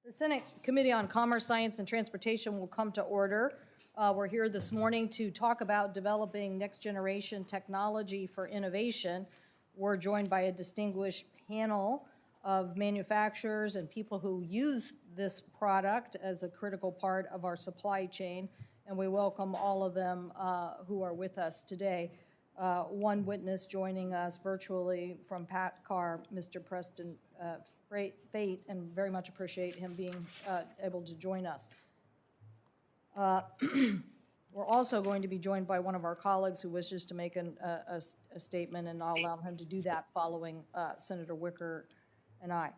The Senate Committee on Commerce, Science, and Transportation will come to order. We're here this morning to talk about developing next-generation technology for innovation. We're joined by a distinguished panel of manufacturers and people who use this product as a critical part of our supply chain, and we welcome all of them who are with us today. One witness joining us virtually from PACCAR, Mr. Preston Fate, and very much appreciate him being able to join us. We're also going to be joined by one of our colleagues who wishes to make a statement, and I'll allow him to do that following Senator Wicker and I.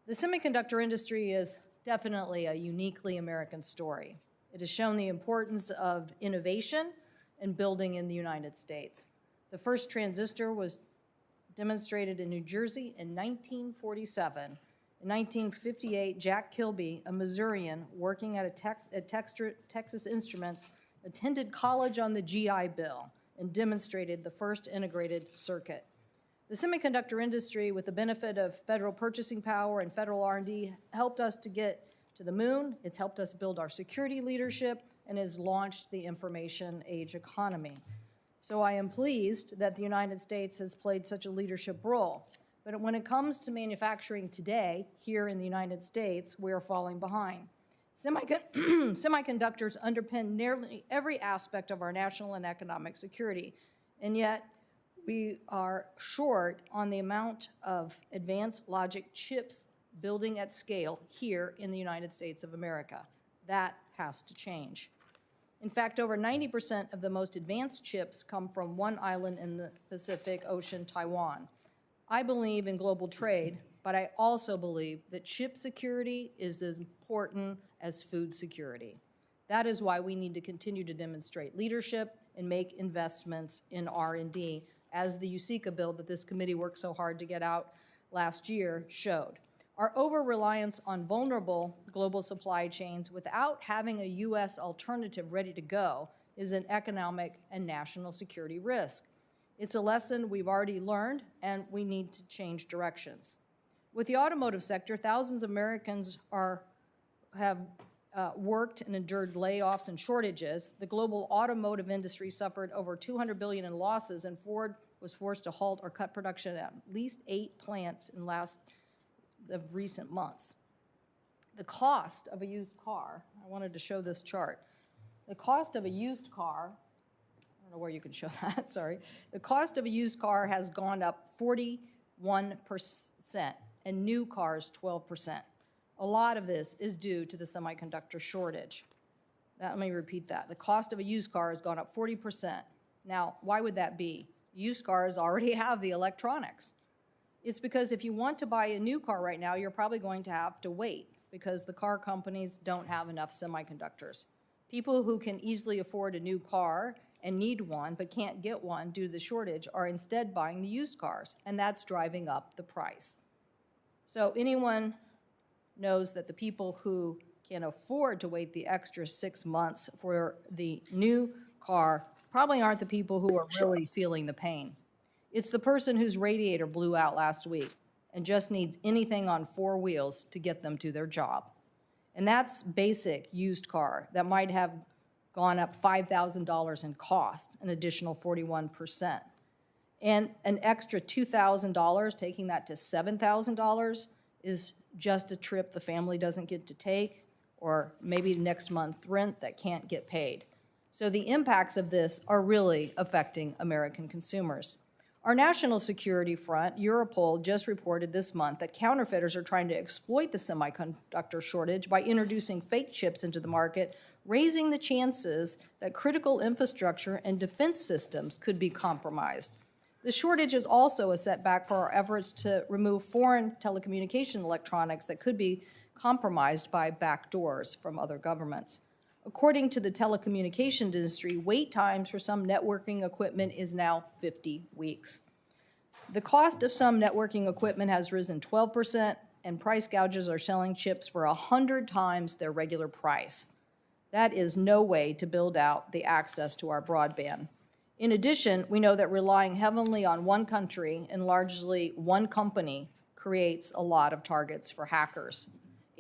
The semiconductor industry is definitely a uniquely American story. It has shown the importance of innovation and building in the United States. The first transistor was demonstrated in New Jersey in 1947. In 1958, Jack Kilby, a Missourian working at Texas Instruments, attended college on the GI Bill and demonstrated the first integrated circuit. The semiconductor industry, with the benefit of federal purchasing power and federal R&D, helped us to get to the moon. It's helped us build our security leadership and has launched the information age economy. So I am pleased that the United States has played such a leadership role. But when it comes to manufacturing today, here in the United States, we are falling behind. Semiconductors underpin nearly every aspect of our national and economic security, and yet we are short on the amount of advanced logic chips building at scale here in the United States of America. That has to change. In fact, over 90% of the most advanced chips come from one island in the Pacific Ocean, Taiwan. I believe in global trade, but I also believe that chip security is as important as food security. That is why we need to continue to demonstrate leadership and make investments in R&D, as the USICA bill that this committee worked so hard to get out last year showed. Our over-reliance on vulnerable global supply chains without having a U.S. alternative ready to go is an economic and national security risk. It's a lesson we've already learned, and we need to change directions. With the automotive sector, thousands of Americans have worked and endured layoffs and shortages. The global automotive industry suffered over $200 billion in losses, and Ford was forced to halt or cut production at least 8 plants in of recent months. The cost of a used car, I wanted to show this chart. The cost of a used car, I don't know where you can show that, sorry. The cost of a used car has gone up 41%, and new cars 12%. A lot of this is due to the semiconductor shortage. Let me repeat that. The cost of a used car has gone up 40%. Now, why would that be? Used cars already have the electronics. It's because if you want to buy a new car right now, you're probably going to have to wait because the car companies don't have enough semiconductors. People who can easily afford a new car and need one but can't get one due to the shortage are instead buying the used cars, and that's driving up the price. So anyone knows that the people who can afford to wait the extra 6 months for the new car probably aren't the people who are really feeling the pain. It's the person whose radiator blew out last week and just needs anything on 4 wheels to get them to their job. And that's basic used car that might have gone up $5,000 in cost, an additional 41%. And an extra $2,000, taking that to $7,000, is just a trip the family doesn't get to take, or maybe next month's rent that can't get paid. So the impacts of this are really affecting American consumers. Our national security front, Europol, just reported this month that counterfeiters are trying to exploit the semiconductor shortage by introducing fake chips into the market, raising the chances that critical infrastructure and defense systems could be compromised. The shortage is also a setback for our efforts to remove foreign telecommunication electronics that could be compromised by backdoors from other governments. According to the telecommunications industry, wait times for some networking equipment is now 50 weeks. The cost of some networking equipment has risen 12%, and price gougers are selling chips for 100 times their regular price. That is no way to build out the access to our broadband. In addition, we know that relying heavily on one country and largely one company creates a lot of targets for hackers.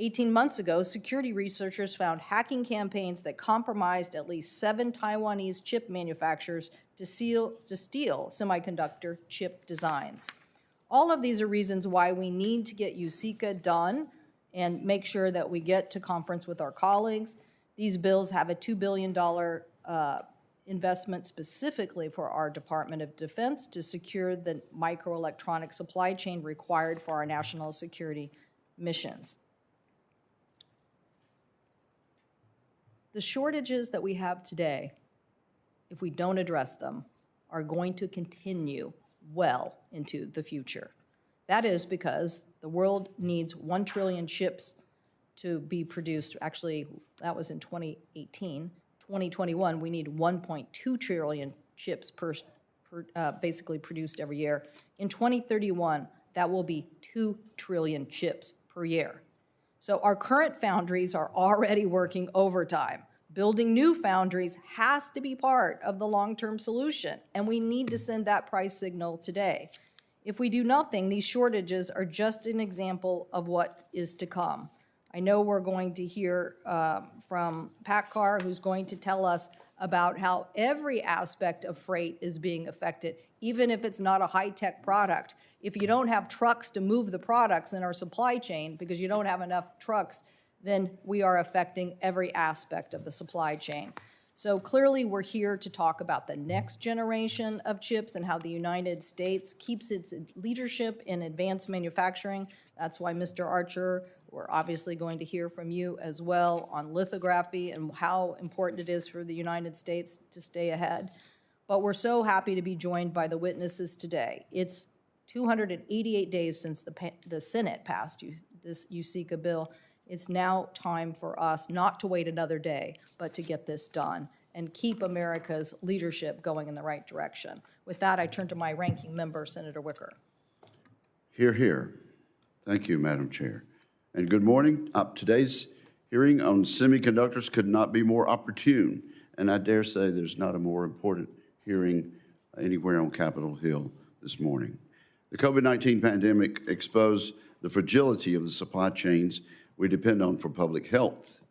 18 months ago, security researchers found hacking campaigns that compromised at least 7 Taiwanese chip manufacturers to steal semiconductor chip designs. All of these are reasons why we need to get USICA done and make sure that we get to conference with our colleagues. These bills have a $2 billion investment specifically for our Department of Defense to secure the microelectronic supply chain required for our national security missions. The shortages that we have today, if we don't address them, are going to continue well into the future. That is because the world needs 1 trillion chips to be produced. Actually, that was in 2018. 2021, we need 1.2 trillion chips basically produced every year. In 2031, that will be 2 trillion chips per year. So our current foundries are already working overtime. Building new foundries has to be part of the long-term solution, and we need to send that price signal today. If we do nothing, these shortages are just an example of what is to come. I know we're going to hear from PACCAR, who's going to tell us about how every aspect of freight is being affected, even if it's not a high-tech product. If you don't have trucks to move the products in our supply chain because you don't have enough trucks, then we are affecting every aspect of the supply chain. So clearly we're here to talk about the next generation of chips and how the United States keeps its leadership in advanced manufacturing. That's why, Mr. Archer, we're obviously going to hear from you as well on lithography and how important it is for the United States to stay ahead. But we're so happy to be joined by the witnesses today. It's 288 days since the Senate passed this USICA bill. It's now time for us not to wait another day, but to get this done and keep America's leadership going in the right direction. With that, I turn to my ranking member, Senator Wicker. Hear, hear. Thank you, Madam Chair. And good morning. Today's hearing on semiconductors could not be more opportune, and I dare say there's not a more important hearing anywhere on Capitol Hill this morning. The COVID-19 pandemic exposed the fragility of the supply chains we depend on for public health,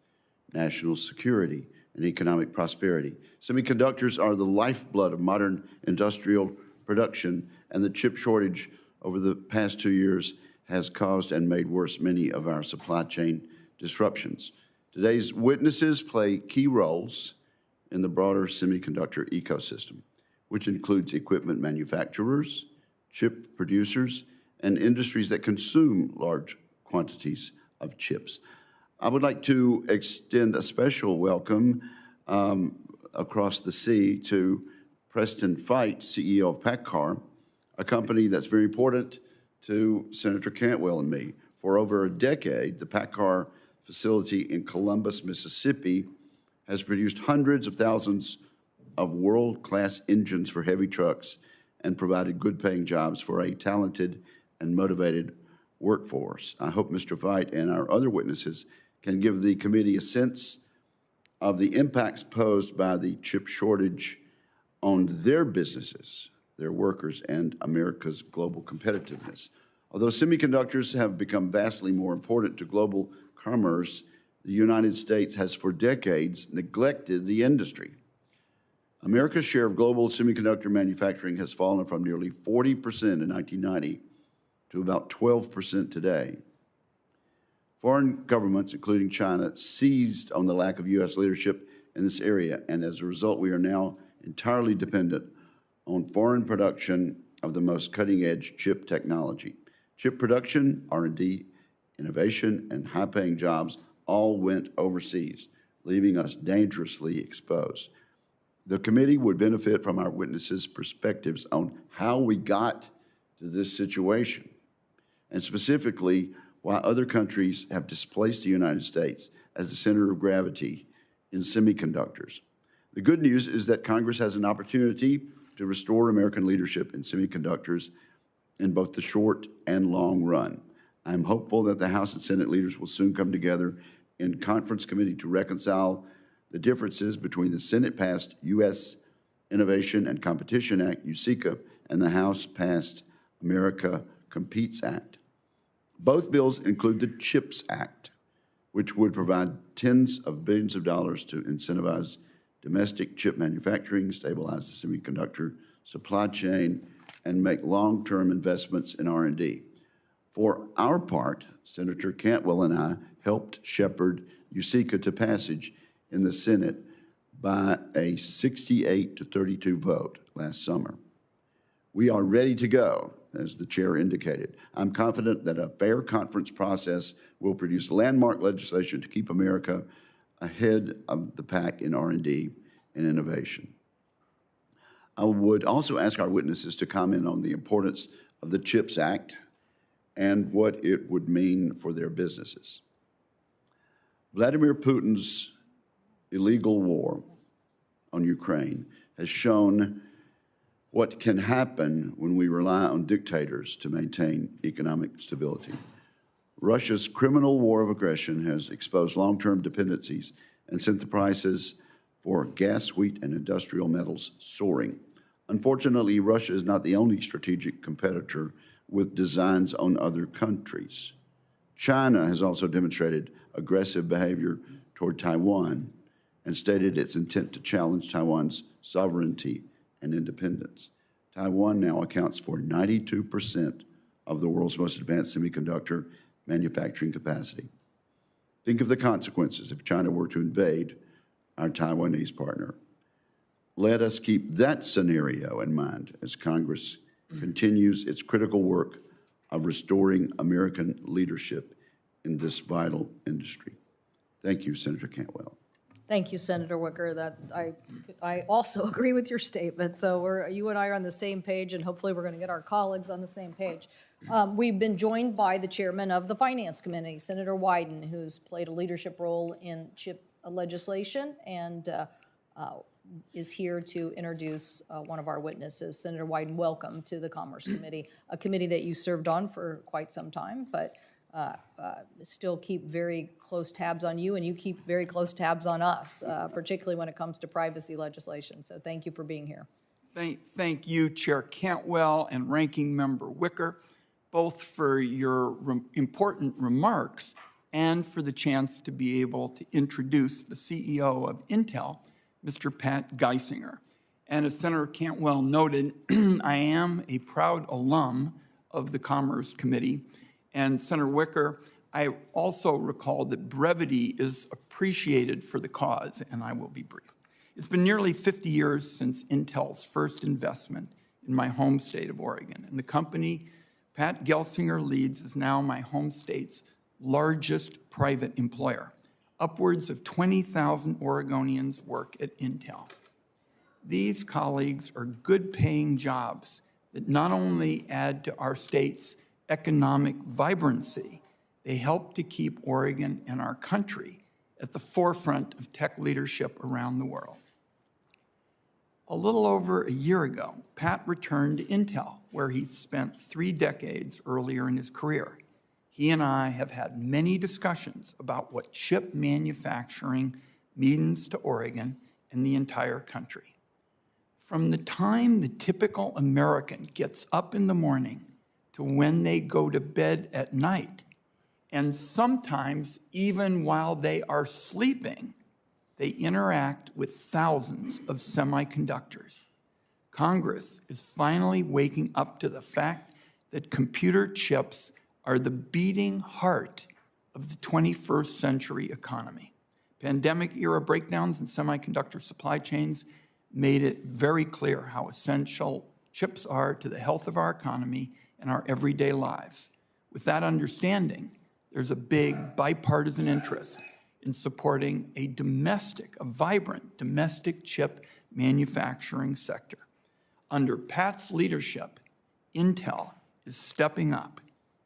national security, and economic prosperity. Semiconductors are the lifeblood of modern industrial production, and the chip shortage over the past 2 years has caused and made worse many of our supply chain disruptions. Today's witnesses play key roles in the broader semiconductor ecosystem, which includes equipment manufacturers, chip producers, and industries that consume large quantities of chips. I would like to extend a special welcome across the sea to Preston Feight, CEO of PACCAR, a company that's very important to Senator Cantwell and me. For over a decade, the PACCAR facility in Columbus, Mississippi, has produced hundreds of thousands of world-class engines for heavy trucks and provided good-paying jobs for a talented and motivated workforce. I hope Mr. Feight and our other witnesses can give the committee a sense of the impacts posed by the chip shortage on their businesses, their workers, and America's global competitiveness. Although semiconductors have become vastly more important to global commerce, the United States has for decades neglected the industry. America's share of global semiconductor manufacturing has fallen from nearly 40% in 1990 to about 12% today. Foreign governments, including China, seized on the lack of U.S. leadership in this area, and as a result, we are now entirely dependent on foreign production of the most cutting-edge chip technology. Chip production, R&D, innovation, and high-paying jobs all went overseas, leaving us dangerously exposed. The committee would benefit from our witnesses' perspectives on how we got to this situation, and specifically why other countries have displaced the United States as the center of gravity in semiconductors. The good news is that Congress has an opportunity to restore American leadership in semiconductors in both the short and long run. I'm hopeful that the House and Senate leaders will soon come together in conference committee to reconcile the differences between the Senate-passed U.S. Innovation and Competition Act, USICA, and the House-passed America Competes Act. Both bills include the CHIPS Act, which would provide tens of billions of dollars to incentivize domestic chip manufacturing, stabilize the semiconductor supply chain, and make long-term investments in R&D. For our part, Senator Cantwell and I helped shepherd USICA to passage in the Senate by a 68-32 vote last summer. We are ready to go, as the chair indicated. I'm confident that a fair conference process will produce landmark legislation to keep America ahead of the pack in R&D and innovation. I would also ask our witnesses to comment on the importance of the CHIPS Act and what it would mean for their businesses. Vladimir Putin's illegal war on Ukraine has shown what can happen when we rely on dictators to maintain economic stability. Russia's criminal war of aggression has exposed long-term dependencies and sent the prices for gas, wheat, and industrial metals soaring. Unfortunately, Russia is not the only strategic competitor with designs on other countries. China has also demonstrated aggressive behavior toward Taiwan and stated its intent to challenge Taiwan's sovereignty and independence. Taiwan now accounts for 92% of the world's most advanced semiconductor manufacturing capacity. Think of the consequences if China were to invade our Taiwanese partner. Let us keep that scenario in mind as Congress continues its critical work of restoring American leadership in this vital industry. Thank you, Senator Cantwell. Thank you, Senator Wicker. That I also agree with your statement. So you and I are on the same page, and hopefully we're going to get our colleagues on the same page. We've been joined by the chairman of the Finance Committee, Senator Wyden, who's played a leadership role in chip legislation and is here to introduce one of our witnesses. Senator Wyden, welcome to the Commerce Committee, a committee that you served on for quite some time, but still keep very close tabs on you, and you keep very close tabs on us, particularly when it comes to privacy legislation. So thank you for being here. Thank you, Chair Cantwell and Ranking Member Wicker, both for your important remarks and for the chance to be able to introduce the CEO of Intel, Mr. Pat Gelsinger. And as Senator Cantwell noted, I am a proud alum of the Commerce Committee. And Senator Wicker, I also recall that brevity is appreciated for the cause, and I will be brief. It's been nearly 50 years since Intel's first investment in my home state of Oregon, and the company Pat Gelsinger leads is now my home state's largest private employer. Upwards of 20,000 Oregonians work at Intel. These colleagues are good-paying jobs that not only add to our state's economic vibrancy, they help to keep Oregon and our country at the forefront of tech leadership around the world. A little over a year ago, Pat returned to Intel, where he spent 3 decades earlier in his career. He and I have had many discussions about what chip manufacturing means to Oregon and the entire country. From the time the typical American gets up in the morning to when they go to bed at night, and sometimes even while they are sleeping, they interact with thousands of semiconductors. Congress is finally waking up to the fact that computer chips are the beating heart of the 21st century economy. Pandemic-era breakdowns in semiconductor supply chains made it very clear how essential chips are to the health of our economy and our everyday lives. With that understanding, there's a big bipartisan interest in supporting a vibrant domestic chip manufacturing sector. Under Pat's leadership, Intel is stepping up.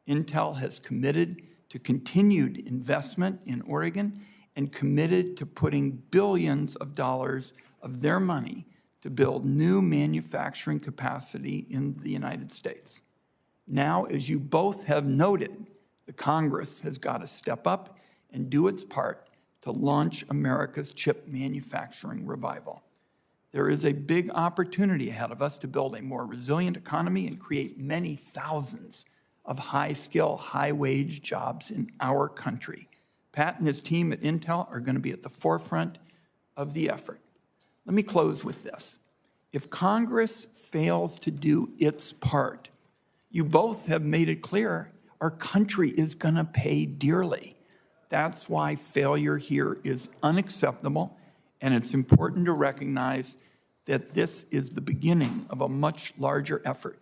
Intel has committed to continued investment in Oregon and committed to putting billions of dollars of their money to build new manufacturing capacity in the United States. Now, as you both have noted, the Congress has got to step up and do its part to launch America's chip manufacturing revival. There is a big opportunity ahead of us to build a more resilient economy and create many thousands of high-skill, high-wage jobs in our country. Pat and his team at Intel are going to be at the forefront of the effort. Let me close with this. If Congress fails to do its part, you both have made it clear our country is going to pay dearly. That's why failure here is unacceptable, and it's important to recognize that this is the beginning of a much larger effort.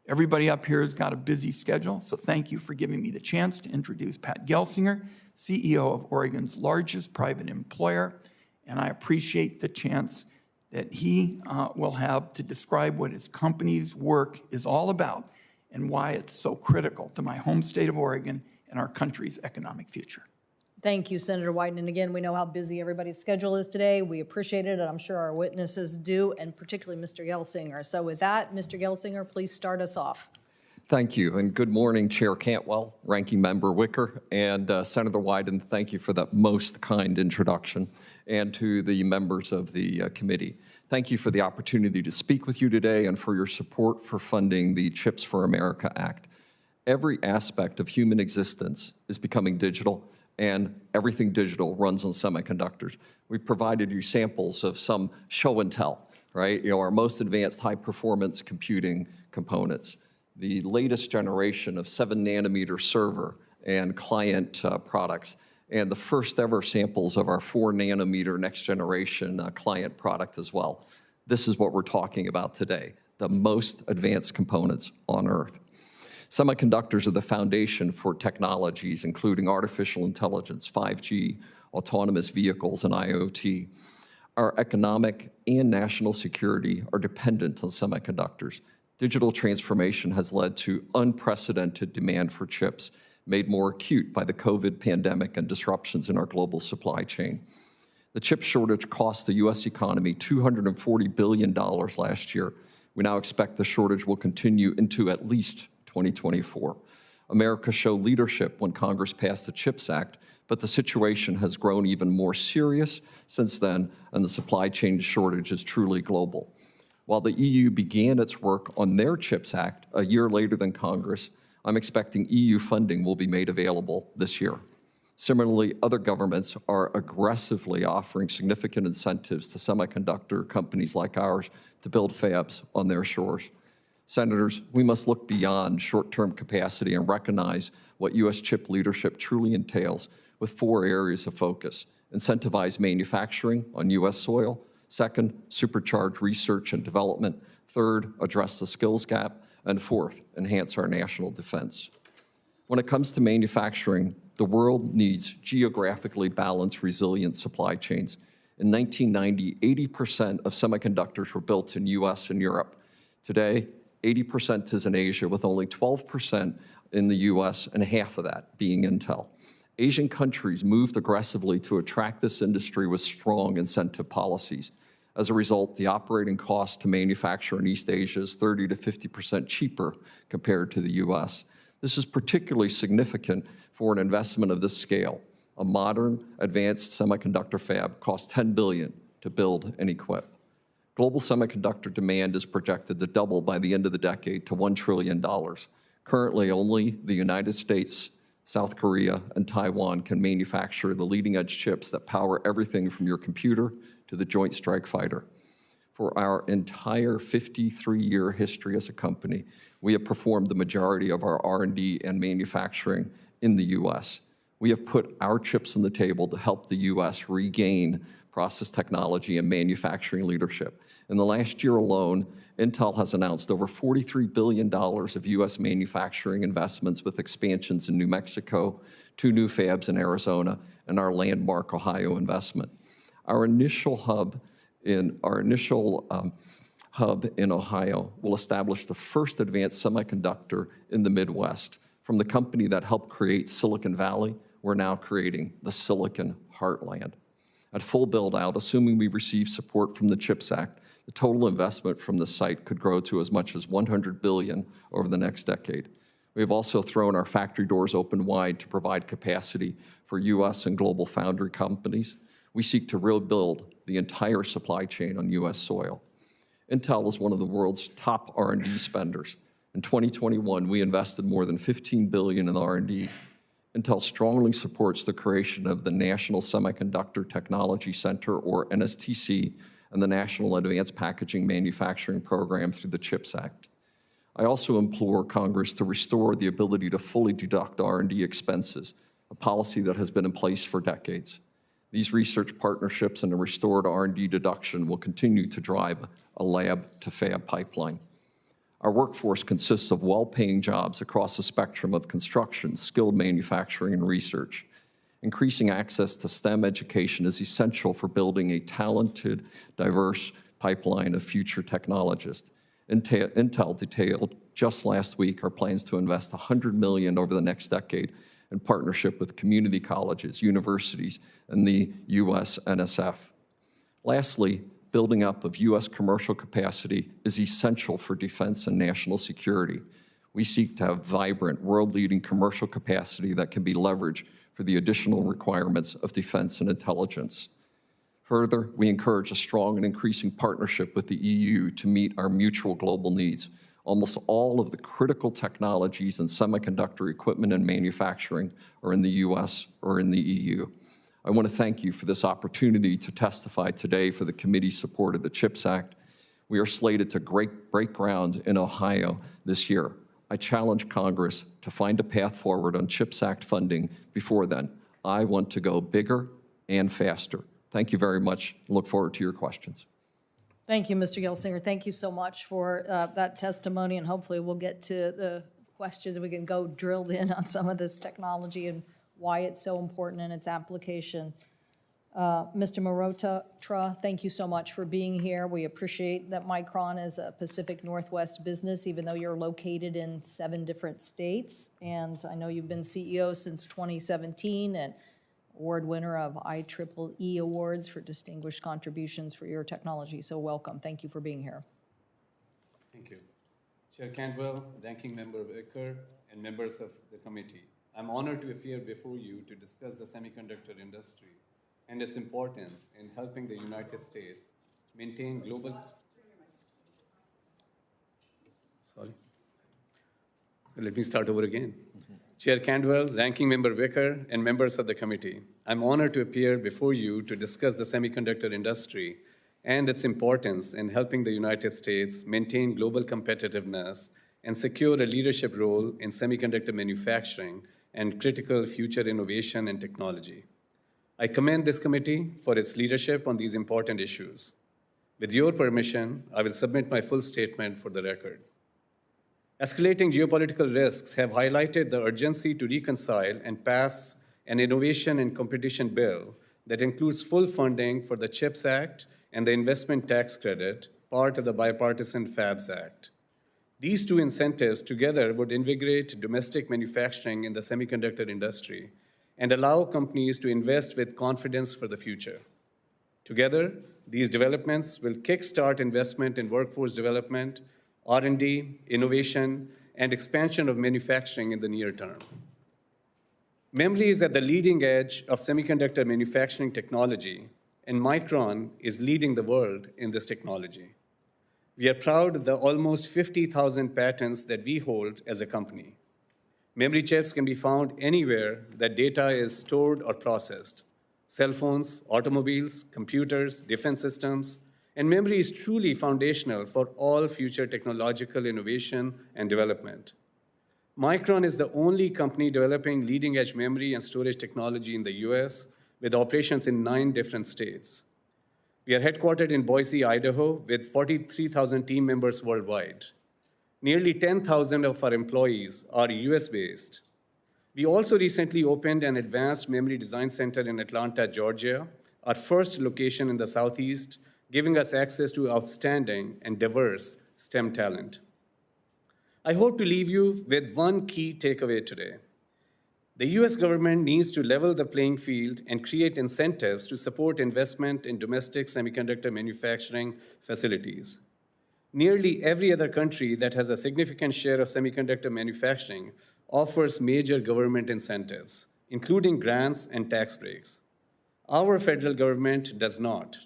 Everybody up here has got a busy schedule, so thank you for giving me the chance to introduce Pat Gelsinger, CEO of Oregon's largest private employer, and I appreciate the chance that he will have to describe what his company's work is all about and why it's so critical to my home state of Oregon and our country's economic future. Thank you, Senator Wyden. And again, we know how busy everybody's schedule is today. We appreciate it, and I'm sure our witnesses do, and particularly Mr. Gelsinger. So with that, Mr. Gelsinger, please start us off. Thank you, and good morning, Chair Cantwell, Ranking Member Wicker, and Senator Wyden. Thank you for that most kind introduction, and to the members of the committee. Thank you for the opportunity to speak with you today and for your support for funding the CHIPS for America Act. Every aspect of human existence is becoming digital, and everything digital runs on semiconductors. We provided you samples of some show and tell, right? Our most advanced high-performance computing components. The latest generation of 7-nanometer server and client products, and the first ever samples of our 4-nanometer next generation client product as well. This is what we're talking about today, the most advanced components on Earth. Semiconductors are the foundation for technologies, including artificial intelligence, 5G, autonomous vehicles, and IoT. Our economic and national security are dependent on semiconductors. Digital transformation has led to unprecedented demand for chips, made more acute by the COVID pandemic and disruptions in our global supply chain. The chip shortage cost the U.S. economy $240 billion last year. We now expect the shortage will continue into at least 2024. America showed leadership when Congress passed the CHIPS Act, but the situation has grown even more serious since then, and the supply chain shortage is truly global. While the EU began its work on their CHIPS Act a year later than Congress, I'm expecting EU funding will be made available this year. Similarly, other governments are aggressively offering significant incentives to semiconductor companies like ours to build fabs on their shores. Senators, we must look beyond short-term capacity and recognize what U.S. chip leadership truly entails with 4 areas of focus: incentivize manufacturing on U.S. soil; second, supercharge research and development; third, address the skills gap; and fourth, enhance our national defense. When it comes to manufacturing, the world needs geographically balanced, resilient supply chains. In 1990, 80% of semiconductors were built in U.S. and Europe. Today, 80% is in Asia, with only 12% in the U.S. and half of that being Intel. Asian countries moved aggressively to attract this industry with strong incentive policies. As a result, the operating cost to manufacture in East Asia is 30 to 50% cheaper compared to the U.S. This is particularly significant for an investment of this scale. A modern, advanced semiconductor fab costs $10 billion to build and equip. Global semiconductor demand is projected to double by the end of the decade to $1 trillion. Currently, only the United States, South Korea, and Taiwan can manufacture the leading-edge chips that power everything from your computer to the Joint Strike Fighter. For our entire 53-year history as a company, we have performed the majority of our R&D and manufacturing in the U.S. We have put our chips on the table to help the U.S. regain process technology and manufacturing leadership. In the last year alone, Intel has announced over $43 billion of U.S. manufacturing investments, with expansions in New Mexico, 2 new fabs in Arizona, and our landmark Ohio investment. Our initial hub in Ohio will establish the first advanced semiconductor in the Midwest. From the company that helped create Silicon Valley, we're now creating the Silicon Heartland. At full build-out, assuming we receive support from the CHIPS Act, the total investment from the site could grow to as much as $100 billion over the next decade. We have also thrown our factory doors open wide to provide capacity for U.S. and global foundry companies. We seek to rebuild the entire supply chain on U.S. soil. Intel is one of the world's top R&D spenders. In 2021, we invested more than $15 billion in R&D. Intel strongly supports the creation of the National Semiconductor Technology Center, or NSTC, and the National Advanced Packaging Manufacturing Program through the CHIPS Act. I also implore Congress to restore the ability to fully deduct R&D expenses, a policy that has been in place for decades. These research partnerships and a restored R&D deduction will continue to drive a lab-to-fab pipeline. Our workforce consists of well-paying jobs across the spectrum of construction, skilled manufacturing, and research. Increasing access to STEM education is essential for building a talented, diverse pipeline of future technologists. Intel detailed just last week our plans to invest $100 million over the next decade in partnership with community colleges, universities, and the U.S. NSF. Lastly, building up of U.S. commercial capacity is essential for defense and national security. We seek to have vibrant, world-leading commercial capacity that can be leveraged for the additional requirements of defense and intelligence. Further, we encourage a strong and increasing partnership with the EU to meet our mutual global needs. Almost all of the critical technologies in semiconductor equipment and manufacturing are in the U.S. or in the EU. I want to thank you for this opportunity to testify today for the committee's support of the CHIPS Act. We are slated to break ground in Ohio this year. I challenge Congress to find a path forward on CHIPS Act funding before then. I want to go bigger and faster. Thank you very much. Look forward to your questions. Thank you, Mr. Gelsinger. Thank you so much for that testimony, and hopefully we'll get to the questions and we can go drilled in on some of this technology and why it's so important in its application. Mr. Marotra, thank you so much for being here. We appreciate that Micron is a Pacific Northwest business, even though you're located in 7 different states. And I know you've been CEO since 2017 and award winner of IEEE awards for distinguished contributions for your technology. So welcome. Thank you for being here. Thank you. Chair Cantwell, Ranking Member Wicker, and members of the committee. I'm honored to appear before you to discuss the semiconductor industry and its importance in helping the United States maintain global... Sorry. So let me start over again. Chair Cantwell, Ranking Member Wicker, and members of the committee, I'm honored to appear before you to discuss the semiconductor industry and its importance in helping the United States maintain global competitiveness and secure a leadership role in semiconductor manufacturing and critical future innovation and technology. I commend this committee for its leadership on these important issues. With your permission, I will submit my full statement for the record. Escalating geopolitical risks have highlighted the urgency to reconcile and pass an innovation and competition bill that includes full funding for the CHIPS Act and the Investment Tax Credit, part of the Bipartisan FABS Act. These 2 incentives together would invigorate domestic manufacturing in the semiconductor industry and allow companies to invest with confidence for the future. Together, these developments will kickstart investment in workforce development, R&D, innovation, and expansion of manufacturing in the near term. Memory is at the leading edge of semiconductor manufacturing technology, and Micron is leading the world in this technology. We are proud of the almost 50,000 patents that we hold as a company. Memory chips can be found anywhere that data is stored or processed: cell phones, automobiles, computers, defense systems, and memory is truly foundational for all future technological innovation and development. Micron is the only company developing leading-edge memory and storage technology in the US, with operations in 9 different states. We are headquartered in Boise, Idaho, with 43,000 team members worldwide. Nearly 10,000 of our employees are US-based. We also recently opened an advanced memory design center in Atlanta, Georgia, our first location in the Southeast, giving us access to outstanding and diverse STEM talent. I hope to leave you with one key takeaway today. The US government needs to level the playing field and create incentives to support investment in domestic semiconductor manufacturing facilities. Nearly every other country that has a significant share of semiconductor manufacturing offers major government incentives, including grants and tax breaks. Our federal government does not.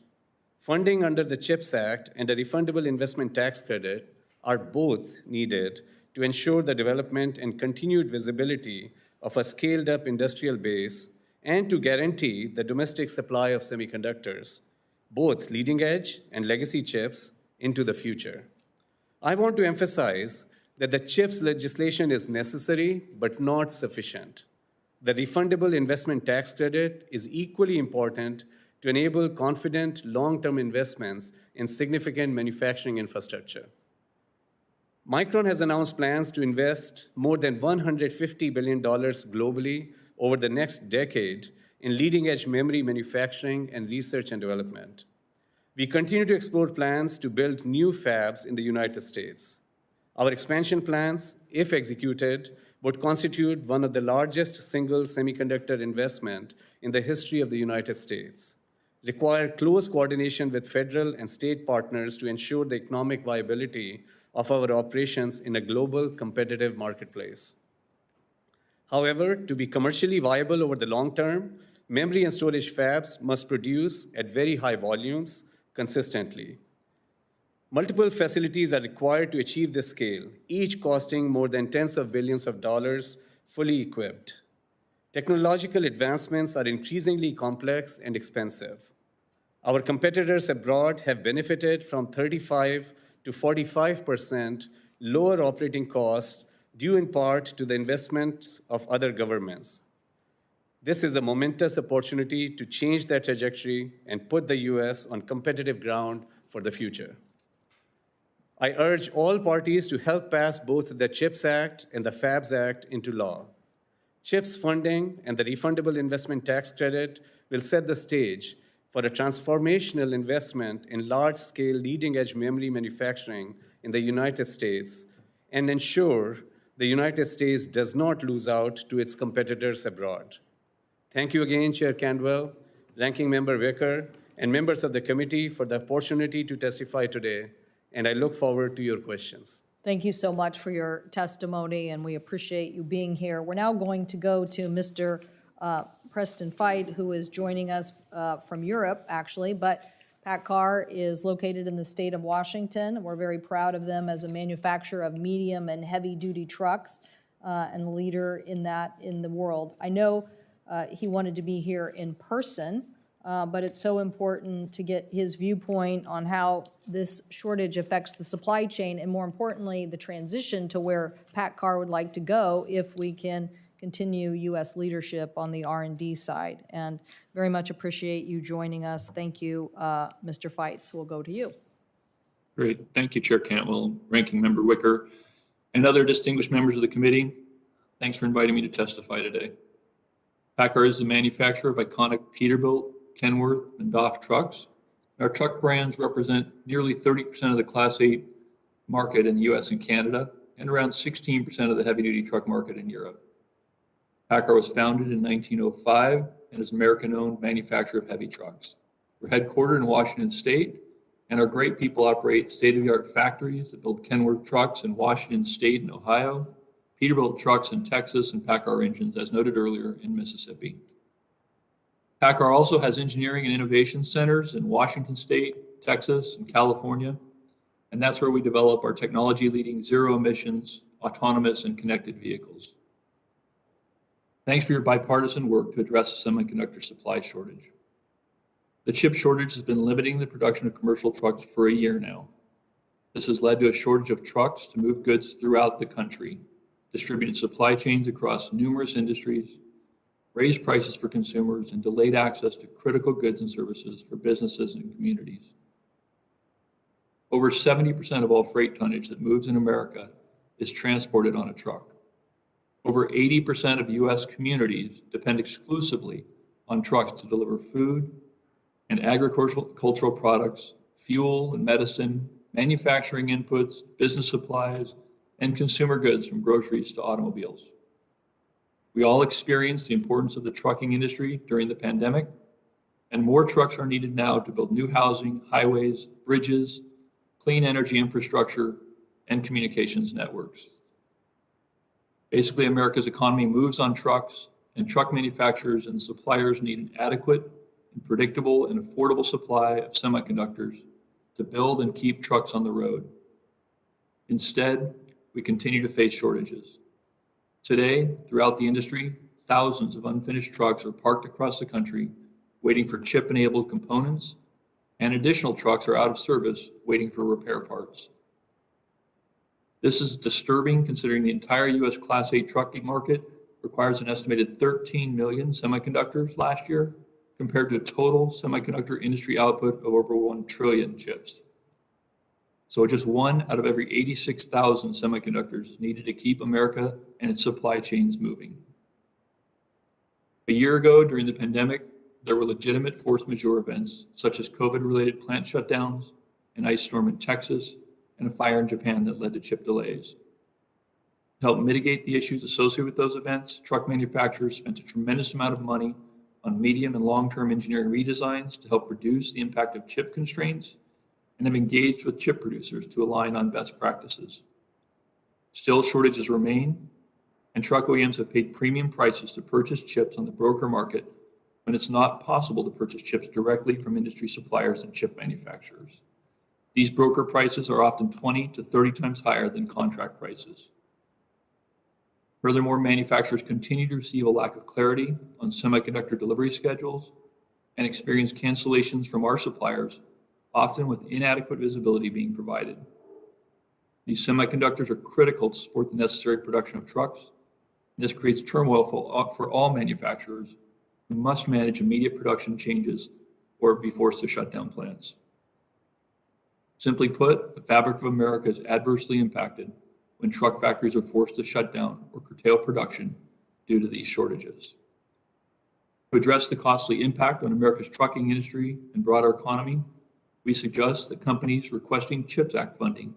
Funding under the CHIPS Act and a refundable investment tax credit are both needed to ensure the development and continued visibility of a scaled-up industrial base and to guarantee the domestic supply of semiconductors, both leading-edge and legacy chips, into the future. I want to emphasize that the CHIPS legislation is necessary but not sufficient. The refundable investment tax credit is equally important to enable confident long-term investments in significant manufacturing infrastructure. Micron has announced plans to invest more than $150 billion globally over the next decade in leading-edge memory manufacturing and research and development. We continue to explore plans to build new fabs in the United States. Our expansion plans, if executed, would constitute one of the largest single semiconductor investment in the history of the United States, require close coordination with federal and state partners to ensure the economic viability of our operations in a global competitive marketplace. However, to be commercially viable over the long term, memory and storage fabs must produce at very high volumes consistently. Multiple facilities are required to achieve this scale, each costing more than tens of billions of dollars, fully equipped. Technological advancements are increasingly complex and expensive. Our competitors abroad have benefited from 35 to 45% lower operating costs due in part to the investments of other governments. This is a momentous opportunity to change that trajectory and put the U.S. on competitive ground for the future. I urge all parties to help pass both the CHIPS Act and the FABS Act into law. CHIPS funding and the refundable investment tax credit will set the stage for a transformational investment in large-scale leading-edge memory manufacturing in the United States and ensure the United States does not lose out to its competitors abroad. Thank you again, Chair Cantwell, Ranking Member Wicker, and members of the committee for the opportunity to testify today, and I look forward to your questions. Thank you so much for your testimony, and we appreciate you being here. We're now going to go to Mr. Preston Feit, who is joining us from Europe, actually, but PACCAR is located in the state of Washington. We're very proud of them as a manufacturer of medium and heavy-duty trucks and a leader in that in the world. I know he wanted to be here in person, but it's so important to get his viewpoint on how this shortage affects the supply chain and, more importantly, the transition to where PACCAR would like to go if we can continue U.S. leadership on the R&D side. And very much appreciate you joining us. Thank you, Mr. Feitz. We'll go to you. Great. Thank you, Chair Cantwell, Ranking Member Wicker, and other distinguished members of the committee. Thanks for inviting me to testify today. PACCAR is the manufacturer of iconic Peterbilt, Kenworth, and DAF trucks. Our truck brands represent nearly 30% of the Class 8 market in the US and Canada, and around 16% of the heavy-duty truck market in Europe. PACCAR was founded in 1905 and is an American-owned manufacturer of heavy trucks. We're headquartered in Washington State, and our great people operate state-of-the-art factories that build Kenworth trucks in Washington State and Ohio, Peterbilt trucks in Texas, and PACCAR engines, as noted earlier, in Mississippi. PACCAR also has engineering and innovation centers in Washington State, Texas, and California, and that's where we develop our technology-leading zero-emissions, autonomous, and connected vehicles. Thanks for your bipartisan work to address the semiconductor supply shortage. The chip shortage has been limiting the production of commercial trucks for a year now. This has led to a shortage of trucks to move goods throughout the country, distributed supply chains across numerous industries, raised prices for consumers, and delayed access to critical goods and services for businesses and communities. Over 70% of all freight tonnage that moves in America is transported on a truck. Over 80% of US communities depend exclusively on trucks to deliver food and agricultural products, fuel and medicine, manufacturing inputs, business supplies, and consumer goods from groceries to automobiles. We all experienced the importance of the trucking industry during the pandemic, and more trucks are needed now to build new housing, highways, bridges, clean energy infrastructure, and communications networks. Basically, America's economy moves on trucks, and truck manufacturers and suppliers need an adequate and predictable and affordable supply of semiconductors to build and keep trucks on the road. Instead, we continue to face shortages. Today, throughout the industry, thousands of unfinished trucks are parked across the country waiting for chip-enabled components, and additional trucks are out of service waiting for repair parts. This is disturbing considering the entire U.S. Class 8 trucking market requires an estimated 13 million semiconductors last year, compared to a total semiconductor industry output of over 1 trillion chips. So just 1 out of every 86,000 semiconductors needed to keep America and its supply chains moving. A year ago, during the pandemic, there were legitimate force majeure events, such as COVID-related plant shutdowns, an ice storm in Texas, and a fire in Japan that led to chip delays. To help mitigate the issues associated with those events, truck manufacturers spent a tremendous amount of money on medium and long-term engineering redesigns to help reduce the impact of chip constraints, and have engaged with chip producers to align on best practices. Still, shortages remain, and truck OEMs have paid premium prices to purchase chips on the broker market when it's not possible to purchase chips directly from industry suppliers and chip manufacturers. These broker prices are often 20 to 30 times higher than contract prices. Furthermore, manufacturers continue to receive a lack of clarity on semiconductor delivery schedules and experience cancellations from our suppliers, often with inadequate visibility being provided. These semiconductors are critical to support the necessary production of trucks, and this creates turmoil for all manufacturers who must manage immediate production changes or be forced to shut down plants. Simply put, the fabric of America is adversely impacted when truck factories are forced to shut down or curtail production due to these shortages. To address the costly impact on America's trucking industry and broader economy, we suggest that companies requesting CHIPS Act funding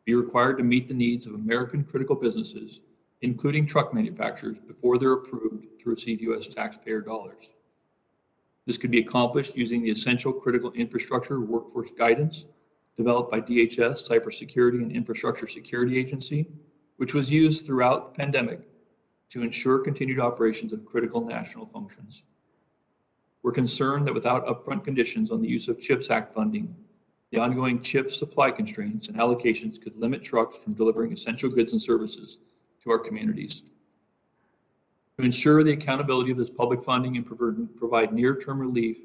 be required to meet the needs of American critical businesses, including truck manufacturers, before they're approved to receive U.S. taxpayer dollars. This could be accomplished using the Essential Critical Infrastructure Workforce Guidance developed by DHS, Cybersecurity and Infrastructure Security Agency, which was used throughout the pandemic to ensure continued operations of critical national functions. We're concerned that without upfront conditions on the use of CHIPS Act funding, the ongoing chip supply constraints and allocations could limit trucks from delivering essential goods and services to our communities. To ensure the accountability of this public funding and provide near-term relief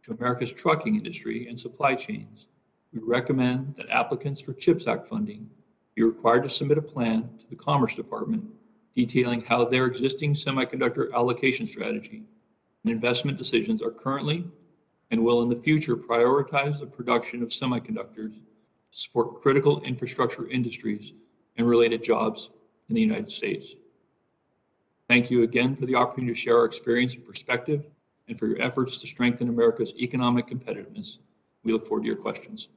to America's trucking industry and supply chains, we recommend that applicants for CHIPS Act funding be required to submit a plan to the Commerce Department detailing how their existing semiconductor allocation strategy and investment decisions are currently and will in the future prioritize the production of semiconductors to support critical infrastructure industries and related jobs in the United States. Thank you again for the opportunity to share our experience and perspective, and for your efforts to strengthen America's economic competitiveness. We look forward to your questions.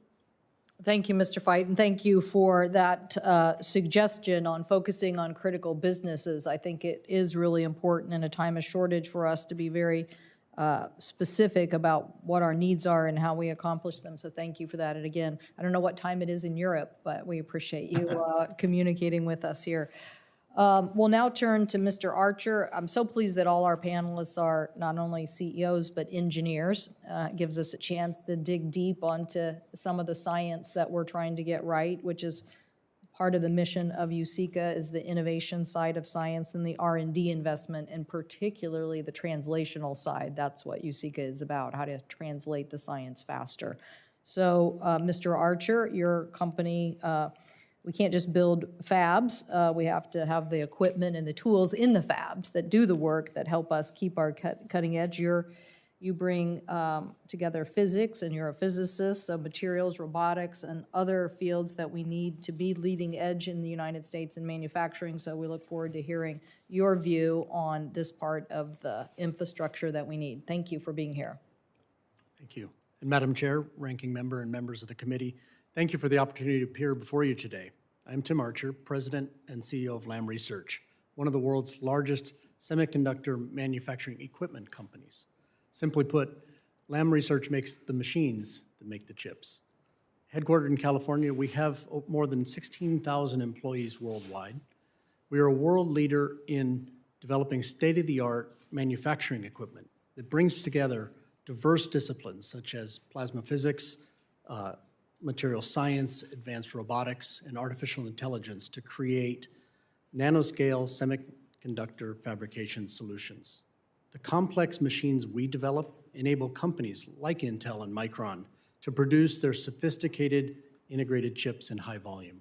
Thank you, Mr. Fight, and thank you for that suggestion on focusing on critical businesses. I think it is really important in a time of shortage for us to be very specific about what our needs are and how we accomplish them. So thank you for that. And again, I don't know what time it is in Europe, but we appreciate you communicating with us here. We'll now turn to Mr. Archer. I'm so pleased that all our panelists are not only CEOs, but engineers. It gives us a chance to dig deep onto some of the science that we're trying to get right, which is part of the mission of USICA, is the innovation side of science and the R&D investment, and particularly the translational side. That's what USICA is about, how to translate the science faster. So, Mr. Archer, your company, we can't just build fabs. We have to have the equipment and the tools in the fabs that do the work that help us keep our cutting edge. You bring together physics, and you're a physicist, so materials, robotics, and other fields that we need to be leading edge in the United States in manufacturing. So we look forward to hearing your view on this part of the infrastructure that we need. Thank you for being here. Thank you. And Madam Chair, Ranking Member, and members of the committee, thank you for the opportunity to appear before you today. I'm Tim Archer, President and CEO of Lam Research, one of the world's largest semiconductor manufacturing equipment companies. Simply put, Lam Research makes the machines that make the chips. Headquartered in California, we have more than 16,000 employees worldwide. We are a world leader in developing state-of-the-art manufacturing equipment that brings together diverse disciplines such as plasma physics, material science, advanced robotics, and artificial intelligence to create nanoscale semiconductor fabrication solutions. The complex machines we develop enable companies like Intel and Micron to produce their sophisticated integrated chips in high volume.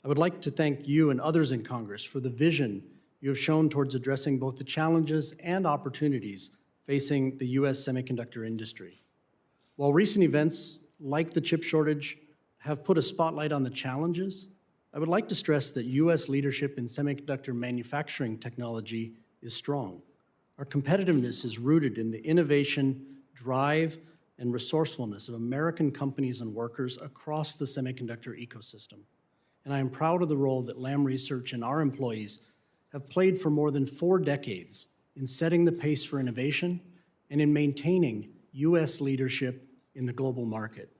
I would like to thank you and others in Congress for the vision you have shown towards addressing both the challenges and opportunities facing the U.S. semiconductor industry. While recent events like the chip shortage have put a spotlight on the challenges, I would like to stress that U.S. leadership in semiconductor manufacturing technology is strong. Our competitiveness is rooted in the innovation, drive, and resourcefulness of American companies and workers across the semiconductor ecosystem. And I am proud of the role that Lam Research and our employees have played for more than 4 decades in setting the pace for innovation and in maintaining U.S. leadership in the global market.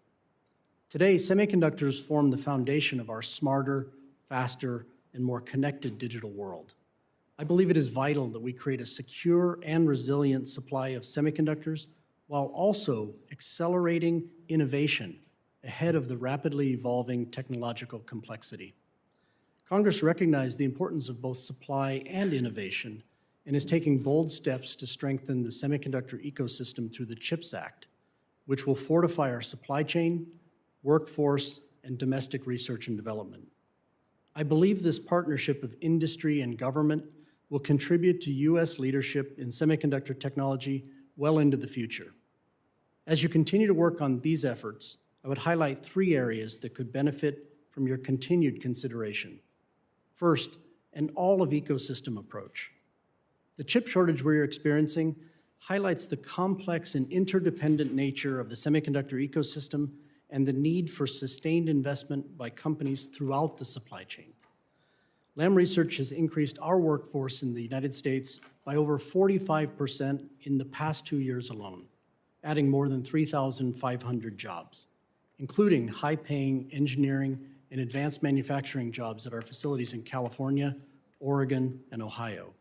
Today, semiconductors form the foundation of our smarter, faster, and more connected digital world. I believe it is vital that we create a secure and resilient supply of semiconductors while also accelerating innovation ahead of the rapidly evolving technological complexity. Congress recognized the importance of both supply and innovation and is taking bold steps to strengthen the semiconductor ecosystem through the CHIPS Act, which will fortify our supply chain, workforce, and domestic research and development. I believe this partnership of industry and government will contribute to U.S. leadership in semiconductor technology well into the future. As you continue to work on these efforts, I would highlight 3 areas that could benefit from your continued consideration. First, an all-of-ecosystem approach. The chip shortage we're experiencing highlights the complex and interdependent nature of the semiconductor ecosystem and the need for sustained investment by companies throughout the supply chain. Lam Research has increased our workforce in the United States by over 45% in the past 2 years alone, adding more than 3,500 jobs, including high-paying engineering and advanced manufacturing jobs at our facilities in California, Oregon, and Ohio.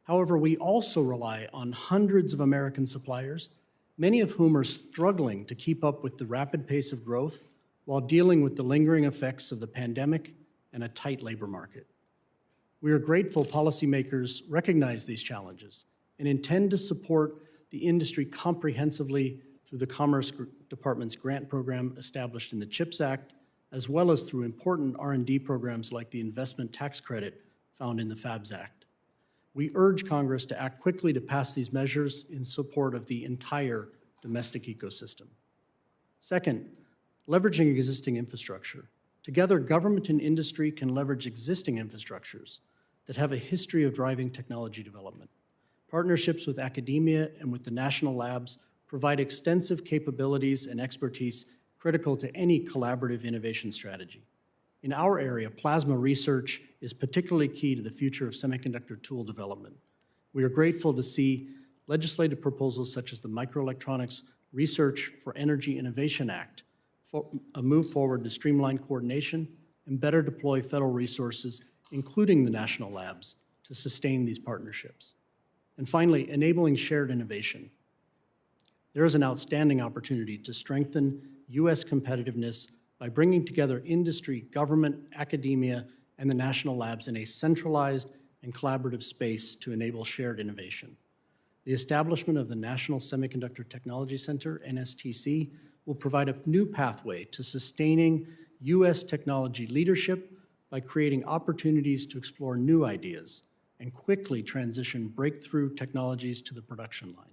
However, we also rely on hundreds of American suppliers, many of whom are struggling to keep up with the rapid pace of growth while dealing with the lingering effects of the pandemic and a tight labor market. We are grateful policymakers recognize these challenges and intend to support the industry comprehensively through the Commerce Department's grant program established in the CHIPS Act, as well as through important R&D programs like the Investment Tax Credit found in the FABS Act. We urge Congress to act quickly to pass these measures in support of the entire domestic ecosystem. Second, leveraging existing infrastructure. Together, government and industry can leverage existing infrastructures that have a history of driving technology development. Partnerships with academia and with the national labs provide extensive capabilities and expertise critical to any collaborative innovation strategy. In our area, plasma research is particularly key to the future of semiconductor tool development. We are grateful to see legislative proposals such as the Microelectronics Research for Energy Innovation Act move forward to streamline coordination and better deploy federal resources, including the national labs, to sustain these partnerships. And finally, enabling shared innovation. There is an outstanding opportunity to strengthen U.S. competitiveness by bringing together industry, government, academia, and the national labs in a centralized and collaborative space to enable shared innovation. The establishment of the National Semiconductor Technology Center, NSTC, will provide a new pathway to sustaining U.S. technology leadership by creating opportunities to explore new ideas and quickly transition breakthrough technologies to the production line.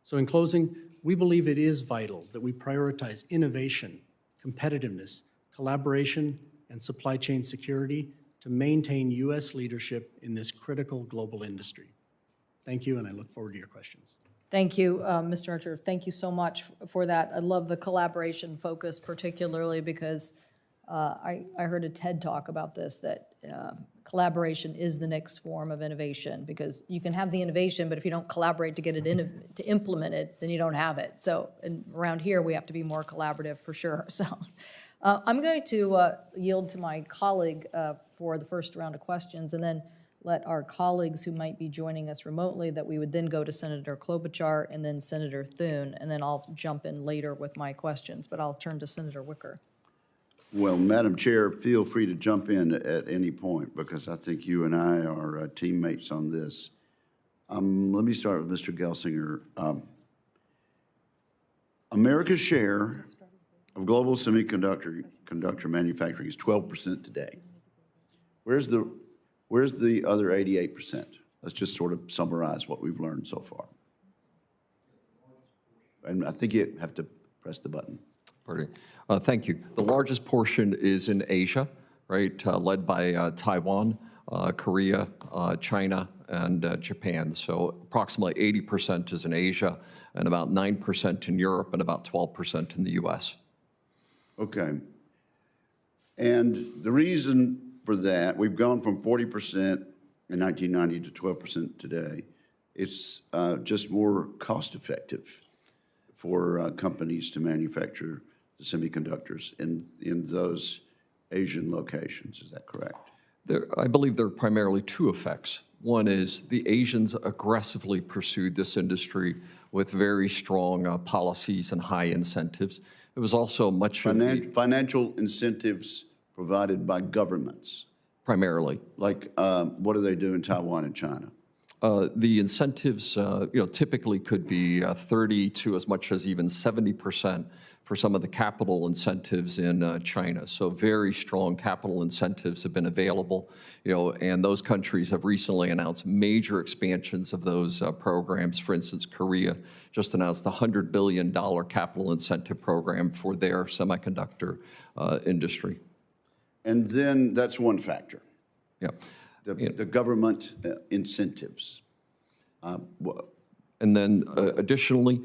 So in closing, we believe it is vital that we prioritize innovation, competitiveness, collaboration, and supply chain security to maintain U.S. leadership in this critical global industry. Thank you, and I look forward to your questions. Thank you, Mr. Archer. Thank you so much for that. I love the collaboration focus, particularly because I heard a TED talk about this, that collaboration is the next form of innovation, because you can have the innovation, but if you don't collaborate to get it in, to implement it, then you don't have it. So and around here, we have to be more collaborative for sure. So I'm going to yield to my colleague for the first round of questions, and then let our colleagues who might be joining us remotely, that we would then go to Senator Klobuchar and then Senator Thune, and then I'll jump in later with my questions, but I'll turn to Senator Wicker. Well, Madam Chair, feel free to jump in at any point, because I think you and I are teammates on this. Let me start with Mr. Gelsinger. America's share of global semiconductor manufacturing is 12% today. Where's the other 88%? Let's just sort of summarize what we've learned so far. And I think you have to press the button. Pardon. Thank you. The largest portion is in Asia, right, led by Taiwan, Korea, China, and Japan. So approximately 80% is in Asia, and about 9% in Europe, and about 12% in the US. Okay. And the reason for that, we've gone from 40% in 1990 to 12% today. It's just more cost effective for companies to manufacture the semiconductors in those Asian locations. Is that correct? I believe there are primarily two effects. One is the Asians aggressively pursued this industry with very strong policies and high incentives. It was also much of the... Financial incentives provided by governments. Primarily. Like, what do they do in Taiwan and China? The incentives, typically could be 30 to as much as even 70% for some of the capital incentives in China. So very strong capital incentives have been available, and those countries have recently announced major expansions of those programs. For instance, Korea just announced a $100 billion capital incentive program for their semiconductor industry. And then that's one factor. Yeah. The government incentives. And then additionally,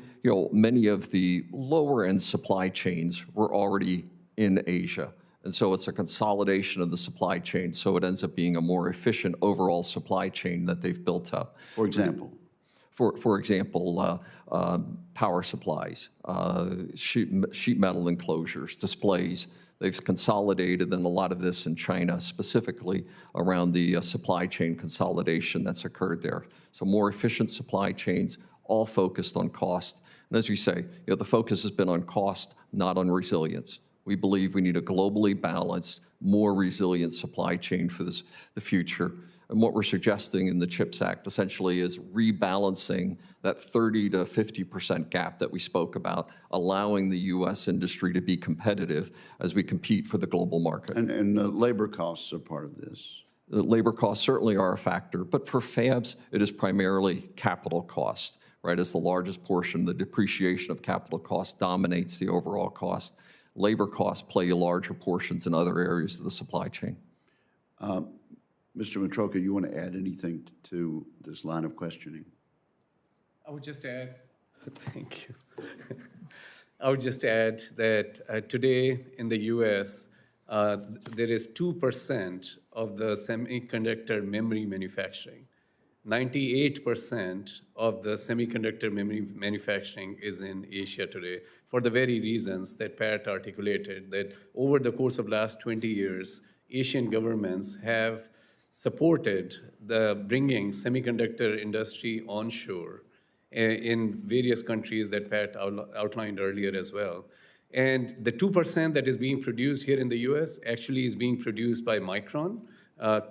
many of the lower end supply chains were already in Asia. And so it's a consolidation of the supply chain. So it ends up being a more efficient overall supply chain that they've built up. For example? For example, power supplies, sheet metal enclosures, displays. They've consolidated, and a lot of this in China specifically around the supply chain consolidation that's occurred there. So more efficient supply chains, all focused on cost. And as we say, the focus has been on cost, not on resilience. We believe we need a globally balanced, more resilient supply chain for the future. And what we're suggesting in the CHIPS Act essentially is rebalancing that 30 to 50% gap that we spoke about, allowing the U.S. industry to be competitive as we compete for the global market. And labor costs are part of this. The labor costs certainly are a factor, but for fabs, it is primarily capital cost, right? As the largest portion, the depreciation of capital cost dominates the overall cost. Labor costs play larger portions in other areas of the supply chain. Mr. Matroka, you want to add anything to this line of questioning? I would just add, thank you. I would just add that today in the US, there is 2% of the semiconductor memory manufacturing. 98% of the semiconductor memory manufacturing is in Asia today, for the very reasons that Pat articulated, that over the course of last 20 years, Asian governments have supported the bringing semiconductor industry onshore in various countries that Pat outlined earlier as well. And the 2% that is being produced here in the US actually is being produced by Micron,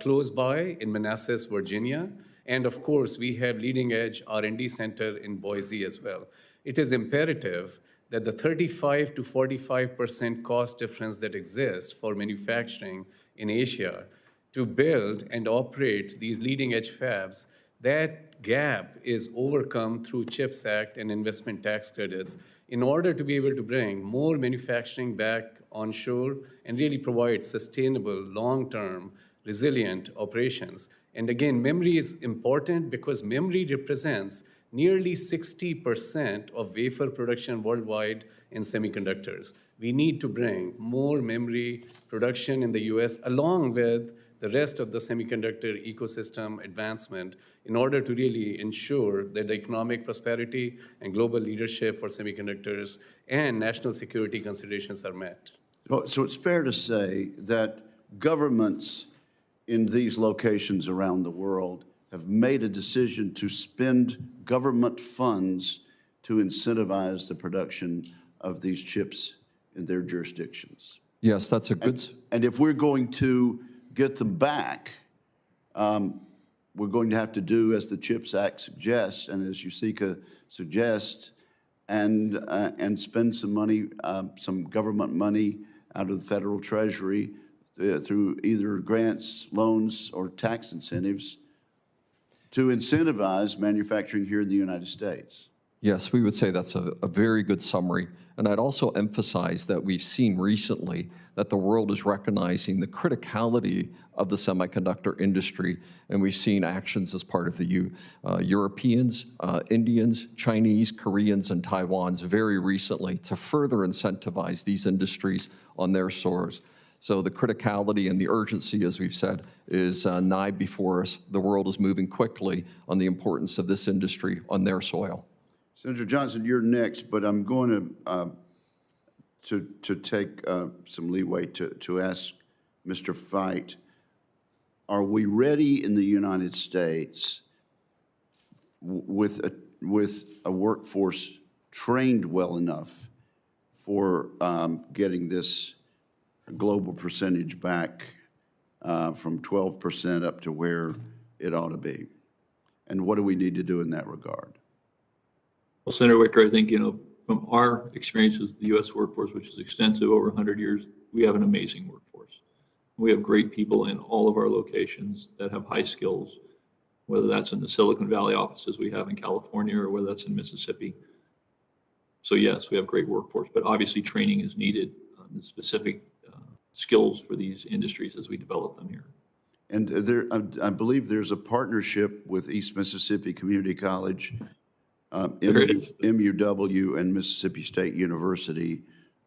close by in Manassas, Virginia. And of course, we have leading edge R&D center in Boise as well. It is imperative that the 35 to 45% cost difference that exists for manufacturing in Asia to build and operate these leading edge fabs, that gap is overcome through CHIPS Act and investment tax credits in order to be able to bring more manufacturing back onshore and really provide sustainable, long-term, resilient operations. And again, memory is important because memory represents nearly 60% of wafer production worldwide in semiconductors. We need to bring more memory production in the US along with the rest of the semiconductor ecosystem advancement in order to really ensure that the economic prosperity and global leadership for semiconductors and national security considerations are met. So it's fair to say that governments in these locations around the world have made a decision to spend government funds to incentivize the production of these chips in their jurisdictions. Yes, that's a good, And if we're going to get them back, we're going to have to do as the CHIPS Act suggests and as USICA suggests, and spend some money, some government money out of the federal treasury through either grants, loans, or tax incentives to incentivize manufacturing here in the United States. yes, we would say that's a very good summary. And I'd also emphasize that we've seen recently that the world is recognizing the criticality of the semiconductor industry, and we've seen actions as part of the Europeans, Indians, Chinese, Koreans, and Taiwans very recently to further incentivize these industries on their shores. So the criticality and the urgency, as we've said, is nigh before us. The world is moving quickly on the importance of this industry on their soil. Senator Johnson, you're next, but I'm going to take some leeway to ask Mr. Feit, are we ready in the United States with a workforce trained well enough for getting this global percentage back from 12% up to where it ought to be? And what do we need to do in that regard? Well, Senator Wicker, I think, from our experiences with the U.S. workforce, which is extensive over 100 years, we have an amazing workforce. We have great people in all of our locations that have high skills, whether that's in the Silicon Valley offices we have in California or whether that's in Mississippi. So yes, we have great workforce, but obviously training is needed on the specific skills for these industries as we develop them here. And I believe there's a partnership with East Mississippi Community College, MUW, and Mississippi State University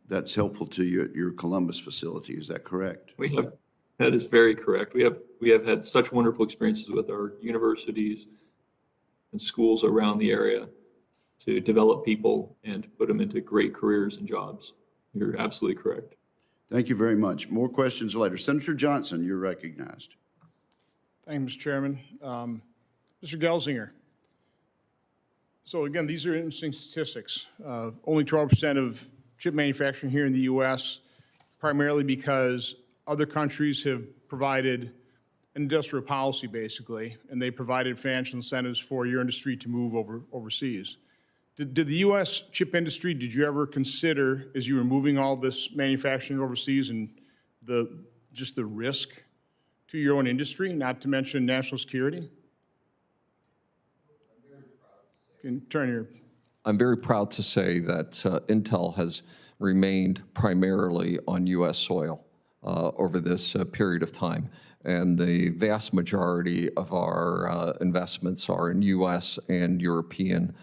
that's helpful to your Columbus facility. Is that correct? That is very correct. We have had such wonderful experiences with our universities and schools around the area to develop people and put them into great careers and jobs. You're absolutely correct. Thank you very much. More questions later. Senator Johnson, you're recognized. Thank you, Mr. Chairman. Mr. Gelsinger. So again, these are interesting statistics. Only 12% of chip manufacturing here in the U.S., primarily because other countries have provided industrial policy, basically, and they provided financial incentives for your industry to move overseas. Did the U.S. chip industry, did you ever consider, as you were moving all this manufacturing overseas and just the risk to your own industry, not to mention national security? I'm very proud to say that Intel has remained primarily on U.S. soil over this period of time. And the vast majority of our investments are in U.S. and European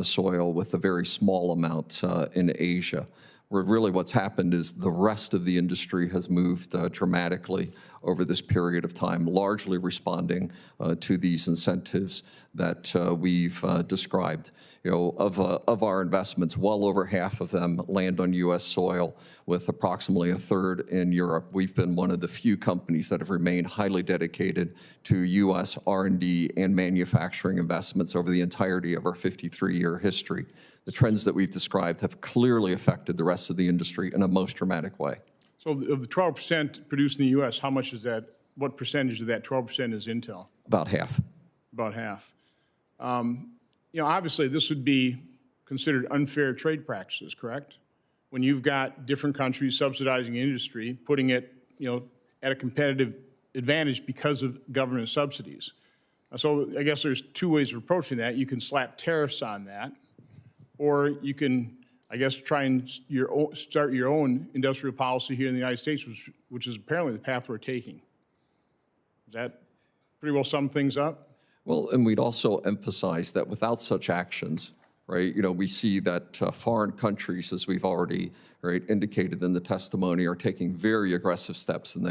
soil, with a very small amount in Asia. Where really what's happened is the rest of the industry has moved dramatically over this period of time, largely responding to these incentives that we've described. Of our investments, well over half of them land on U.S. soil, with approximately a third in Europe. We've been one of the few companies that have remained highly dedicated to U.S. R&D and manufacturing investments over the entirety of our 53-year history. The trends that we've described have clearly affected the rest of the industry in a most dramatic way. So of the 12% produced in the U.S., how much is that, what percentage of that 12% is Intel? About half. About half. Obviously, this would be considered unfair trade practices, correct? When you've got different countries subsidizing industry, putting it, at a competitive advantage because of government subsidies. So I guess there's two ways of approaching that. You can slap tariffs on that, or you can, I guess, try and start your own industrial policy here in the United States, which is apparently the path we're taking. Does that pretty well sum things up? Well, and we'd also emphasize that without such actions, right, we see that foreign countries, as we've already indicated in the testimony, are taking very aggressive steps, and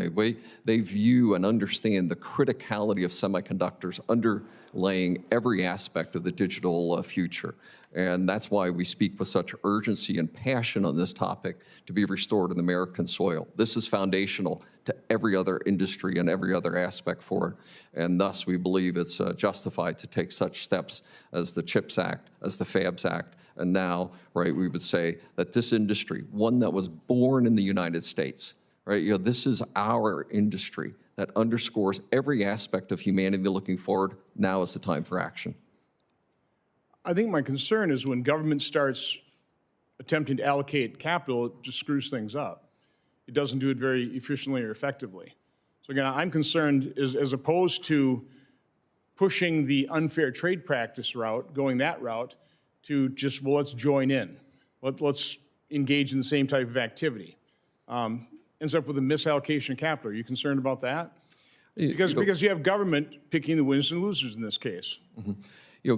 they view and understand the criticality of semiconductors underlaying every aspect of the digital future. And that's why we speak with such urgency and passion on this topic to be restored in American soil. This is foundational to every other industry and every other aspect for it. And thus, we believe it's justified to take such steps as the CHIPS Act, as the FABS Act, and now, we would say that this industry, one that was born in the United States, right? This is our industry that underscores every aspect of humanity looking forward. Now is the time for action. I think my concern is when government starts attempting to allocate capital, it just screws things up. It doesn't do it very efficiently or effectively. So again, I'm concerned as opposed to pushing the unfair trade practice route, going that route, to just, well, let's join in. Let's engage in the same type of activity. Ends up with a misallocation of capital. Are you concerned about that? Because you have government picking the winners and losers in this case.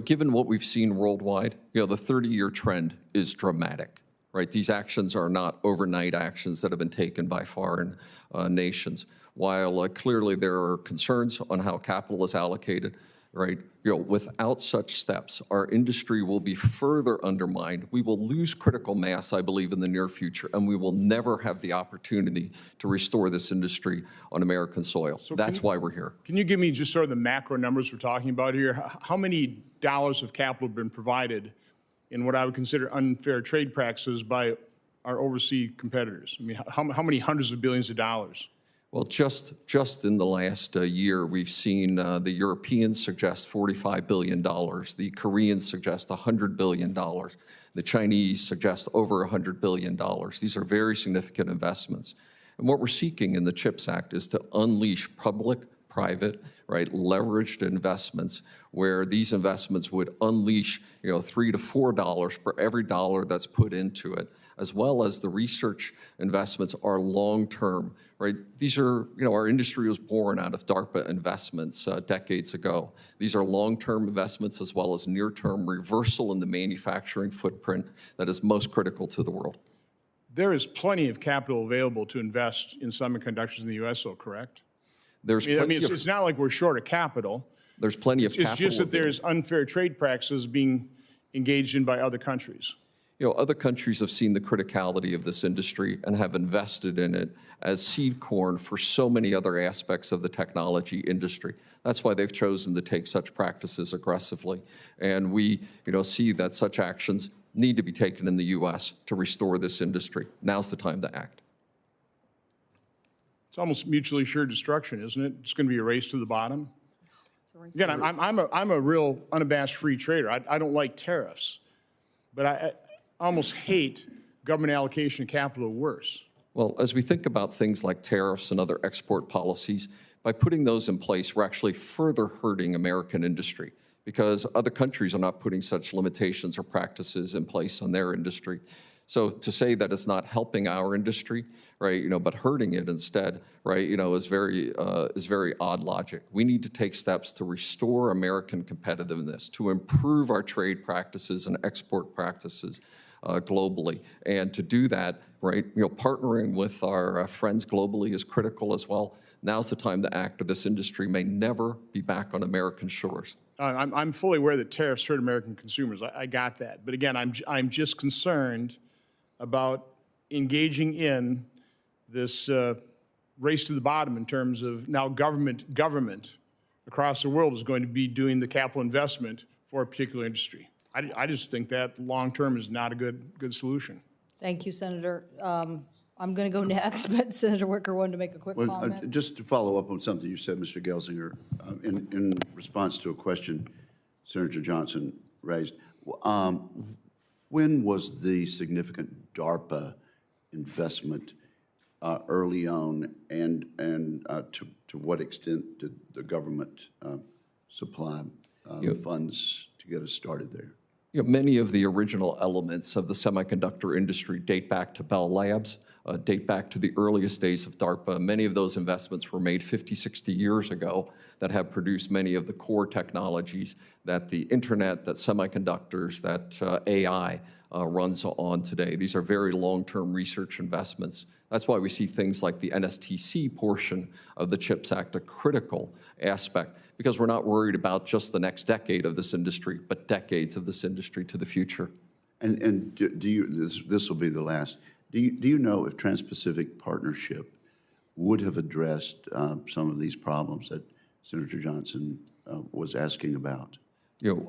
Given what we've seen worldwide, the 30-year trend is dramatic, right? These actions are not overnight actions that have been taken by foreign nations. While clearly there are concerns on how capital is allocated, right? Without such steps, our industry will be further undermined. We will lose critical mass, I believe, in the near future, and we will never have the opportunity to restore this industry on American soil. That's why we're here. Can you give me just sort of the macro numbers we're talking about here? How many dollars of capital have been provided in what I would consider unfair trade practices by our overseas competitors? I mean, how many hundreds of billions of dollars? Well, just in the last year, we've seen the Europeans suggest $45 billion, the Koreans suggest $100 billion, the Chinese suggest over $100 billion. These are very significant investments. And what we're seeking in the CHIPS Act is to unleash public-private, right, leveraged investments where these investments would unleash, $3 to $4 for every dollar that's put into it, as well as the research investments are long-term, right? These are, our industry was born out of DARPA investments decades ago. These are long-term investments as well as near-term reversal in the manufacturing footprint that is most critical to the world. There is plenty of capital available to invest in semiconductors in the U.S., though, correct? It's not like we're short of capital. There's plenty of capital. It's just that there's unfair trade practices being engaged in by other countries. Other countries have seen the criticality of this industry and have invested in it as seed corn for so many other aspects of the technology industry. That's why they've chosen to take such practices aggressively. And we, see that such actions need to be taken in the U.S. to restore this industry. Now's the time to act. It's almost mutually assured destruction, isn't it? It's going to be a race to the bottom. Again, I'm a real unabashed free trader. I don't like tariffs, but I almost hate government allocation of capital worse. Well, as we think about things like tariffs and other export policies, by putting those in place, we're actually further hurting American industry because other countries are not putting such limitations or practices in place on their industry. So to say that it's not helping our industry, right, but hurting it instead, right, is very odd logic. We need to take steps to restore American competitiveness, to improve our trade practices and export practices globally. And to do that, right, partnering with our friends globally is critical as well. Now's the time to act, or this industry may never be back on American shores. I'm fully aware that tariffs hurt American consumers. I got that. But again, I'm just concerned about engaging in this race to the bottom in terms of now government across the world is going to be doing the capital investment for a particular industry. I just think that long-term is not a good solution. Thank you, Senator. I'm going to go next, but Senator Wicker wanted to make a quick comment. Just to follow up on something you said, Mr. Gelsinger, in response to a question Senator Johnson raised, when was the significant DARPA investment early on, and to what extent did the government supply funds to get us started there? Many of the original elements of the semiconductor industry date back to Bell Labs, date back to the earliest days of DARPA. Many of those investments were made 50, 60 years ago that have produced many of the core technologies that the internet, that semiconductors, that AI runs on today. These are very long-term research investments. That's why we see things like the NSTC portion of the CHIPS Act a critical aspect, because we're not worried about just the next decade of this industry, but decades of this industry to the future. And do you, this will be the last, do you know if Trans-Pacific Partnership would have addressed some of these problems that Senator Johnson was asking about?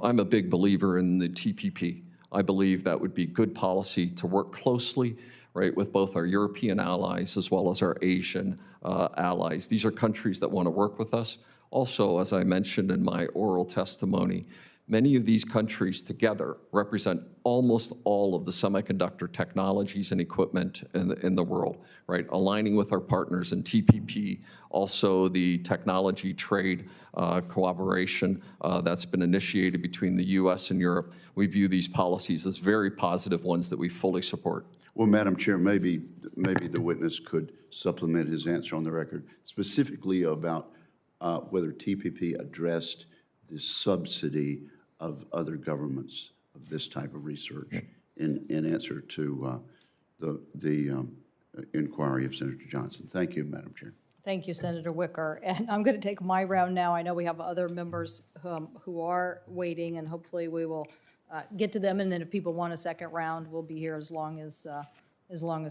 I'm a big believer in the TPP. I believe that would be good policy to work closely, right, with both our European allies as well as our Asian allies. These are countries that want to work with us. Also, as I mentioned in my oral testimony, many of these countries together represent almost all of the semiconductor technologies and equipment in the world, right? Aligning with our partners in TPP, also the technology trade cooperation that's been initiated between the US and Europe. We view these policies as very positive ones that we fully support. Well, Madam Chair, maybe the witness could supplement his answer on the record, specifically about whether TPP addressed the subsidy of other governments of this type of research in answer to the inquiry of Senator Johnson. Thank you, Madam Chair. Thank you, Senator Wicker. And I'm going to take my round now. I know we have other members who are waiting, and hopefully we will get to them. And then if people want a second round, we'll be here as long as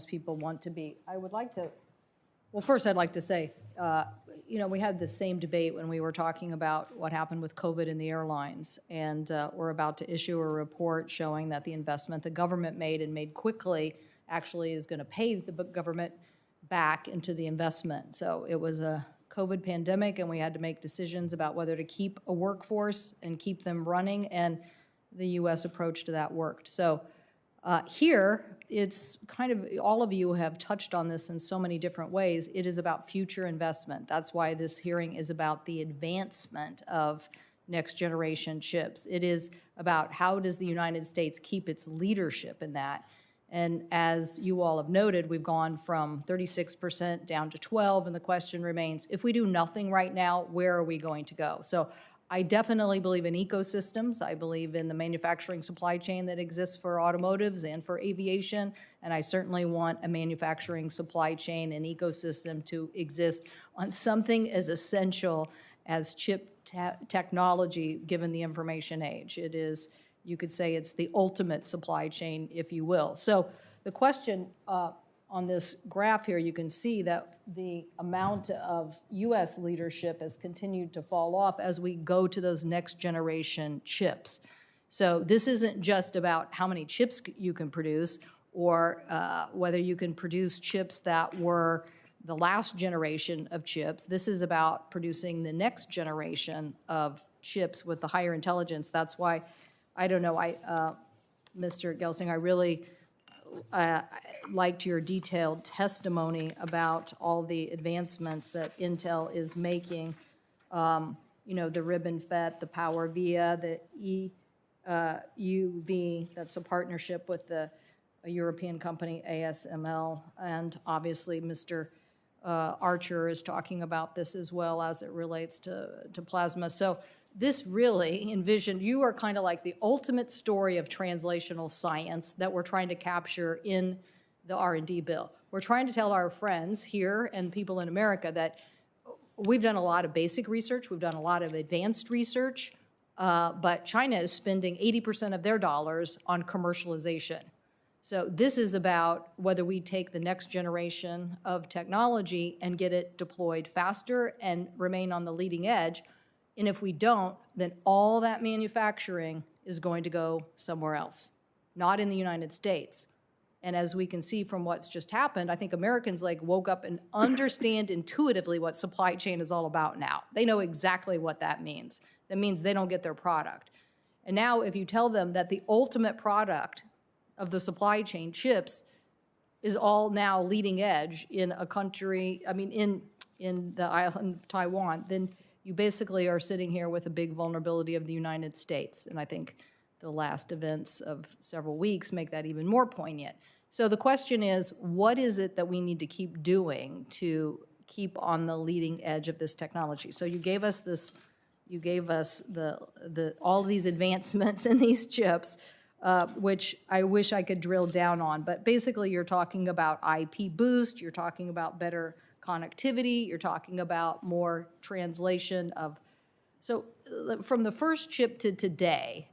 people want to be. I would like to, well, first I'd like to say, you know, we had the same debate when we were talking about what happened with COVID in the airlines, and we're about to issue a report showing that the investment the government made and made quickly actually is going to pay the government back into the investment. So it was a COVID pandemic, and we had to make decisions about whether to keep a workforce and keep them running, and the U.S. approach to that worked. So here, it's kind of, all of you have touched on this in so many different ways. It is about future investment. That's why this hearing is about the advancement of next generation chips. It is about how does the United States keep its leadership in that. And as you all have noted, we've gone from 36% down to 12%, and the question remains, if we do nothing right now, where are we going to go? So I definitely believe in ecosystems. I believe in the manufacturing supply chain that exists for automotives and for aviation, and I certainly want a manufacturing supply chain and ecosystem to exist on something as essential as chip technology, given the information age. It is, you could say it's the ultimate supply chain, if you will. So the question on this graph here, you can see that the amount of U.S. leadership has continued to fall off as we go to those next generation chips. So this isn't just about how many chips you can produce or whether you can produce chips that were the last generation of chips. This is about producing the next generation of chips with the higher intelligence. That's why, I don't know, Mr. Gelsinger, I really liked your detailed testimony about all the advancements that Intel is making. You know, the ribbon FET, the Power Via, the EUV, that's a partnership with a European company, ASML, and obviously Mr. Archer is talking about this as well as it relates to plasma. So this really envisioned, you are kind of like the ultimate story of translational science that we're trying to capture in the R&D bill. We're trying to tell our friends here and people in America that we've done a lot of basic research, we've done a lot of advanced research, but China is spending 80% of their dollars on commercialization. So this is about whether we take the next generation of technology and get it deployed faster and remain on the leading edge. And if we don't, then all that manufacturing is going to go somewhere else, not in the United States. And as we can see from what's just happened, I think Americans like woke up and understand intuitively what supply chain is all about now. They know exactly what that means. That means they don't get their product. And now if you tell them that the ultimate product of the supply chain, chips, is all now leading edge in a country, I mean, in the island of Taiwan, then you basically are sitting here with a big vulnerability of the United States. And I think the last events of several weeks make that even more poignant. So the question is, what is it that we need to keep doing to keep on the leading edge of this technology? So you gave us this, you gave us all these advancements in these chips, which I wish I could drill down on. But basically, you're talking about IP boost, you're talking about better connectivity, you're talking about more translation of. So from the first chip to today,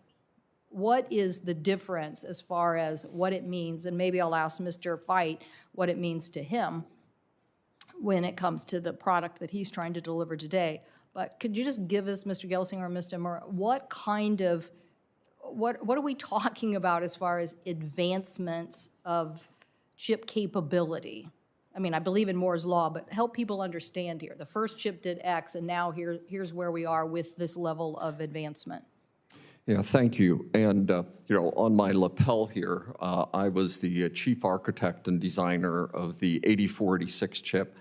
what is the difference as far as what it means? And maybe I'll ask Mr. Feit what it means to him when it comes to the product that he's trying to deliver today. But could you just give us, Mr. Gelsinger or Mr. Moore, what kind of what are we talking about as far as advancements of chip capability? I mean, I believe in Moore's Law, but help people understand here. The first chip did X, and now here's where we are with this level of advancement. Yeah, thank you. And, on my lapel here, I was the chief architect and designer of the 8486 chip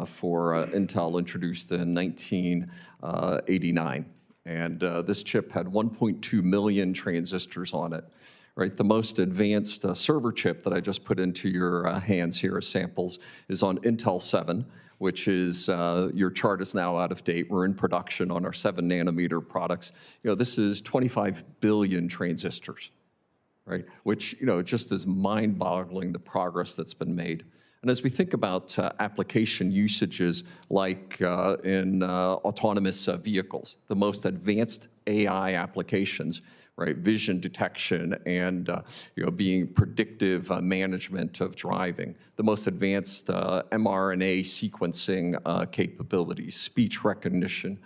for Intel, introduced in 1989. And this chip had 1.2 million transistors on it. Right, the most advanced server chip that I just put into your hands here as samples is on Intel 7, which is, your chart is now out of date. We're in production on our 7-nanometer products. This is 25 billion transistors, right? Which, just is mind-boggling, the progress that's been made. And as we think about application usages like in autonomous vehicles, the most advanced AI applications, right, vision detection and being predictive management of driving, the most advanced mRNA sequencing capabilities, speech recognition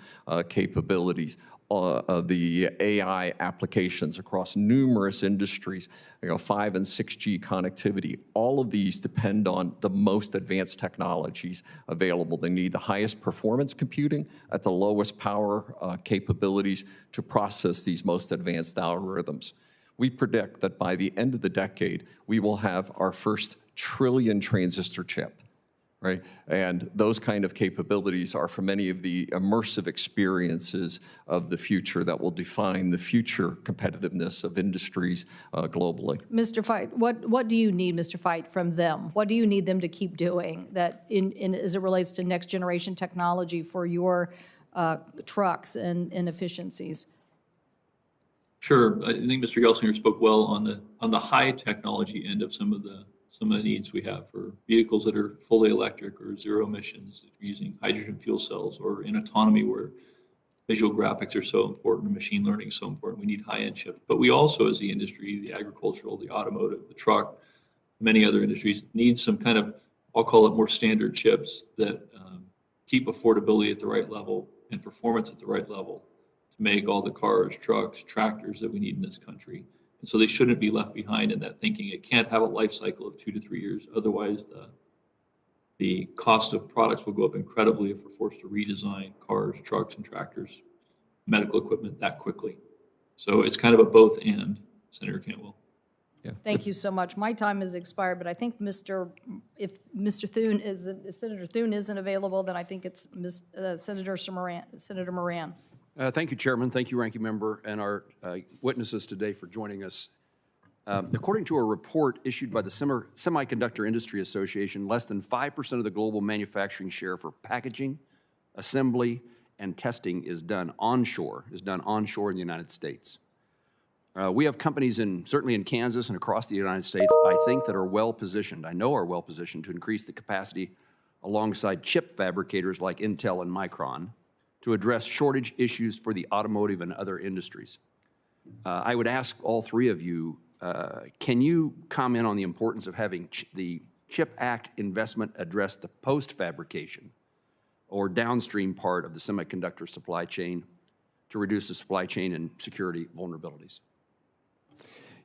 capabilities, the AI applications across numerous industries, 5 and 6G connectivity. All of these depend on the most advanced technologies available. They need the highest performance computing at the lowest power capabilities to process these most advanced algorithms. We predict that by the end of the decade, we will have our first trillion transistor chip. Right? And those kind of capabilities are for many of the immersive experiences of the future that will define the future competitiveness of industries globally. Mr. Feit, what do you need, Mr. Feit, from them? What do you need them to keep doing that as it relates to next generation technology for your trucks and efficiencies? Sure. I think Mr. Gelsinger spoke well on the high technology end of some of the needs we have for vehicles that are fully electric or zero emissions, if you're using hydrogen fuel cells, or in autonomy where visual graphics are so important and machine learning is so important. We need high-end chips. But we also, as the industry, the agricultural, the automotive, the truck, many other industries, need some kind of, I'll call it more standard chips that keep affordability at the right level and performance at the right level to make all the cars, trucks, tractors that we need in this country. And so they shouldn't be left behind in that thinking. It can't have a life cycle of 2 to 3 years. Otherwise, the cost of products will go up incredibly if we're forced to redesign cars, trucks, and tractors, medical equipment that quickly. So it's kind of a both and, Senator Cantwell. Yeah. Thank you so much. My time has expired, but I think if Senator Thune isn't available, then I think it's Senator Moran. Thank you, Chairman. Thank you, Ranking Member, and our witnesses today for joining us. According to a report issued by the Semiconductor Industry Association, less than 5% of the global manufacturing share for packaging, assembly, and testing is done onshore in the United States. We have companies certainly in Kansas and across the United States, I think, that are well-positioned, to increase the capacity alongside chip fabricators like Intel and Micron to address shortage issues for the automotive and other industries. I would ask all three of you, can you comment on the importance of having the CHIP Act investment address the post-fabrication or downstream part of the semiconductor supply chain to reduce the supply chain and security vulnerabilities?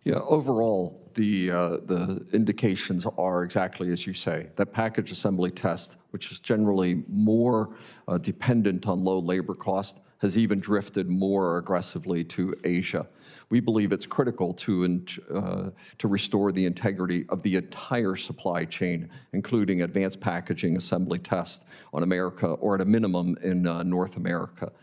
Yeah, overall, the indications are exactly as you say, that package assembly test, which is generally more dependent on low labor cost, has even drifted more aggressively to Asia. We believe it's critical to restore the integrity of the entire supply chain, including advanced packaging assembly test on America, or at a minimum in North America.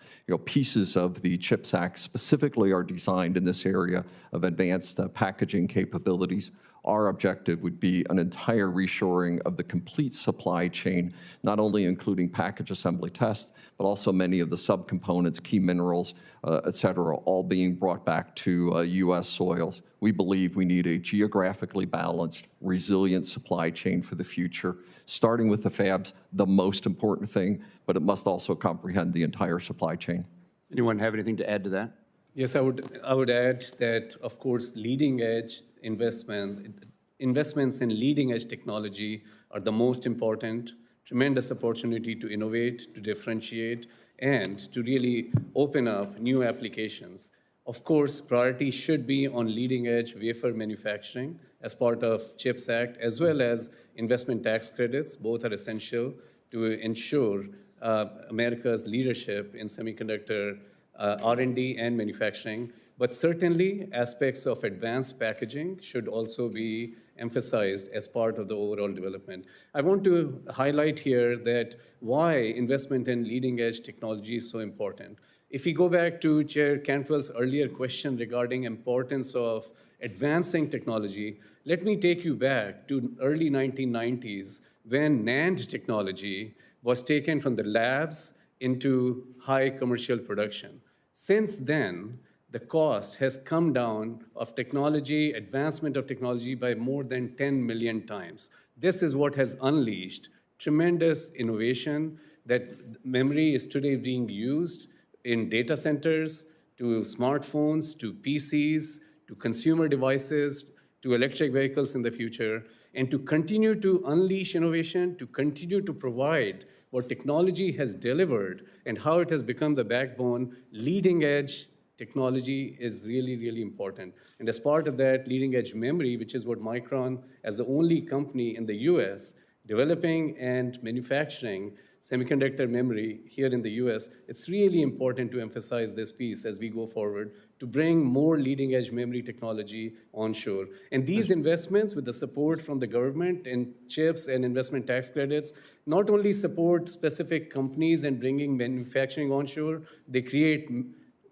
Pieces of the CHIPS Act specifically are designed in this area of advanced packaging capabilities. Our objective would be an entire reshoring of the complete supply chain, not only including package assembly test, but also many of the subcomponents, key minerals, et cetera, all being brought back to U.S. soils. We believe we need a geographically balanced, resilient supply chain for the future, starting with the fabs, the most important thing, but it must also comprehend the entire supply chain. Anyone have anything to add to that? Yes, I would add that, of course, leading edge investments in leading edge technology are the most important. Tremendous opportunity to innovate, to differentiate, and to really open up new applications. Of course, priority should be on leading-edge wafer manufacturing as part of CHIPS Act, as well as investment tax credits. Both are essential to ensure America's leadership in semiconductor R&D and manufacturing. But certainly, aspects of advanced packaging should also be emphasized as part of the overall development. I want to highlight here that why investment in leading-edge technology is so important. If we go back to Chair Cantwell's earlier question regarding importance of advancing technology, let me take you back to early 1990s when NAND technology was taken from the labs into high commercial production. Since then, the cost has come down of technology, advancement of technology by more than 10 million times. This is what has unleashed tremendous innovation that memory is today being used in data centers, to smartphones, to PCs, to consumer devices, to electric vehicles in the future, and to continue to unleash innovation, to continue to provide what technology has delivered and how it has become the backbone, leading edge technology is really, really important. And as part of that, leading edge memory, which is what Micron, as the only company in the US, developing and manufacturing semiconductor memory here in the US, it's really important to emphasize this piece as we go forward to bring more leading edge memory technology onshore. And these investments with the support from the government and CHIPS and investment tax credits not only support specific companies and bringing manufacturing onshore, they create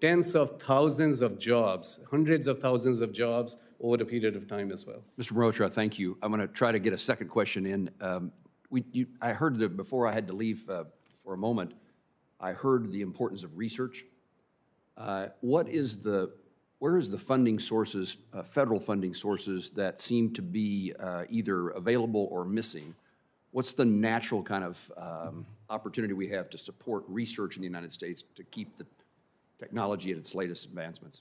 tens of thousands of jobs, hundreds of thousands of jobs over a period of time as well. Mr. Mrocha, thank you. I'm going to try to get a second question in. I heard that before I had to leave for a moment, I heard the importance of research. Where is the funding sources, federal funding sources that seem to be either available or missing? What's the natural kind of opportunity we have to support research in the United States to keep the technology at its latest advancements?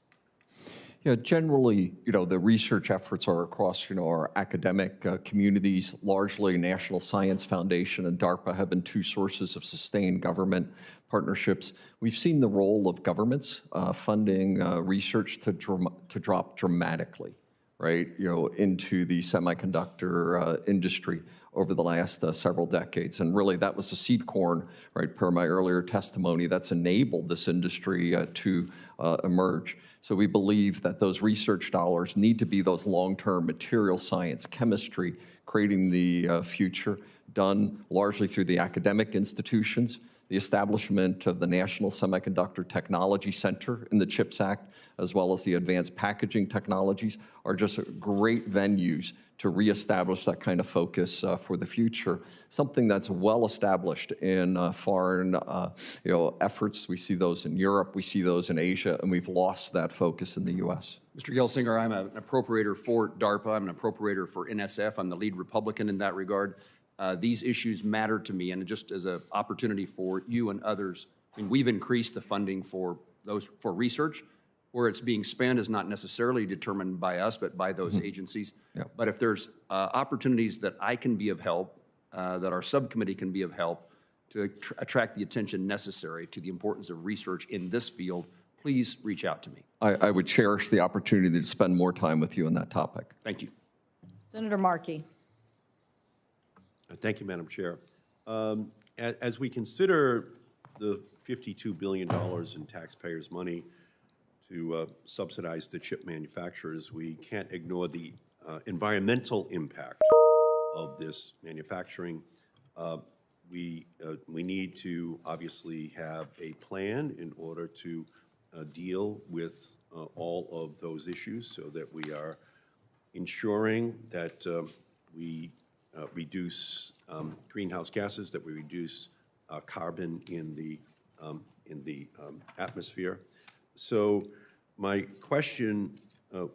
Yeah, generally, the research efforts are across, our academic communities. Largely, National Science Foundation and DARPA have been two sources of sustained government partnerships. We've seen the role of governments funding research to drop dramatically, right, into the semiconductor industry over the last several decades. And really, that was the seed corn, right, per my earlier testimony, that's enabled this industry to emerge. So we believe that those research dollars need to be those long-term material science, chemistry, creating the future, done largely through the academic institutions. The establishment of the National Semiconductor Technology Center in the CHIPS Act, as well as the advanced packaging technologies, are just great venues to reestablish that kind of focus for the future. Something that's well established in foreign efforts. We see those in Europe, we see those in Asia, and we've lost that focus in the US. Mr. Gelsinger, I'm an appropriator for DARPA. I'm an appropriator for NSF. I'm the lead Republican in that regard. These issues matter to me, and just as an opportunity for you and others, I mean, we've increased the funding for research. Where it's being spent is not necessarily determined by us, but by those agencies. Yep. But if there's opportunities that I can be of help, that our subcommittee can be of help to attract the attention necessary to the importance of research in this field, please reach out to me. I would cherish the opportunity to spend more time with you on that topic. Thank you. Senator Markey. Thank you, Madam Chair. As we consider the $52 billion in taxpayers' money to subsidize the chip manufacturers, we can't ignore the environmental impact of this manufacturing. We need to obviously have a plan in order to deal with all of those issues so that we are ensuring that we reduce greenhouse gases, that we reduce carbon in the atmosphere. So my question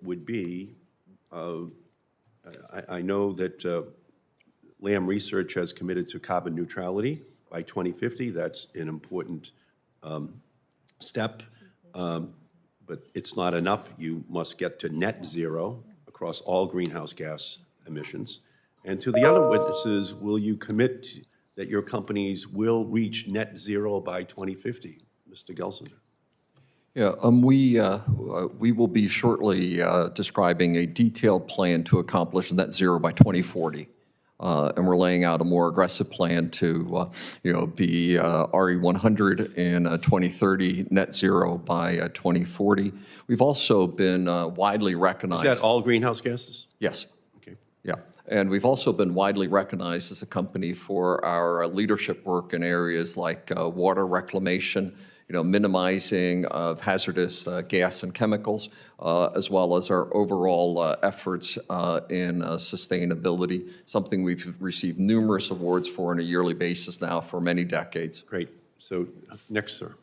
would be, I know that Lam Research has committed to carbon neutrality by 2050. That's an important step, but it's not enough. You must get to net zero across all greenhouse gas emissions. And to the other witnesses, will you commit that your companies will reach net zero by 2050? Mr. Gelsinger. Yeah, we will be shortly describing a detailed plan to accomplish net zero by 2040. And we're laying out a more aggressive plan to, be RE100 in 2030, net zero by 2040. We've also been widely recognized. Is that all greenhouse gases? Yes. Okay. Yeah, and we've also been widely recognized as a company for our leadership work in areas like water reclamation, minimizing of hazardous gas and chemicals, as well as our overall efforts in sustainability, something we've received numerous awards for on a yearly basis now for many decades. Great. So next, sir.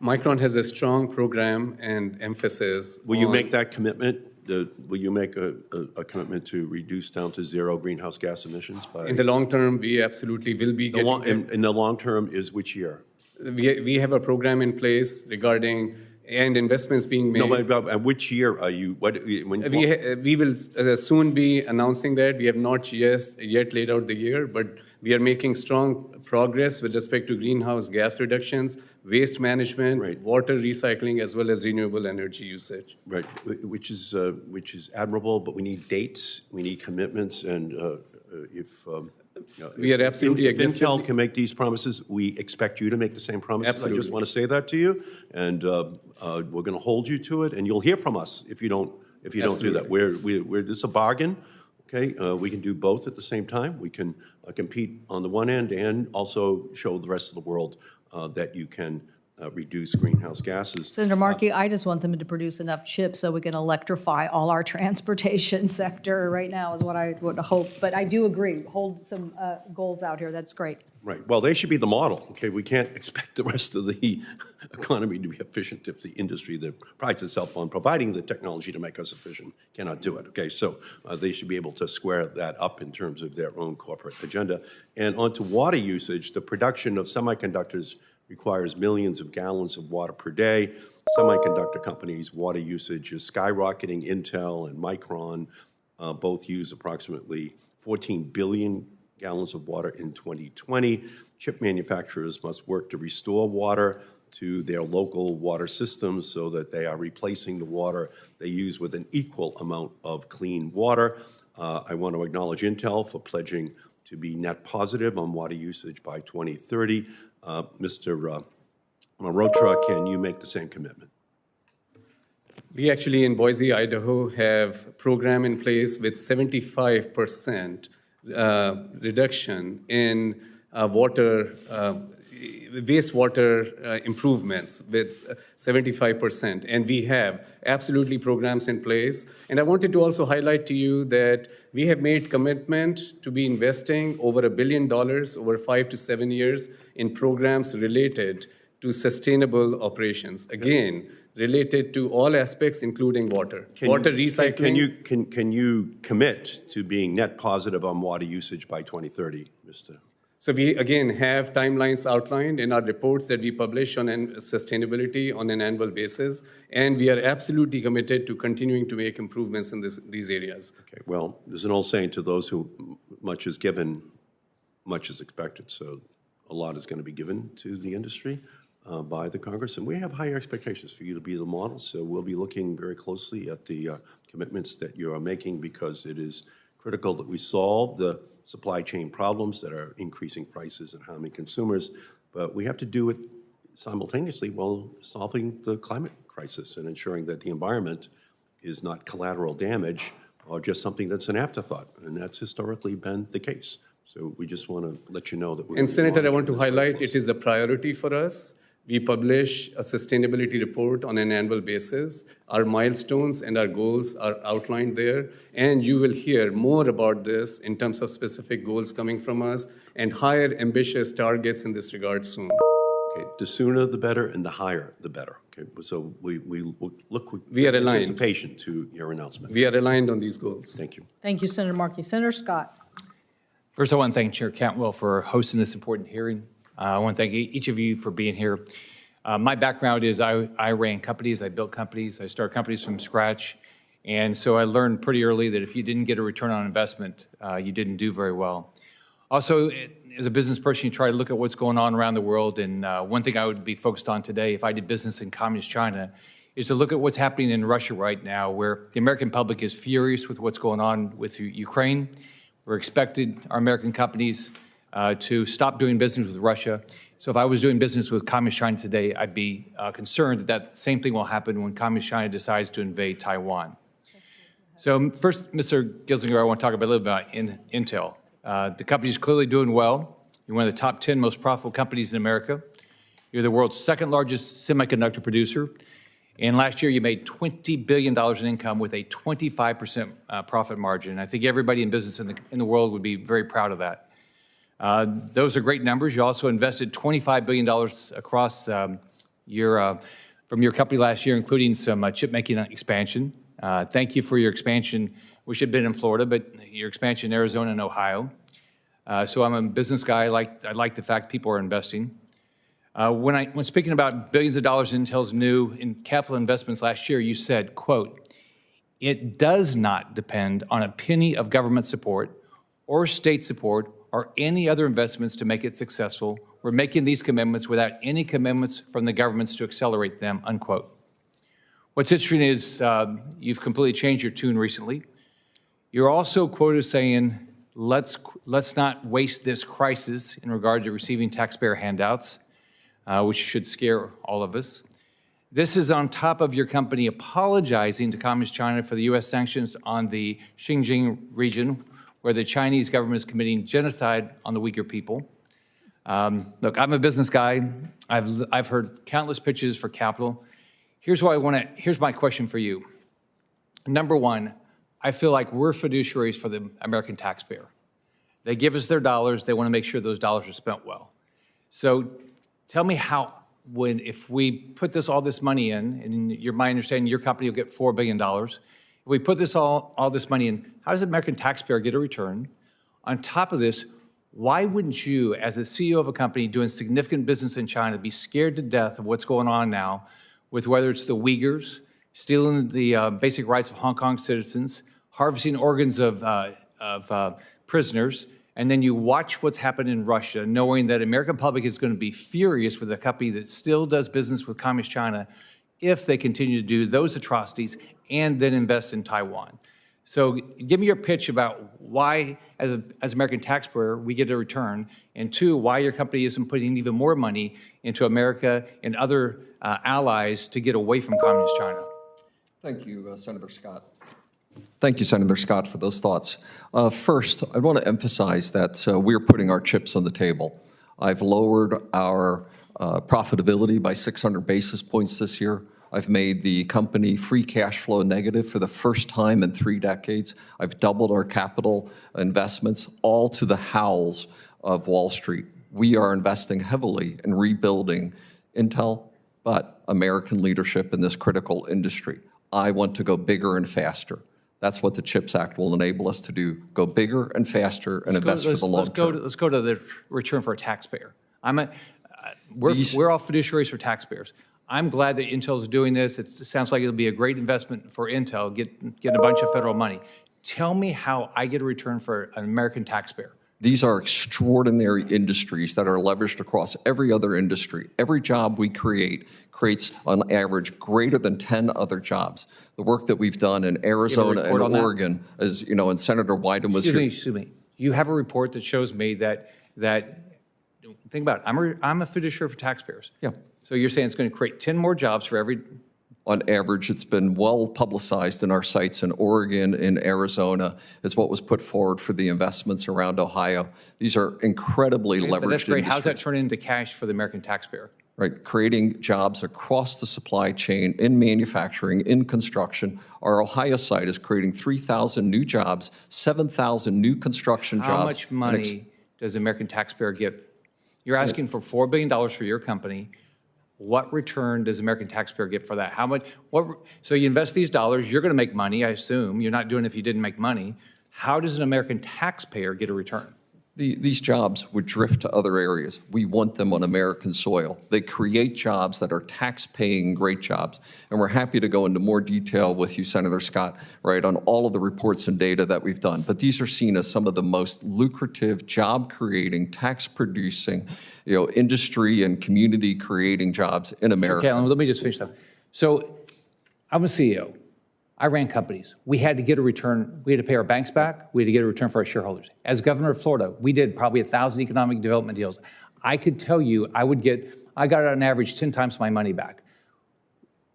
Micron has a strong program and emphasis. Will you on- make that commitment? Will you make a commitment to reduce down to zero greenhouse gas emissions by? In the long term, we absolutely will be getting there. In the long term is which year? We have a program in place regarding and investments being made. No, but which year are you? We will soon be announcing that. We have not yet laid out the year, but we are making strong progress with respect to greenhouse gas reductions, waste management, Right. water recycling, as well as renewable energy usage. Right, which is admirable, but we need dates, we need commitments, and if We are absolutely if Intel aggressively- can make these promises, we expect you to make the same promises. I Absolutely. just want to say that to you, and we're going to hold you to it, and you'll hear from us if you don't do that. This is a bargain. Okay, we can do both at the same time. We can compete on the one end and also show the rest of the world that you can reduce greenhouse gases. Senator Markey, I just want them to produce enough chips so we can electrify all our transportation sector right now is what I would hope. But I do agree, hold some goals out here, that's great. Right, well, they should be the model, okay? We can't expect the rest of the economy to be efficient if the industry that prides itself on providing the technology to make us efficient cannot do it, okay? So they should be able to square that up in terms of their own corporate agenda. And on to water usage, the production of semiconductors requires millions of gallons of water per day. Semiconductor companies' water usage is skyrocketing. Intel and Micron both use approximately 14 billion gallons of water in 2020. Chip manufacturers must work to restore water to their local water systems so that they are replacing the water they use with an equal amount of clean water. I want to acknowledge Intel for pledging to be net positive on water usage by 2030. Mr. Marotra, can you make the same commitment? We actually in Boise, Idaho, have a program in place with 75% reduction in wastewater improvements with 75%. And we have absolutely programs in place. And I wanted to also highlight to you that we have made commitment to be investing over $1 billion over 5 to 7 years in programs related to sustainable operations. Again, related to all aspects, including water. Water recycling. Can you commit to being net positive on water usage by 2030, Mr.? So we, again, have timelines outlined in our reports that we publish on sustainability on an annual basis, and we are absolutely committed to continuing to make improvements in these areas. Okay, well, there's an old saying, to those who much is given, much is expected. So a lot is going to be given to the industry by the Congress, and we have high expectations for you to be the model. So we'll be looking very closely at the commitments that you are making, because it is critical that we solve the supply chain problems that are increasing prices and harming consumers, but we have to do it simultaneously while solving the climate crisis and ensuring that the environment is not collateral damage or just something that's an afterthought, and that's historically been the case. So we just want to let you know that we're— And Senator, I want to highlight it is a priority for us. We publish a sustainability report on an annual basis. Our milestones and our goals are outlined there, and you will hear more about this in terms of specific goals coming from us and higher ambitious targets in this regard soon. Okay, the sooner the better, and the higher the better. Okay, so we look with We are aligned. anticipation to your announcement. We are aligned on these goals. Thank you. Thank you, Senator Markey. Senator Scott. First, I want to thank Chair Cantwell for hosting this important hearing. I want to thank each of you for being here. My background is I ran companies, I built companies, I started companies from scratch. And so I learned pretty early that if you didn't get a return on investment, you didn't do very well. Also, as a business person, you try to look at what's going on around the world, and one thing I would be focused on today if I did business in communist China is to look at what's happening in Russia right now, where the American public is furious with what's going on with Ukraine. We're expected, our American companies, to stop doing business with Russia. So if I was doing business with communist China today, I'd be concerned that that same thing will happen when communist China decides to invade Taiwan. So first, Mr. Gilzinger, I want to talk a little bit about Intel. The company's clearly doing well. You're one of the top 10 most profitable companies in America. You're the world's second largest semiconductor producer. And last year, you made $20 billion in income with a 25% profit margin. I think everybody in business in the world would be very proud of that. Those are great numbers. You also invested $25 billion across from your company last year, including some chip-making expansion. Thank you for your expansion. We should have been in Florida, but your expansion in Arizona and Ohio. So I'm a business guy. I like the fact people are investing. When speaking about billions of dollars Intel's new in capital investments last year, you said, quote, "It does not depend on a penny of government support or state support or any other investments to make it successful. We're making these commitments without any commitments from the governments to accelerate them," unquote. What's interesting is you've completely changed your tune recently. You're also quoted as saying, let's not waste this crisis in regard to receiving taxpayer handouts, which should scare all of us. This is on top of your company apologizing to Communist China for the U.S. sanctions on the Xinjiang region, where the Chinese government is committing genocide on the Uyghur people. Look, I'm a business guy. I've heard countless pitches for capital. Here's my question for you. Number one, I feel like we're fiduciaries for the American taxpayer. They give us their dollars. They want to make sure those dollars are spent well. So tell me how, if we put all this money in, and my understanding, your company will get $4 billion. If we put all this money in, how does the American taxpayer get a return? On top of this, why wouldn't you, as a CEO of a company doing significant business in China, be scared to death of what's going on now with whether it's the Uyghurs, stealing the basic rights of Hong Kong citizens, harvesting organs of prisoners, and then you watch what's happened in Russia, knowing that American public is going to be furious with a company that still does business with Communist China if they continue to do those atrocities and then invest in Taiwan. So give me your pitch about why, as American taxpayer, we get a return, and two, why your company isn't putting even more money into America and other allies to get away from Communist China. Thank you, Senator Scott. Thank you, Senator Scott, for those thoughts. First, I want to emphasize that we're putting our chips on the table. I've lowered our profitability by 600 basis points this year. I've made the company free cash flow negative for the first time in 3 decades. I've doubled our capital investments, all to the howls of Wall Street. We are investing heavily in rebuilding Intel, but American leadership in this critical industry. I want to go bigger and faster. That's what the CHIPS Act will enable us to do, go bigger and faster and invest for the long term. Let's go to the return for a taxpayer. We're all fiduciaries for taxpayers. I'm glad that Intel's doing this. It sounds like it'll be a great investment for Intel, getting a bunch of federal money. Tell me how I get a return for an American taxpayer. These are extraordinary industries that are leveraged across every other industry. Every job we create creates, on average, greater than 10 other jobs. The work that we've done in Arizona and Oregon, as you know, and Senator Wyden was here. Excuse me. You have a report that shows me that think about it. I'm a fiduciary for taxpayers. Yeah. So you're saying it's going to create 10 more jobs for every. On average, it's been well publicized in our sites in Oregon, in Arizona. It's what was put forward for the investments around Ohio. These are incredibly leveraged But that's great. industries. How's that turn into cash for the American taxpayer? Right, creating jobs across the supply chain, in manufacturing, in construction. Our Ohio site is creating 3,000 new jobs, 7,000 new construction jobs. How much money does the American taxpayer get? You're asking for $4 billion for your company. What return does the American taxpayer get for that? How much? So you invest these dollars, you're going to make money, I assume. You're not doing it if you didn't make money. How does an American taxpayer get a return? these jobs would drift to other areas. We want them on American soil. They create jobs that are tax-paying great jobs. And we're happy to go into more detail with you, Senator Scott, right, on all of the reports and data that we've done. But these are seen as some of the most lucrative, job-creating, tax-producing, industry and community-creating jobs in America. Okay, let me just finish that. So I'm a CEO. I ran companies. We had to get a return. We had to pay our banks back. We had to get a return for our shareholders. As governor of Florida, we did probably 1,000 economic development deals. I could tell you I got on average 10 times my money back.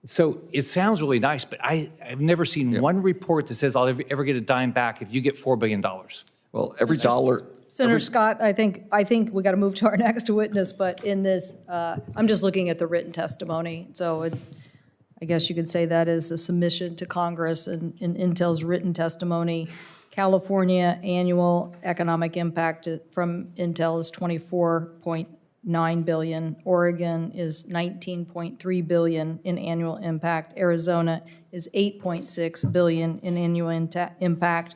So it sounds really nice, but I've never seen one report that says I'll ever get a dime back if you get $4 billion. Well, every dollar. Senator Scott, I think we got to move to our next witness, but in this, I'm just looking at the written testimony. So I guess you could say that is a submission to Congress in Intel's written testimony. California annual economic impact from Intel is $24.9 billion. Oregon is $19.3 billion in annual impact. Arizona is $8.6 billion in annual impact.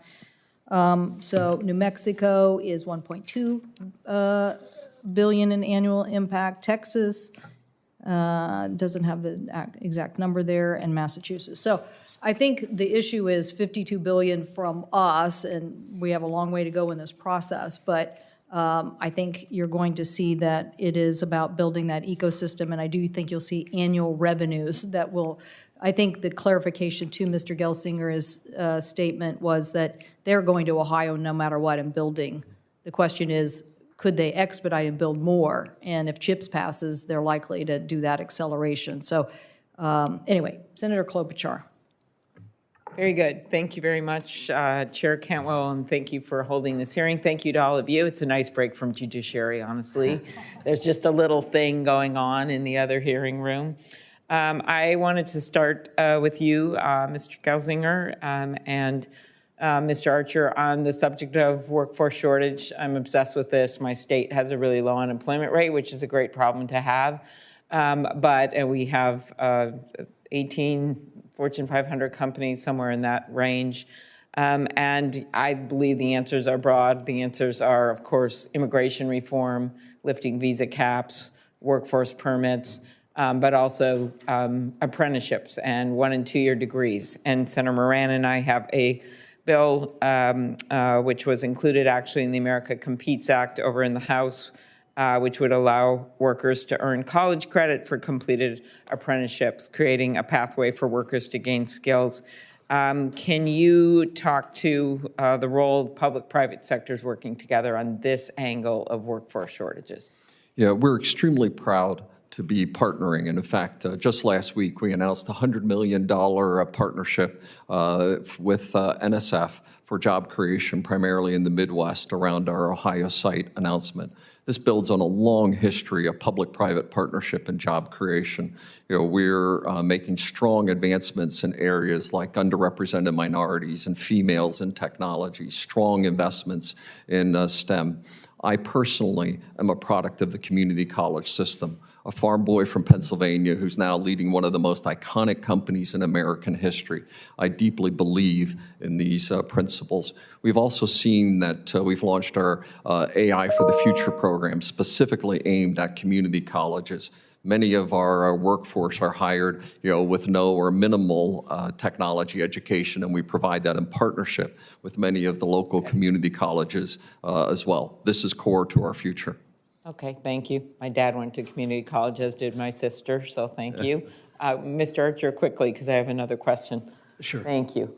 So New Mexico is $1.2 billion in annual impact. Texas doesn't have the exact number there, and Massachusetts. So I think the issue is $52 billion from us, and we have a long way to go in this process, but I think you're going to see that it is about building that ecosystem, and I do think you'll see annual revenues that will, I think the clarification to Mr. Gelsinger's statement was that they're going to Ohio no matter what and building. The question is, could they expedite and build more? And if CHIPS passes, they're likely to do that acceleration. So anyway, Senator Klobuchar. Very good. Thank you very much, Chair Cantwell, and thank you for holding this hearing. Thank you to all of you. It's a nice break from judiciary, honestly. There's just a little thing going on in the other hearing room. I wanted to start with you, Mr. Gelsinger, and Mr. Archer, on the subject of workforce shortage. I'm obsessed with this. My state has a really low unemployment rate, which is a great problem to have. But we have 18 Fortune 500 companies, somewhere in that range. And I believe the answers are broad. The answers are, of course, immigration reform, lifting visa caps, workforce permits, but also apprenticeships and 1- and 2-year degrees. And Senator Moran and I have a bill which was included actually in the America Competes Act over in the House, which would allow workers to earn college credit for completed apprenticeships, creating a pathway for workers to gain skills. Can you talk to the role of public-private sectors working together on this angle of workforce shortages? Yeah, we're extremely proud to be partnering. And in fact, just last week, we announced a $100 million partnership with NSF for job creation, primarily in the Midwest, around our Ohio site announcement. This builds on a long history of public-private partnership and job creation. We're making strong advancements in areas like underrepresented minorities and females in technology, strong investments in STEM. I personally am a product of the community college system, a farm boy from Pennsylvania who's now leading one of the most iconic companies in American history. I deeply believe in these principles. We've also seen that we've launched our AI for the Future program, specifically aimed at community colleges. Many of our workforce are hired, with no or minimal technology education, and we provide that in partnership with many of the local community colleges as well. This is core to our future. Okay, thank you. My dad went to community college, as did my sister, so thank you. Mr. Archer, quickly, because I have another question. Sure. Thank you.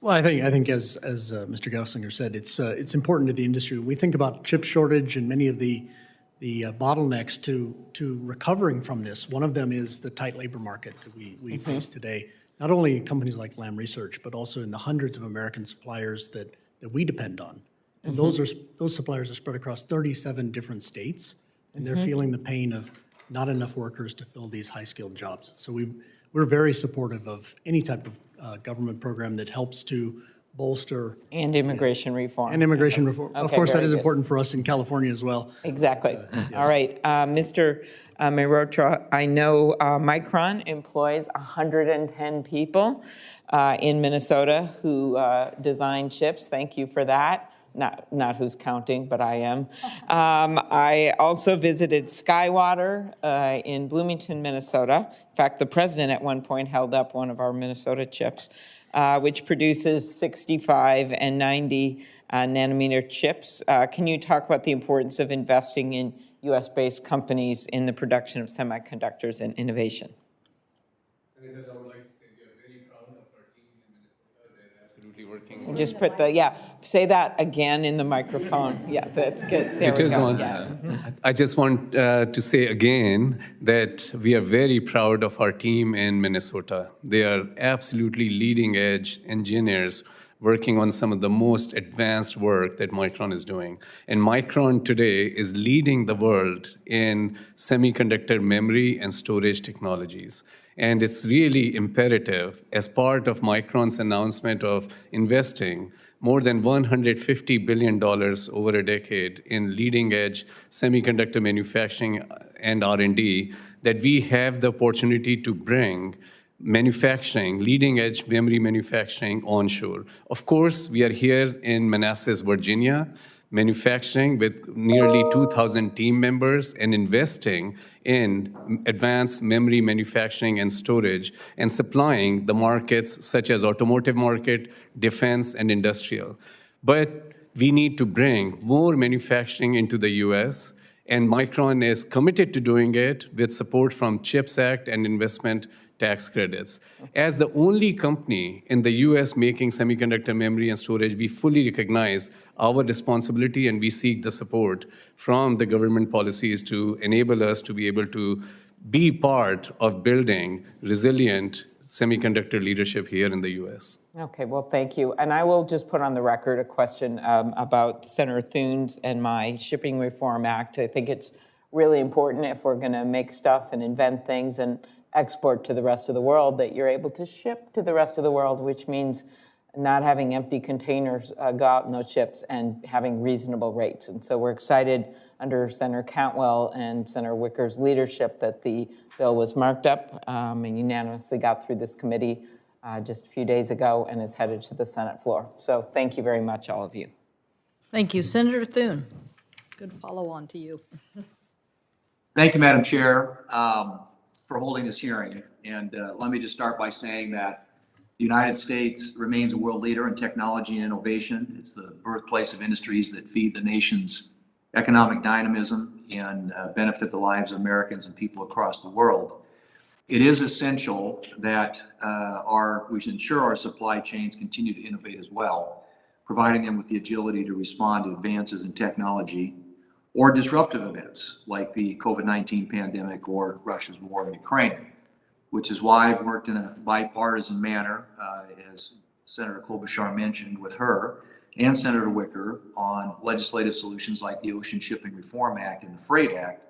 Well, I think as Mr. Gelsinger said, it's important to the industry. When we think about chip shortage and many of the bottlenecks to recovering from this, one of them is the tight labor market that we face today, not only in companies like Lam Research, but also in the hundreds of American suppliers that we depend on. And those suppliers are spread across 37 different states, and they're feeling the pain of not enough workers to fill these high-skilled jobs. So we're very supportive of any type of government program that helps to bolster. And immigration reform. And immigration reform. Okay, of course, that is good. Important for us in California as well. Exactly. Yes. All right, Mr. Mairotra, I know Micron employs 110 people in Minnesota who design chips. Thank you for that. not who's counting, but I am. I also visited Skywater in Bloomington, Minnesota. In fact, the president at one point held up one of our Minnesota chips, which produces 65 and 90 nanometer chips. Can you talk about the importance of investing in US-based companies in the production of semiconductors and innovation? Senator, I would like to say we are very proud of our team in Minnesota. They're absolutely working. Just put say that again in the microphone. Yeah, that's good. There we go. Yeah. I just want to say again that we are very proud of our team in Minnesota. They are absolutely leading edge engineers working on some of the most advanced work that Micron is doing. And Micron today is leading the world in semiconductor memory and storage technologies. And it's really imperative, as part of Micron's announcement of investing more than $150 billion over a decade in leading-edge semiconductor manufacturing and R&D, that we have the opportunity to bring manufacturing, leading-edge memory manufacturing onshore. Of course, we are here in Manassas, Virginia, manufacturing with nearly 2,000 team members and investing in advanced memory manufacturing and storage and supplying the markets such as automotive market, defense, and industrial. But we need to bring more manufacturing into the US, and Micron is committed to doing it with support from CHIPS Act and investment tax credits. As the only company in the US making semiconductor memory and storage, we fully recognize our responsibility and we seek the support from the government policies to enable us to be able to be part of building resilient semiconductor leadership here in the US. Okay, well, thank you. And I will just put on the record a question about Senator Thune's and my Shipping Reform Act. I think it's really important if we're going to make stuff and invent things and export to the rest of the world, that you're able to ship to the rest of the world, which means not having empty containers go out in those ships and having reasonable rates. And so we're excited under Senator Cantwell and Senator Wicker's leadership that the bill was marked up and unanimously got through this committee just a few days ago and is headed to the Senate floor. So thank you very much, all of you. Thank you. Senator Thune, good follow-on to you. Thank you, Madam Chair, for holding this hearing. And let me just start by saying that the United States remains a world leader in technology and innovation. It's the birthplace of industries that feed the nation's economic dynamism and benefit the lives of Americans and people across the world. It is essential that we should ensure our supply chains continue to innovate as well, providing them with the agility to respond to advances in technology or disruptive events like the COVID-19 pandemic or Russia's war in Ukraine, which is why I've worked in a bipartisan manner, as Senator Klobuchar mentioned, with her and Senator Wicker on legislative solutions like the Ocean Shipping Reform Act and the Freight Act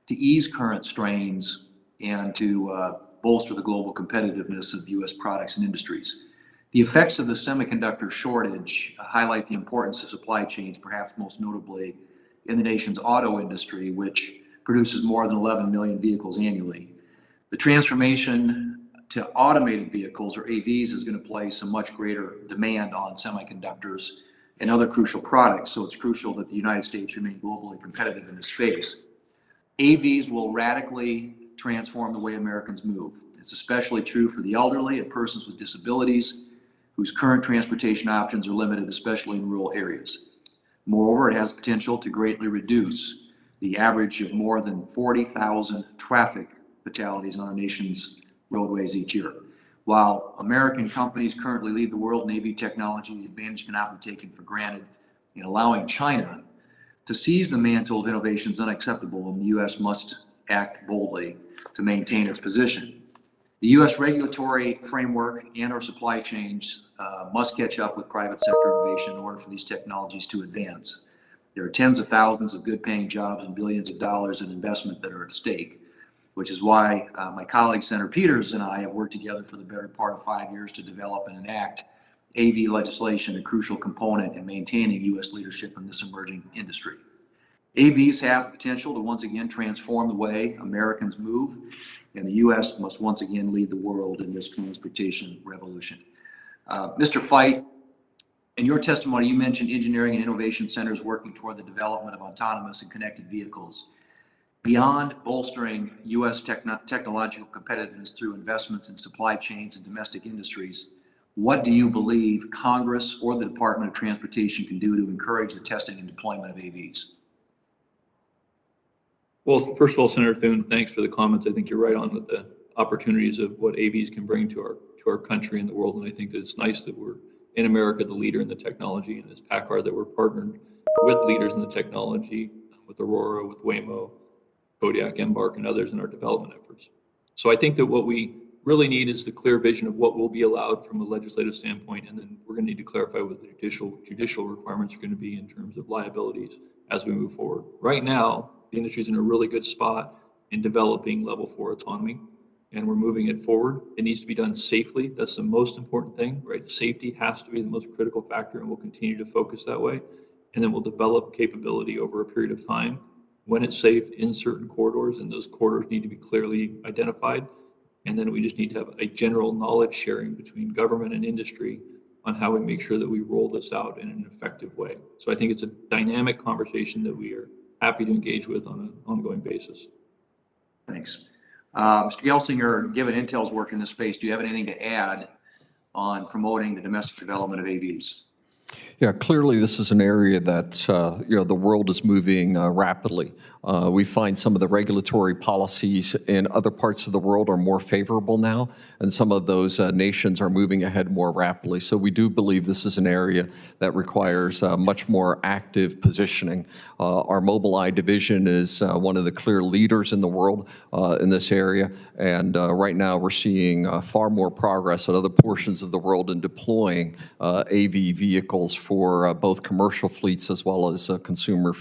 to ease current strains and to bolster the global competitiveness of U.S. products and industries. The effects of the semiconductor shortage highlight the importance of supply chains, perhaps most notably in the nation's auto industry, which produces more than 11 million vehicles annually. The transformation to automated vehicles, or AVs, is going to place a much greater demand on semiconductors and other crucial products, so it's crucial that the United States remain globally competitive in this space. AVs will radically transform the way Americans move. It's especially true for the elderly and persons with disabilities whose current transportation options are limited, especially in rural areas. Moreover, it has potential to greatly reduce the average of more than 40,000 traffic fatalities on our nation's roadways each year. While American companies currently lead the world in AV technology, the advantage cannot be taken for granted. In allowing China to seize the mantle of innovation is unacceptable, and the U.S. must act boldly to maintain its position. The U.S. regulatory framework and our supply chains must catch up with private sector innovation in order for these technologies to advance. There are tens of thousands of good-paying jobs and billions of dollars in investment that are at stake, which is why my colleague Senator Peters and I have worked together for the better part of 5 years to develop and enact AV legislation, a crucial component in maintaining U.S. leadership in this emerging industry. AVs have the potential to once again transform the way Americans move, and the U.S. must once again lead the world in this transportation revolution. Mr. Feit In your testimony, you mentioned engineering and innovation centers working toward the development of autonomous and connected vehicles. Beyond bolstering U.S. technological competitiveness through investments in supply chains and domestic industries, what do you believe Congress or the Department of Transportation can do to encourage the testing and deployment of AVs? Well, first of all, Senator Thune, thanks for the comments. I think you're right on with the opportunities of what AVs can bring to our country and the world. And I think that it's nice that we're in America, the leader in the technology, and as PACCAR, that we're partnered with leaders in the technology, with Aurora, with Waymo, Kodiak, Embark, and others in our development efforts. So I think that what we really need is the clear vision of what will be allowed from a legislative standpoint, and then we're going to need to clarify what the judicial requirements are going to be in terms of liabilities as we move forward. Right now, the industry is in a really good spot in developing level 4 autonomy, and we're moving it forward. It needs to be done safely. That's the most important thing, right? Safety has to be the most critical factor, and we'll continue to focus that way. And then we'll develop capability over a period of time when it's safe in certain corridors, and those corridors need to be clearly identified. And then we just need to have a general knowledge sharing between government and industry on how we make sure that we roll this out in an effective way. So I think it's a dynamic conversation that we are happy to engage with on an ongoing basis. Thanks. Mr. Gelsinger, given Intel's work in this space, do you have anything to add on promoting the domestic development of AVs? Yeah, clearly this is an area that the world is moving rapidly. We find some of the regulatory policies in other parts of the world are more favorable now, and some of those nations are moving ahead more rapidly. So we do believe this is an area that requires much more active positioning. Our Mobileye division is one of the clear leaders in the world in this area, and right now we're seeing far more progress at other portions of the world in deploying AV vehicles for both commercial fleets as well as consumer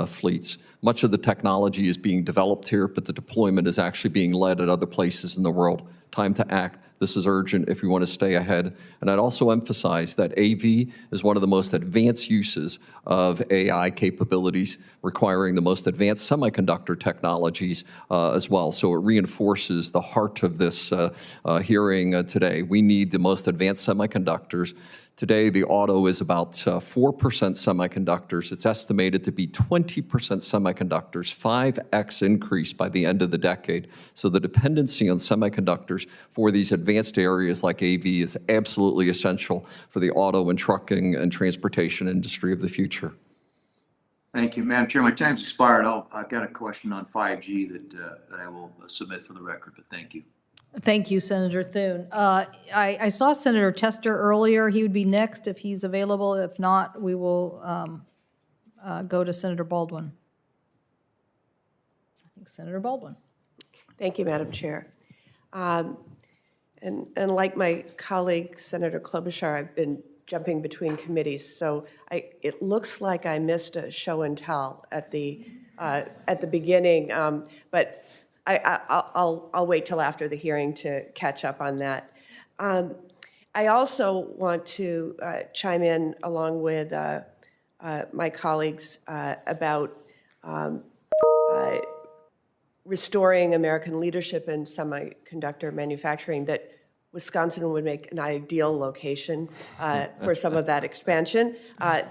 fleets. Much of the technology is being developed here, but the deployment is actually being led at other places in the world. Time to act. This is urgent if we want to stay ahead. And I'd also emphasize that AV is one of the most advanced uses of AI capabilities, requiring the most advanced semiconductor technologies as well. So it reinforces the heart of this hearing today. We need the most advanced semiconductors. Today, the auto is about 4% semiconductors. It's estimated to be 20% semiconductors, 5x increase by the end of the decade. So the dependency on semiconductors for these advanced areas like AV is absolutely essential for the auto and trucking and transportation industry of the future. Thank you, Madam Chair. My time's expired. I've got a question on 5G that I will submit for the record, but thank you. Thank you, Senator Thune. I saw Senator Tester earlier. He would be next if he's available. If not, we will go to Senator Baldwin. I think Senator Baldwin. Thank you, Madam Chair. And like my colleague, Senator Klobuchar, I've been jumping between committees, so it looks like I missed a show and tell at the beginning, but I'll wait till after the hearing to catch up on that. I also want to chime in along with my colleagues about restoring American leadership in semiconductor manufacturing, that Wisconsin would make an ideal location for some of that expansion,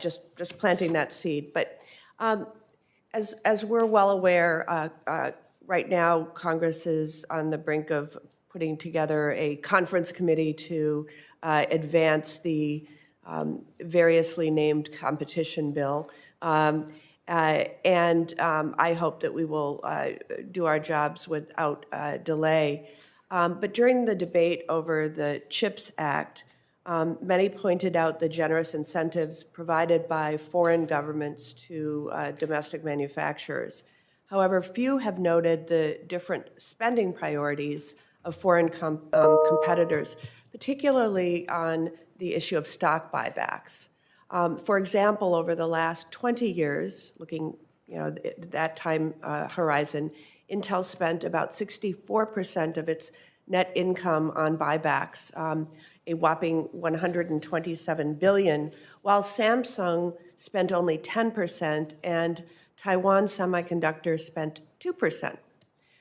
just planting that seed. But as we're well aware, right now, Congress is on the brink of putting together a conference committee to advance the variously named competition bill. And I hope that we will do our jobs without delay. But during the debate over the CHIPS Act, many pointed out the generous incentives provided by foreign governments to domestic manufacturers. However, few have noted the different spending priorities of foreign competitors, particularly on the issue of stock buybacks. For example, over the last 20 years, looking at that time horizon, Intel spent about 64% of its net income on buybacks, a whopping $127 billion, while Samsung spent only 10% and Taiwan Semiconductor spent 2%.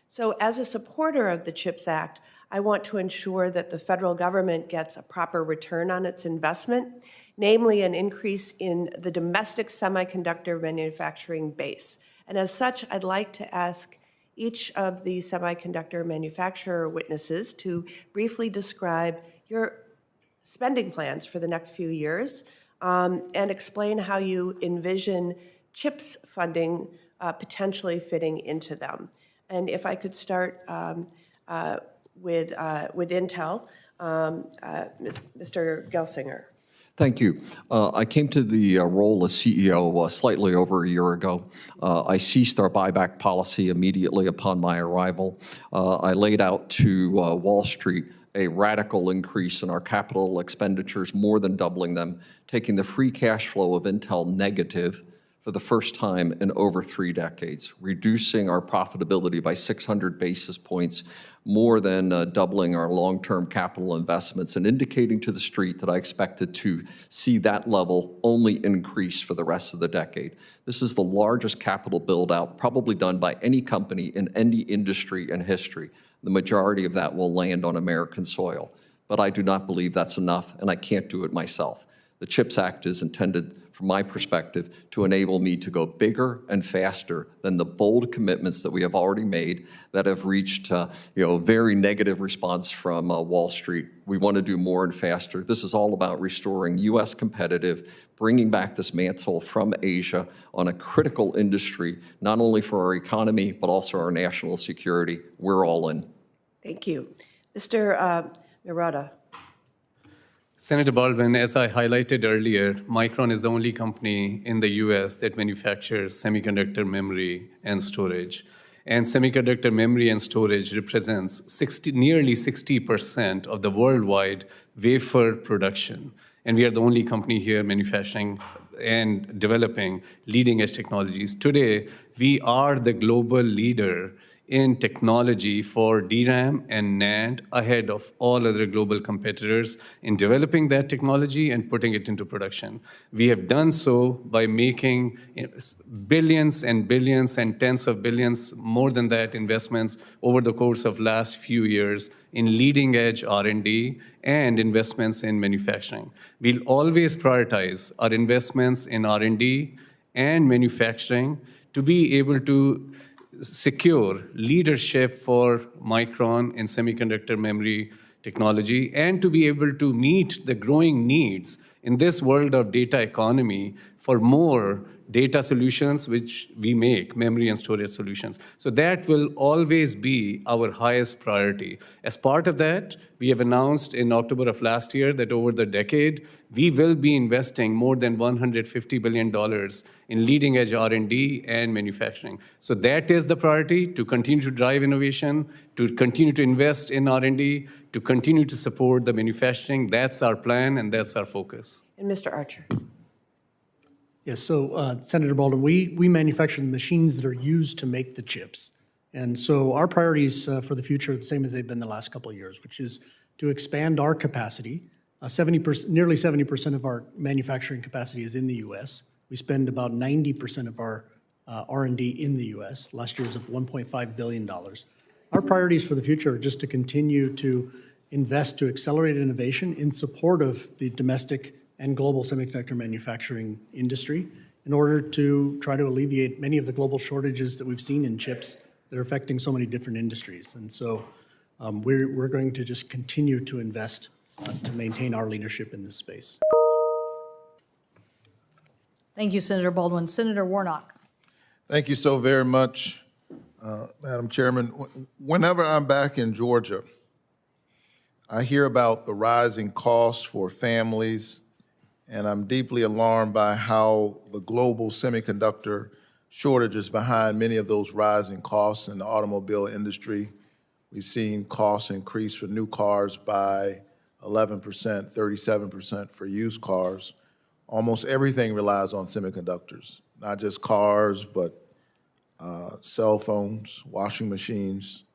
So as a supporter of the CHIPS Act, I want to ensure that the federal government gets a proper return on its investment, namely an increase in the domestic semiconductor manufacturing base. And as such, I'd like to ask each of the semiconductor manufacturer witnesses to briefly describe your spending plans for the next few years and explain how you envision CHIPS funding potentially fitting into them. And if I could start with Intel, Mr. Gelsinger. Thank you. I came to the role as CEO slightly over a year ago. I ceased our buyback policy immediately upon my arrival. I laid out to Wall Street a radical increase in our capital expenditures, more than doubling them, taking the free cash flow of Intel negative for the first time in over 3 decades, reducing our profitability by 600 basis points, more than doubling our long-term capital investments, and indicating to the street that I expected to see that level only increase for the rest of the decade. This is the largest capital build-out probably done by any company in any industry in history. The majority of that will land on American soil. But I do not believe that's enough, and I can't do it myself. The CHIPS Act is intended, from my perspective, to enable me to go bigger and faster than the bold commitments that we have already made that have reached very negative response from Wall Street. We want to do more and faster. This is all about restoring U.S. competitive, bringing back this mantle from Asia on a critical industry, not only for our economy, but also our national security. We're all in. Thank you. Mr. Murata. Senator Baldwin, as I highlighted earlier, Micron is the only company in the US that manufactures semiconductor memory and storage. And semiconductor memory and storage represents nearly 60% of the worldwide wafer production. And we are the only company here manufacturing and developing leading-edge technologies. Today, we are the global leader in technology for DRAM and NAND ahead of all other global competitors in developing that technology and putting it into production. We have done so by making billions and billions and tens of billions, more than that, investments over the course of last few years in leading-edge R&D and investments in manufacturing. We'll always prioritize our investments in R&D and manufacturing to be able to secure leadership for Micron in semiconductor memory technology and to be able to meet the growing needs in this world of data economy for more data solutions, which we make, memory and storage solutions. So that will always be our highest priority. As part of that, we have announced in October of last year that over the decade, we will be investing more than $150 billion in leading-edge R&D and manufacturing. So that is the priority, to continue to drive innovation, to continue to invest in R&D, to continue to support the manufacturing. That's our plan, and that's our focus. And Mr. Archer. Yes, so Senator Baldwin, we manufacture the machines that are used to make the chips. And so our priorities for the future are the same as they've been the last couple of years, which is to expand our capacity. Nearly 70% of our manufacturing capacity is in the U.S. We spend about 90% of our R&D in the U.S. Last year was of $1.5 billion. Our priorities for the future are just to continue to invest to accelerate innovation in support of the domestic and global semiconductor manufacturing industry in order to try to alleviate many of the global shortages that we've seen in chips that are affecting so many different industries. And so we're going to just continue to invest to maintain our leadership in this space. Thank you, Senator Baldwin. Senator Warnock. Thank you so very much, Madam Chairman. Whenever I'm back in Georgia, I hear about the rising costs for families, and I'm deeply alarmed by how the global semiconductor shortage is behind many of those rising costs in the automobile industry. We've seen costs increase for new cars by 11%, 37% for used cars. Almost everything relies on semiconductors, not just cars, but cell phones, washing machines,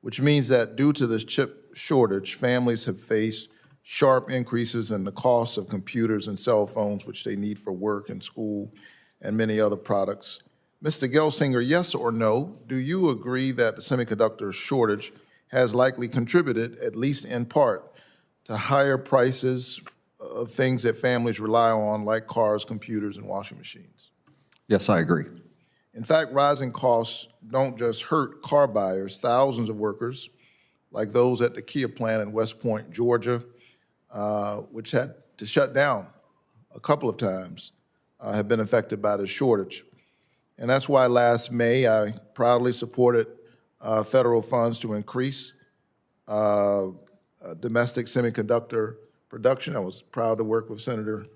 which means that due to this chip shortage, families have faced sharp increases in the cost of computers and cell phones, which they need for work and school and many other products. Mr. Gelsinger, yes or no, do you agree that the semiconductor shortage has likely contributed, at least in part, to higher prices of things that families rely on, like cars, computers, and washing machines. Yes, I agree. In fact, rising costs don't just hurt car buyers. Thousands of workers, like those at the Kia plant in West Point, Georgia, which had to shut down a couple of times, have been affected by the shortage. And that's why last May I proudly supported federal funds to increase domestic semiconductor production. I was proud to work with Senator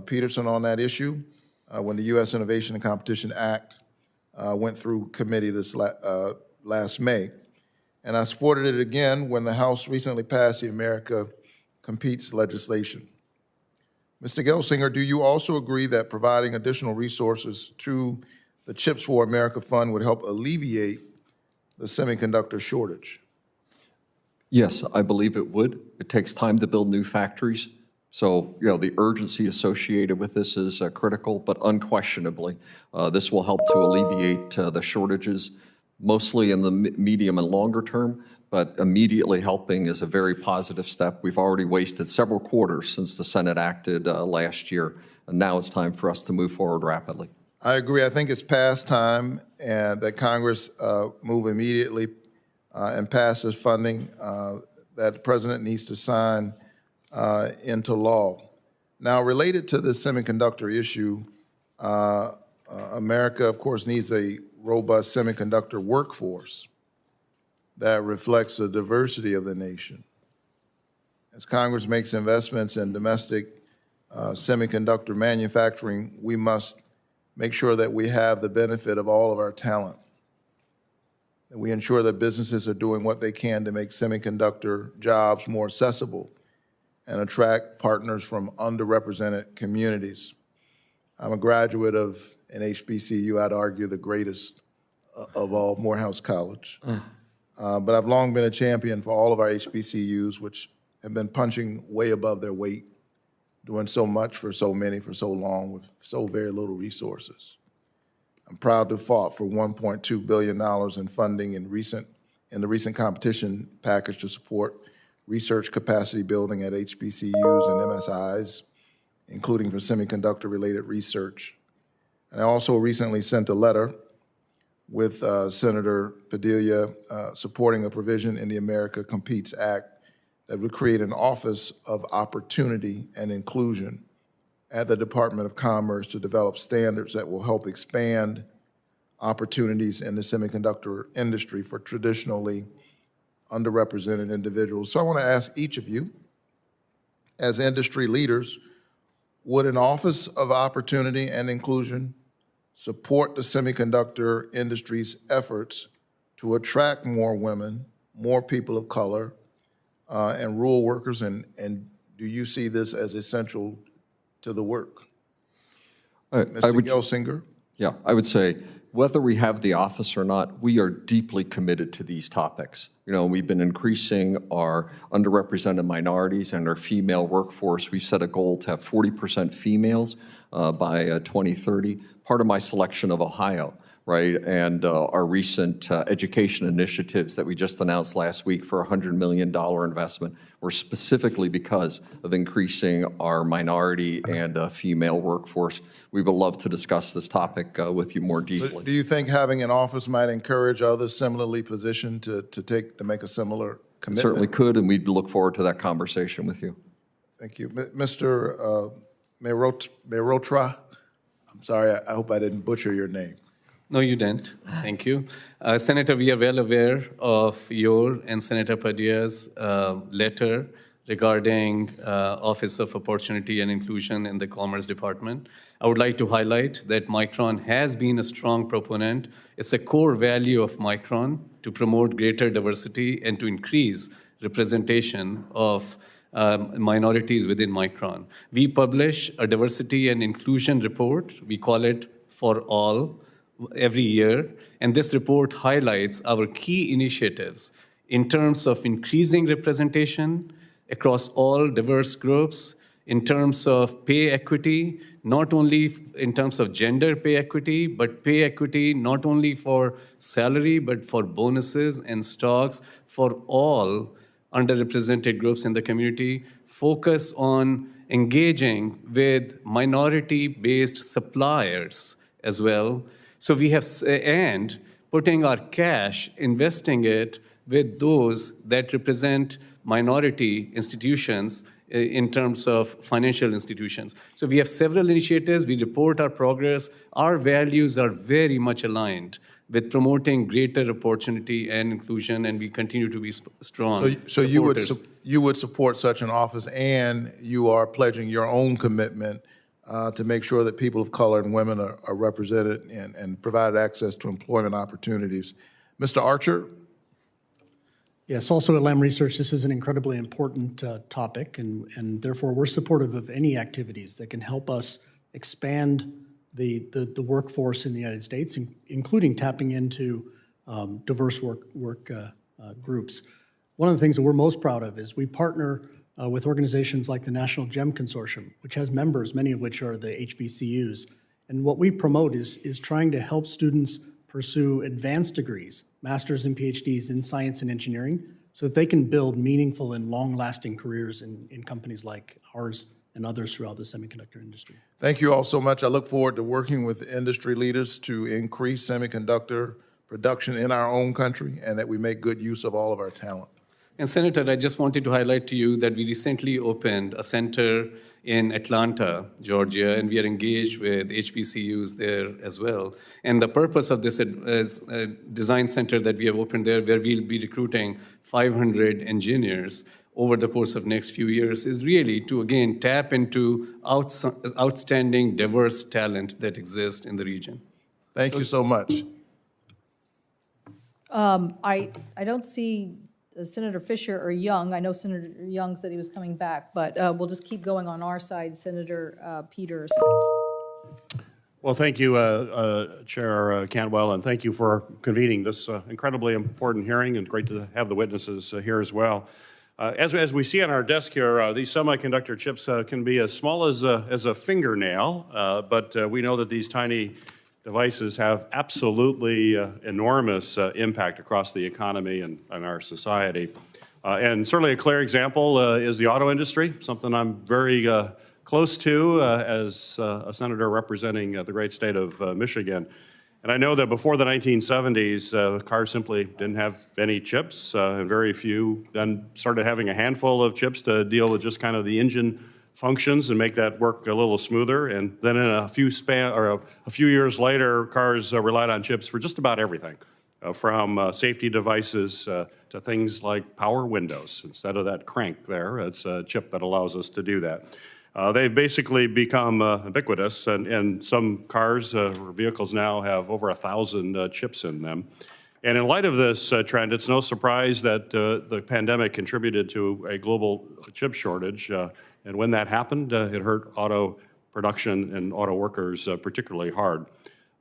Peterson on that issue when the U.S. Innovation and Competition Act went through committee this last May. And I supported it again when the House recently passed the America Competes legislation. Mr. Gelsinger, do you also agree that providing additional resources to the Chips for America Fund would help alleviate the semiconductor shortage? Yes, I believe it would. It takes time to build new factories. So, the urgency associated with this is critical, but unquestionably, this will help to alleviate the shortages, mostly in the medium and longer term, but immediately helping is a very positive step. We've already wasted several quarters since the Senate acted last year, and now it's time for us to move forward rapidly. I agree. I think it's past time and that Congress move immediately and pass this funding that the President needs to sign into law. Now, related to the semiconductor issue, America, of course, needs a robust semiconductor workforce that reflects the diversity of the nation. As Congress makes investments in domestic semiconductor manufacturing, we must make sure that we have the benefit of all of our talent, that we ensure that businesses are doing what they can to make semiconductor jobs more accessible and attract partners from underrepresented communities. I'm a graduate of an HBCU, I'd argue the greatest of all, Morehouse College. But I've long been a champion for all of our HBCUs, which have been punching way above their weight, doing so much for so many for so long with so very little resources. I'm proud to have fought for $1.2 billion in funding in the recent competition package to support research capacity building at HBCUs and MSIs, including for semiconductor-related research. And I also recently sent a letter with Senator Padilla supporting a provision in the America Competes Act that would create an Office of Opportunity and Inclusion at the Department of Commerce to develop standards that will help expand opportunities in the semiconductor industry for traditionally underrepresented individuals. So I want to ask each of you, as industry leaders, would an Office of Opportunity and Inclusion support the semiconductor industry's efforts to attract more women, more people of color, and rural workers, and do you see this as essential to the work? Mr. Gelsinger? Yeah, I would say whether we have the office or not, we are deeply committed to these topics. We've been increasing our underrepresented minorities and our female workforce. We've set a goal to have 40% females by 2030. Part of my selection of Ohio, right, and our recent education initiatives that we just announced last week for a $100 million investment were specifically because of increasing our minority and female workforce. We would love to discuss this topic with you more deeply. Do you think having an office might encourage others similarly positioned to make a similar commitment? Certainly could, and we'd look forward to that conversation with you. Thank you. Mr. Mehrotra, I'm sorry, I hope I didn't butcher your name. No, you didn't. Thank you. Senator, we are well aware of your and Senator Padilla's letter regarding Office of Opportunity and Inclusion in the Commerce Department. I would like to highlight that Micron has been a strong proponent. It's a core value of Micron to promote greater diversity and to increase representation of minorities within Micron. We publish a diversity and inclusion report. We call it For All every year, and this report highlights our key initiatives in terms of increasing representation across all diverse groups, in terms of pay equity, not only in terms of gender pay equity, but pay equity not only for salary, but for bonuses and stocks for all underrepresented groups in the community, focus on engaging with minority-based suppliers as well. So we have, and putting our cash, investing it with those that represent minority institutions in terms of financial institutions. So we have several initiatives, we report our progress. Our values are very much aligned with promoting greater opportunity and inclusion, and we continue to be strong So you would supporters. support such an office, and you are pledging your own commitment to make sure that people of color and women are represented and provided access to employment opportunities. Mr. Archer? Yes, also at Lam Research, this is an incredibly important topic, and therefore we're supportive of any activities that can help us expand the workforce in the United States, including tapping into diverse work groups. One of the things that we're most proud of is we partner with organizations like the National GEM Consortium, which has members, many of which are the HBCUs. And what we promote is trying to help students pursue advanced degrees, masters and PhDs in science and engineering, so that they can build meaningful and long-lasting careers in companies like ours and others throughout the semiconductor industry. Thank you all so much. I look forward to working with industry leaders to increase semiconductor production in our own country and that we make good use of all of our talent. And Senator, I just wanted to highlight to you that we recently opened a center in Atlanta, Georgia, and we are engaged with HBCUs there as well. And the purpose of this design center that we have opened there, where we'll be recruiting 500 engineers over the course of next few years, is really to, again, tap into outstanding, diverse talent that exists in the region. Thank you so much. I don't see Senator Fisher or Young. I know Senator Young said he was coming back, but we'll just keep going on our side. Senator Peters. Well, thank you, Chair Cantwell, and thank you for convening this incredibly important hearing, and great to have the witnesses here as well. As we see on our desk here, these semiconductor chips can be as small as a fingernail, but we know that these tiny devices have absolutely enormous impact across the economy and our society. And certainly a clear example is the auto industry, something I'm very close to as a senator representing the great state of Michigan. And I know that before the 1970s, cars simply didn't have any chips, and very few then started having a handful of chips to deal with just kind of the engine functions and make that work a little smoother. And then in a few years later, cars relied on chips for just about everything, from safety devices to things like power windows. Instead of that crank there, it's a chip that allows us to do that. They've basically become ubiquitous, and some cars or vehicles now have over 1,000 chips in them. And in light of this trend, it's no surprise that the pandemic contributed to a global chip shortage. And when that happened, it hurt auto production and auto workers particularly hard.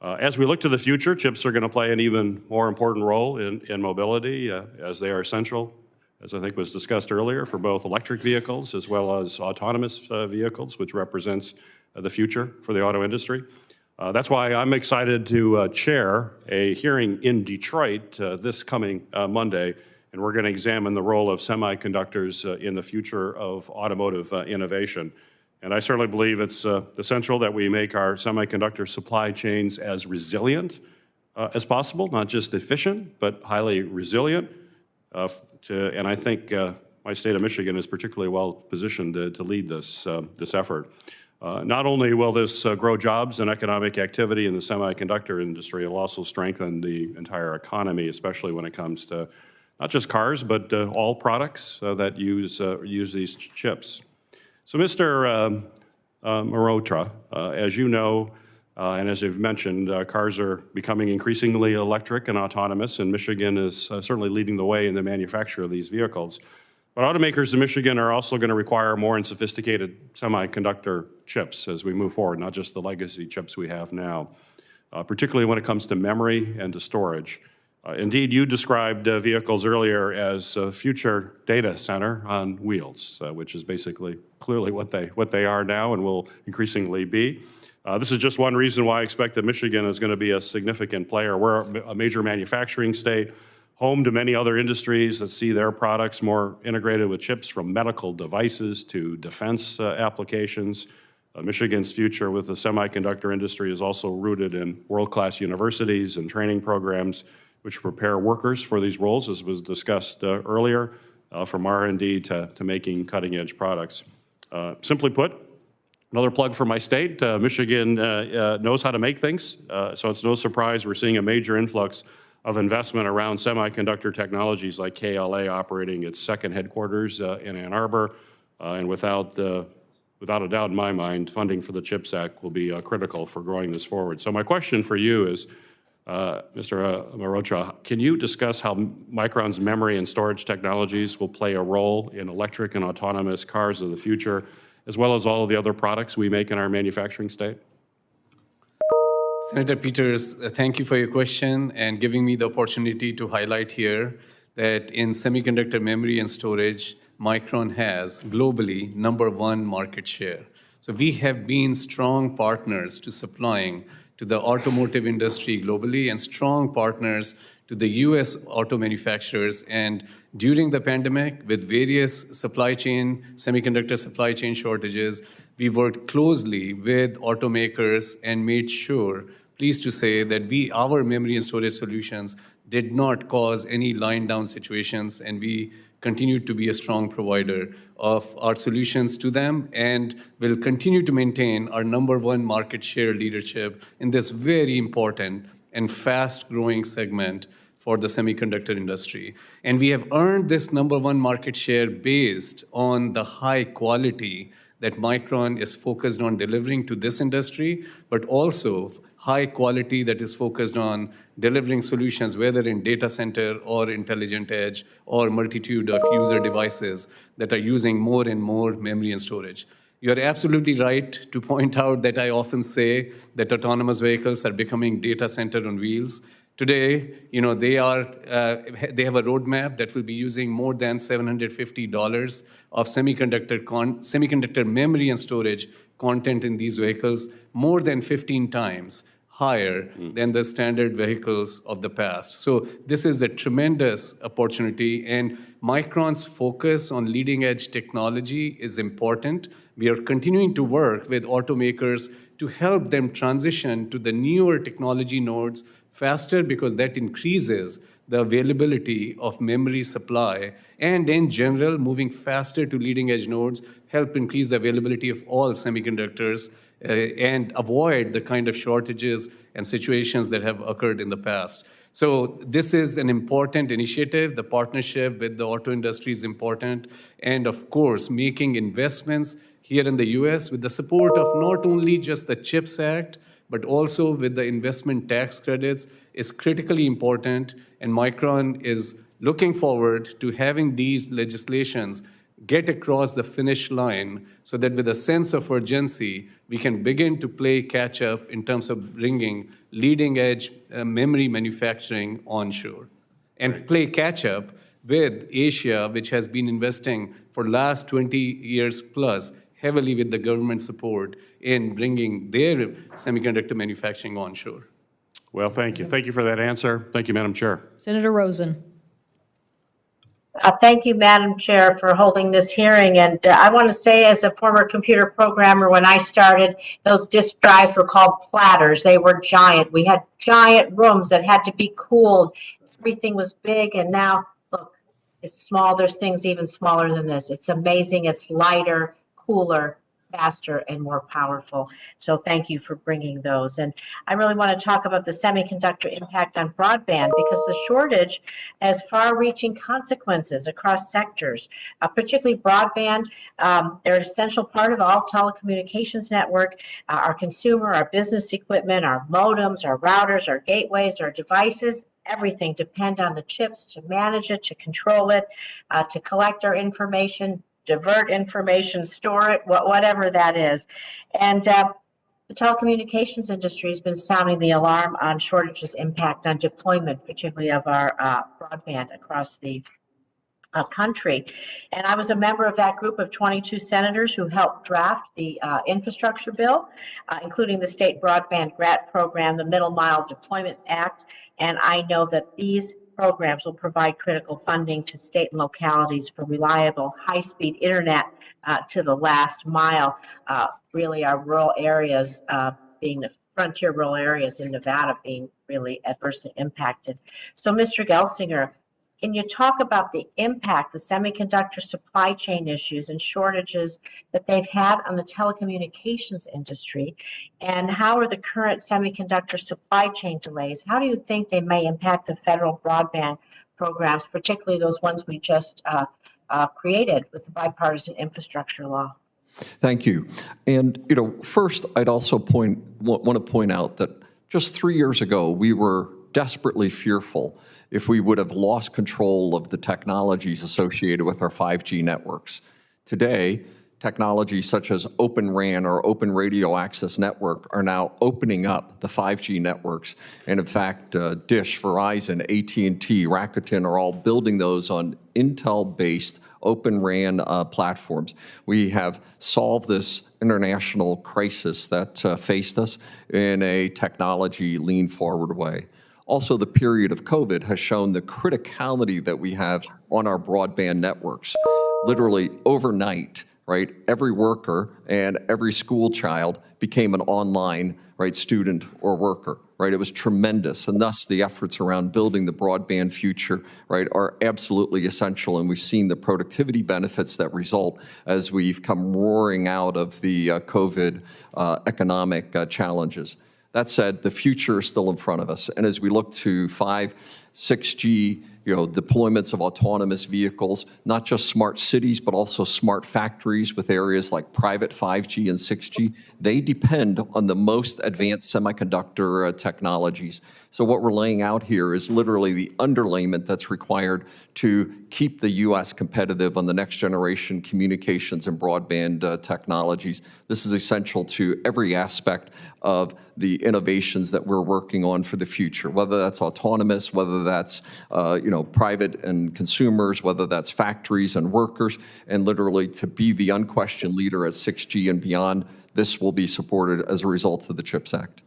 As we look to the future, chips are going to play an even more important role in mobility as they are essential, as I think was discussed earlier, for both electric vehicles as well as autonomous vehicles, which represents the future for the auto industry. That's why I'm excited to chair a hearing in Detroit this coming Monday, and we're going to examine the role of semiconductors in the future of automotive innovation. And I certainly believe it's essential that we make our semiconductor supply chains as resilient as possible, not just efficient, but highly resilient. And I think my state of Michigan is particularly well positioned to lead this effort. Not only will this grow jobs and economic activity in the semiconductor industry, it'll also strengthen the entire economy, especially when it comes to not just cars, but all products that use these chips. So, Mr. Mehrotra, as you know, and as you've mentioned, cars are becoming increasingly electric and autonomous, and Michigan is certainly leading the way in the manufacture of these vehicles. But automakers in Michigan are also going to require more and sophisticated semiconductor chips as we move forward, not just the legacy chips we have now, particularly when it comes to memory and to storage. Indeed, you described vehicles earlier as a future data center on wheels, which is basically clearly what they are now and will increasingly be. This is just one reason why I expect that Michigan is going to be a significant player. We're a major manufacturing state, home to many other industries that see their products more integrated with chips, from medical devices to defense applications. Michigan's future with the semiconductor industry is also rooted in world-class universities and training programs which prepare workers for these roles, as was discussed earlier, from R&D to making cutting-edge products. Simply put, another plug for my state, Michigan knows how to make things, so it's no surprise we're seeing a major influx of investment around semiconductor technologies, like KLA operating its second headquarters in Ann Arbor, and without a doubt in my mind, funding for the CHIPS Act will be critical for growing this forward. So my question for you is, Mr. Marocha, can you discuss how Micron's memory and storage technologies will play a role in electric and autonomous cars of the future, as well as all of the other products we make in our manufacturing state? Senator Peters, thank you for your question and giving me the opportunity to highlight here that in semiconductor memory and storage, Micron has globally #1 market share. So we have been strong partners to supplying to the automotive industry globally and strong partners to the US auto manufacturers. And during the pandemic, with various semiconductor supply chain shortages, we worked closely with automakers and made sure, pleased to say, that our memory and storage solutions did not cause any line down situations, and we continued to be a strong provider of our solutions to them and will continue to maintain our #1 market share leadership in this very important and fast-growing segment for the semiconductor industry. And we have earned this #1 market share based on the high quality that Micron is focused on delivering to this industry, but also high quality that is focused on delivering solutions, whether in data center or intelligent edge or multitude of user devices that are using more and more memory and storage. You're absolutely right to point out that I often say that autonomous vehicles are becoming data center on wheels. Today, they have a roadmap that will be using more than $750 of semiconductor memory and storage content in these vehicles, more than 15 times higher than the standard vehicles of the past. So this is a tremendous opportunity, and Micron's focus on leading-edge technology is important. We are continuing to work with automakers to help them transition to the newer technology nodes faster, because that increases the availability of memory supply, and in general, moving faster to leading-edge nodes help increase the availability of all semiconductors and avoid the kind of shortages and situations that have occurred in the past. So this is an important initiative. The partnership with the auto industry is important. And of course, making investments here in the US with the support of not only just the CHIPS Act, but also with the investment tax credits is critically important. And Micron is looking forward to having these legislations get across the finish line so that with a sense of urgency, we can begin to play catch up in terms of bringing leading edge memory manufacturing onshore. And play catch up with Asia, which has been investing for the last 20 years plus heavily with the government support in bringing their semiconductor manufacturing onshore. Well, thank you. Thank you for that answer. Thank you, Madam Chair. Senator Rosen. Thank you, Madam Chair, for holding this hearing. And I want to say, as a former computer programmer, when I started, those disk drives were called platters. They were giant. We had giant rooms that had to be cooled. Everything was big. And now, look, it's small. There's things even smaller than this. It's amazing. It's lighter, cooler, faster, and more powerful. So thank you for bringing those. And I really want to talk about the semiconductor impact on broadband, because the shortage has far-reaching consequences across sectors, particularly broadband. They're an essential part of all telecommunications network. Our consumer, our business equipment, our modems, our routers, our gateways, our devices, everything depend on the chips to manage it, to control it, to collect our information, divert information, store it, whatever that is. And The telecommunications industry has been sounding the alarm on shortages' impact on deployment, particularly of our broadband across the country. And I was a member of that group of 22 senators who helped draft the infrastructure bill, including the state broadband grant program, the Middle Mile Deployment Act. And I know that these programs will provide critical funding to state and localities for reliable, high-speed internet to the last mile, really our rural areas being the frontier rural areas in Nevada being really adversely impacted. So, Mr. Gelsinger, can you talk about the impact the semiconductor supply chain issues and shortages that they've had on the telecommunications industry? And how are the current semiconductor supply chain delays? How do you think they may impact the federal broadband programs, particularly those ones we just created with the bipartisan infrastructure law? Thank you. And, first, I'd also want to point out that just 3 years ago, we were desperately fearful if we would have lost control of the technologies associated with our 5G networks. Today, technologies such as Open RAN or Open Radio Access Network are now opening up the 5G networks. And in fact, Dish, Verizon, AT&T, Rakuten are all building those on Intel-based Open RAN platforms. We have solved this international crisis that faced us in a technology lean-forward way. Also, the period of COVID has shown the criticality that we have on our broadband networks. Literally overnight, right, every worker and every school child became an online, right, student or worker, right? It was tremendous, and thus the efforts around building the broadband future, right, are absolutely essential, and we've seen the productivity benefits that result as we've come roaring out of the COVID economic challenges. That said, the future is still in front of us, and as we look to 5, 6G, deployments of autonomous vehicles, not just smart cities, but also smart factories with areas like private 5G and 6G, they depend on the most advanced semiconductor technologies. So what we're laying out here is literally the underlayment that's required to keep the U.S. competitive on the next generation communications and broadband technologies. This is essential to every aspect of the innovations that we're working on for the future, whether that's autonomous, whether that's private and consumers, whether that's factories and workers, and literally to be the unquestioned leader at 6G and beyond. This will be supported as a result of the CHIPS Act.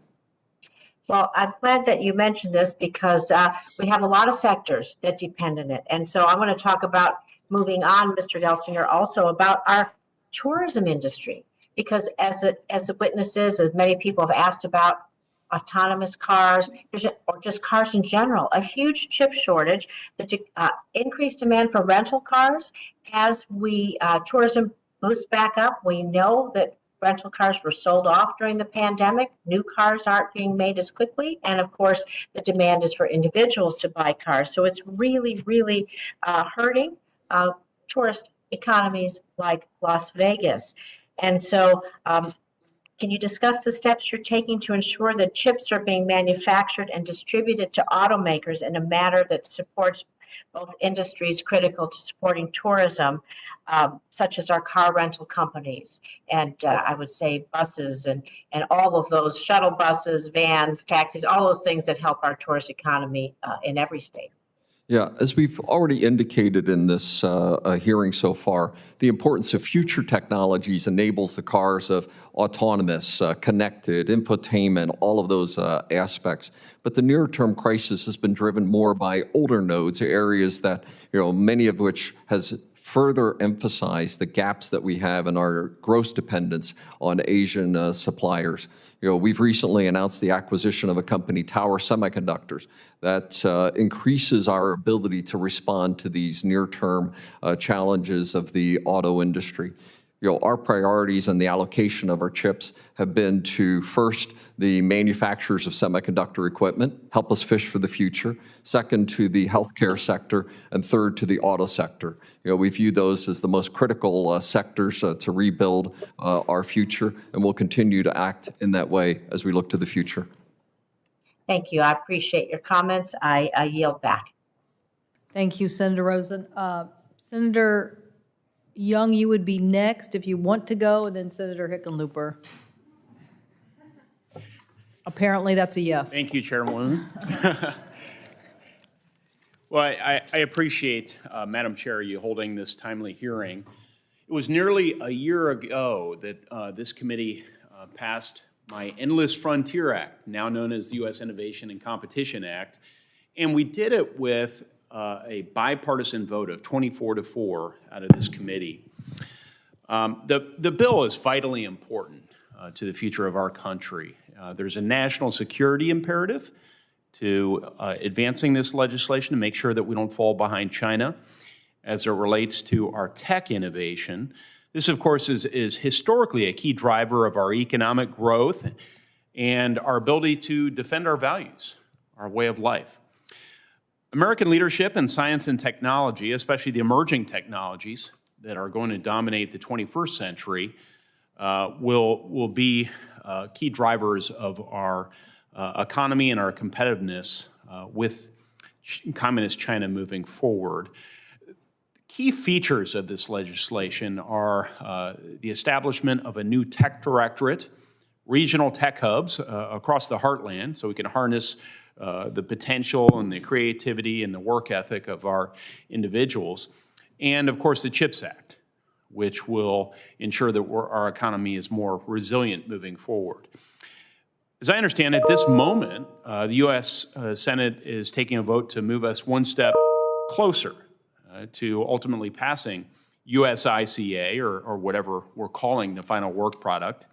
Well, I'm glad that you mentioned this because we have a lot of sectors that depend on it. And so I want to talk about, moving on, Mr. Gelsinger, also about our tourism industry. Because as the witnesses, as many people have asked about autonomous cars, or just cars in general, a huge chip shortage, the increased demand for rental cars as tourism boosts back up. We know that rental cars were sold off during the pandemic. New cars aren't being made as quickly. And of course, the demand is for individuals to buy cars. So it's really, really hurting tourist economies like Las Vegas. And so can you discuss the steps you're taking to ensure that chips are being manufactured and distributed to automakers in a manner that supports both industries critical to supporting tourism, such as our car rental companies, and I would say buses and all of those shuttle buses, vans, taxis, all those things that help our tourist economy in every state? Yeah, as we've already indicated in this hearing so far, the importance of future technologies enables the cars of autonomous, connected, infotainment, all of those aspects. But the near-term crisis has been driven more by older nodes, areas that, many of which has further emphasize the gaps that we have in our gross dependence on Asian suppliers. We've recently announced the acquisition of a company, Tower Semiconductors, that increases our ability to respond to these near-term challenges of the auto industry. Our priorities and the allocation of our chips have been to, first, the manufacturers of semiconductor equipment, help us fish for the future. Second, to the healthcare sector. And third, to the auto sector. We view those as the most critical sectors to rebuild our future, and we'll continue to act in that way as we look to the future. Thank you. I appreciate your comments. I yield back. Thank you, Senator Rosen. Senator Young, you would be next if you want to go, and then Senator Hickenlooper. Apparently, that's a yes. Thank you, Chairwoman. Well, I appreciate, Madam Chair, you holding this timely hearing. It was nearly a year ago that this committee passed my Endless Frontier Act, now known as the U.S. Innovation and Competition Act, and we did it with a bipartisan vote of 24-4 out of this committee. The bill is vitally important to the future of our country. There's a national security imperative to advancing this legislation to make sure that we don't fall behind China as it relates to our tech innovation. This, of course, is historically a key driver of our economic growth and our ability to defend our values, our way of life. American leadership in science and technology, especially the emerging technologies that are going to dominate the 21st century, will be key drivers of our economy and our competitiveness with Communist China moving forward. Key features of this legislation are the establishment of a new tech directorate, regional tech hubs across the heartland, so we can harness the potential and the creativity and the work ethic of our individuals, and of course the CHIPS Act, which will ensure that our economy is more resilient moving forward. As I understand it, this moment, the U.S. Senate is taking a vote to move us one step closer to ultimately passing USICA, or whatever we're calling the final work product.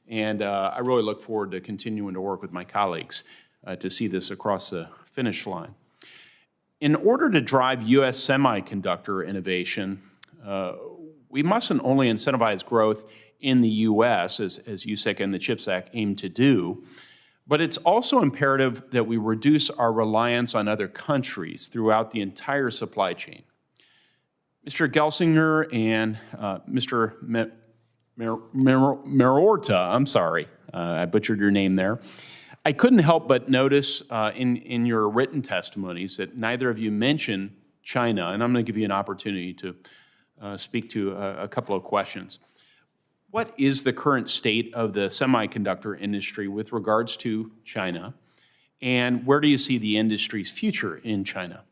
And I really look forward to continuing to work with my colleagues to see this across the finish line. In order to drive U.S. semiconductor innovation, we mustn't only incentivize growth in the U.S., as USICA and the CHIPS Act aim to do, but it's also imperative that we reduce our reliance on other countries throughout the entire supply chain. Mr. Gelsinger and Mr. Merorta, I'm sorry, I butchered your name there. I couldn't help but notice in your written testimonies that neither of you mentioned China, and I'm going to give you an opportunity to speak to a couple of questions. What is the current state of the semiconductor industry with regards to China, and where do you see the industry's future in China?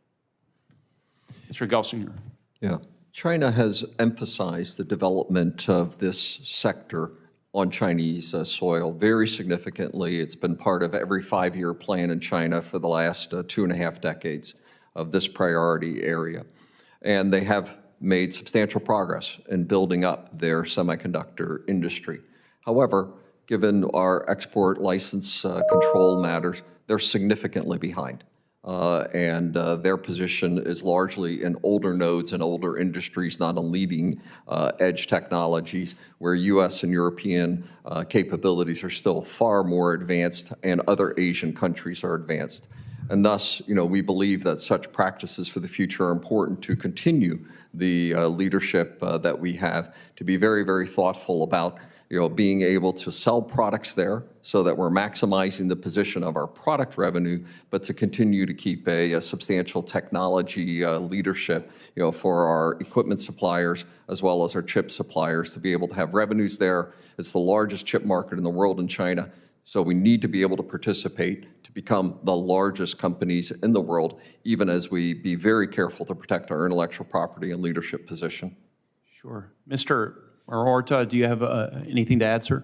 Mr. Gelsinger. Yeah, China has emphasized the development of this sector on Chinese soil very significantly. It's been part of every 5-year plan in China for the last 2.5 decades of this priority area. And they have made substantial progress in building up their semiconductor industry. However, given our export license control matters, they're significantly behind. And their position is largely in older nodes and older industries, not on leading edge technologies, where U.S. and European capabilities are still far more advanced and other Asian countries are advanced. And thus, we believe that such practices for the future are important to continue the leadership that we have, to be very, very thoughtful about being able to sell products there so that we're maximizing the position of our product revenue, but to continue to keep a substantial technology leadership for our equipment suppliers as well as our chip suppliers to be able to have revenues there. It's the largest chip market in the world in China. So we need to be able to participate to become the largest companies in the world, even as we be very careful to protect our intellectual property and leadership position. Sure. Mr. Merorta, do you have anything to add, sir?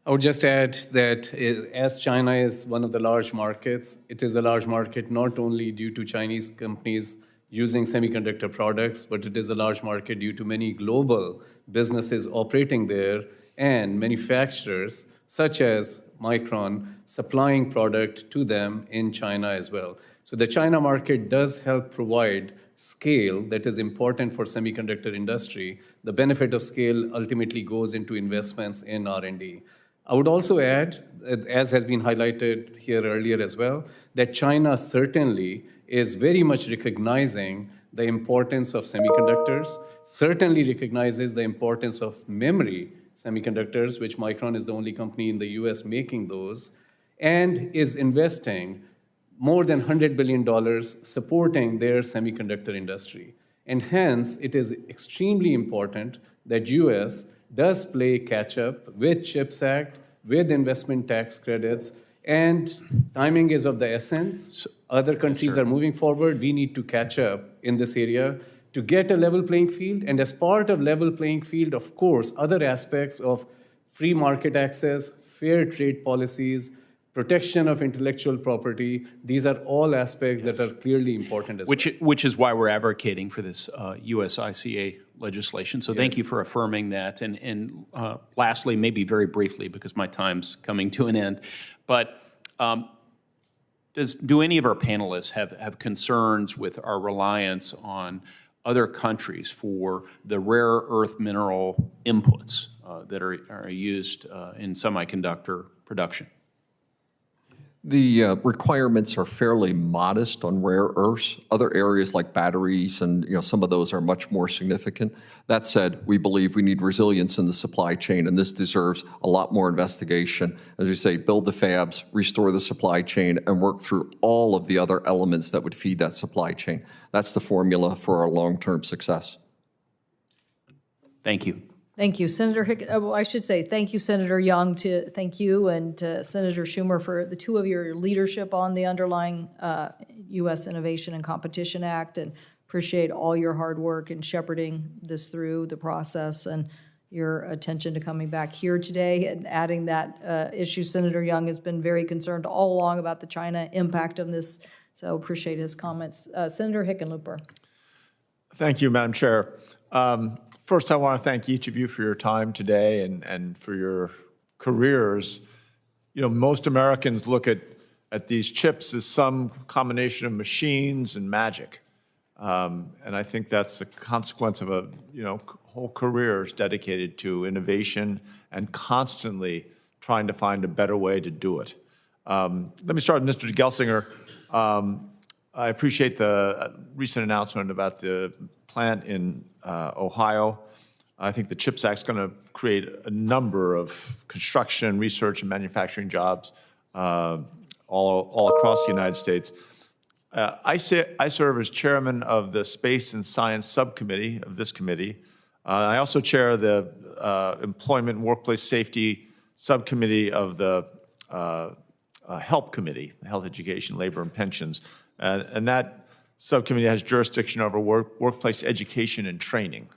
I would just add that as China is one of the large markets, it is a large market not only due to Chinese companies using semiconductor products, but it is a large market due to many global businesses operating there and manufacturers such as Micron supplying product to them in China as well. So the China market does help provide scale that is important for semiconductor industry. The benefit of scale ultimately goes into investments in R&D. I would also add, as has been highlighted here earlier as well, that China certainly is very much recognizing the importance of semiconductors, certainly recognizes the importance of memory semiconductors, which Micron is the only company in the US making those, and is investing more than $100 billion supporting their semiconductor industry. And hence, it is extremely important that US does play catch up with CHIPS Act, with investment tax credits, and timing is of the essence. Other countries are moving forward. We need to catch up in this area to get a level playing field. And as part of level playing field, of course, other aspects of free market access, fair trade policies, protection of intellectual property, these are all aspects that are clearly important as well. Which is why we're advocating for this USICA legislation. So thank you for affirming that. And lastly, maybe very briefly, because my time's coming to an end, but do any of our panelists have concerns with our reliance on other countries for the rare earth mineral inputs that are used in semiconductor production? The requirements are fairly modest on rare earths. Other areas like batteries and some of those are much more significant. That said, we believe we need resilience in the supply chain, and this deserves a lot more investigation. As we say, build the fabs, restore the supply chain, and work through all of the other elements that would feed that supply chain. That's the formula for our long-term success. Thank you. Thank you, Senator well, I should say thank you, Senator Young, thank you and Senator Schumer for the two of your leadership on the underlying U.S. Innovation and Competition Act, and appreciate all your hard work in shepherding this through the process and your attention to coming back here today and adding that issue. Senator Young has been very concerned all along about the China impact of this, so appreciate his comments. Senator Hickenlooper. Thank you, Madam Chair. First, I want to thank each of you for your time today and for your careers. Most Americans look at these chips as some combination of machines and magic. And I think that's the consequence of whole careers dedicated to innovation and constantly trying to find a better way to do it. Let me start with Mr. Gelsinger. I appreciate the recent announcement about the plant in Ohio. I think the CHIPS Act is going to create a number of construction, research, and manufacturing jobs all across the United States. I serve as chairman of the Space and Science Subcommittee of this committee. I also chair the Employment and Workplace Safety Subcommittee of the HELP Committee, Health, Education, Labor, and Pensions. And that subcommittee has jurisdiction over workplace education and training.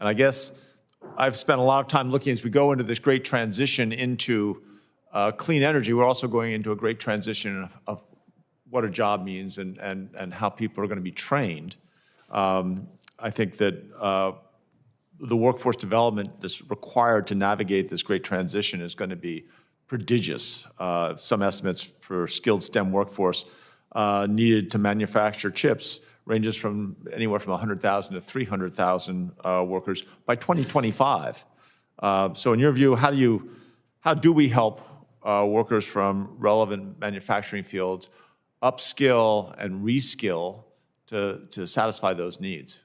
And I guess I've spent a lot of time looking as we go into this great transition into clean energy. We're also going into a great transition of what a job means and how people are going to be trained. I think that the workforce development that's required to navigate this great transition is going to be prodigious. Some estimates for skilled STEM workforce needed to manufacture chips ranges from anywhere from 100,000 to 300,000 workers by 2025. So in your view, how do we help workers from relevant manufacturing fields upskill and reskill to satisfy those needs?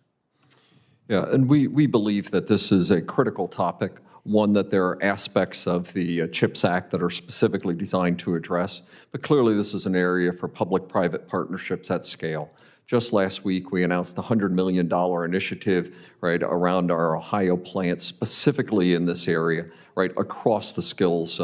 Yeah, and we believe that this is a critical topic, one that there are aspects of the CHIPS Act that are specifically designed to address, but clearly this is an area for public-private partnerships at scale. Just last week, we announced a $100 million initiative, right, around our Ohio plant, specifically in this area, right, across the skills,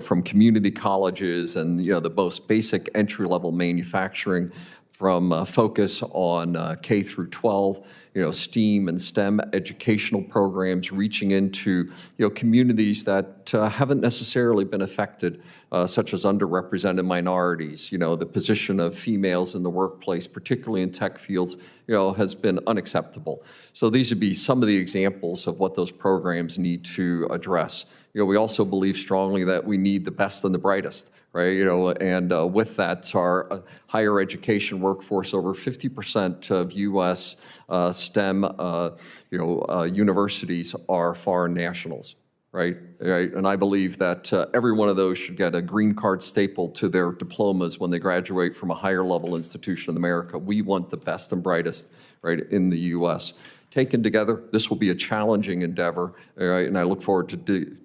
from community colleges and, the most basic entry-level manufacturing, from focus on K through 12, STEAM and STEM educational programs, reaching into, communities that haven't necessarily been affected, such as underrepresented minorities. The position of females in the workplace, particularly in tech fields, has been unacceptable. So these would be some of the examples of what those programs need to address. We also believe strongly that we need the best and the brightest. Right, and with that, our higher education workforce, over 50% of U.S. STEM, universities are foreign nationals, right? And I believe that every one of those should get a green card stapled to their diplomas when they graduate from a higher level institution in America. We want the best and brightest, right, in the U.S. Taken together, this will be a challenging endeavor, right? And I look forward to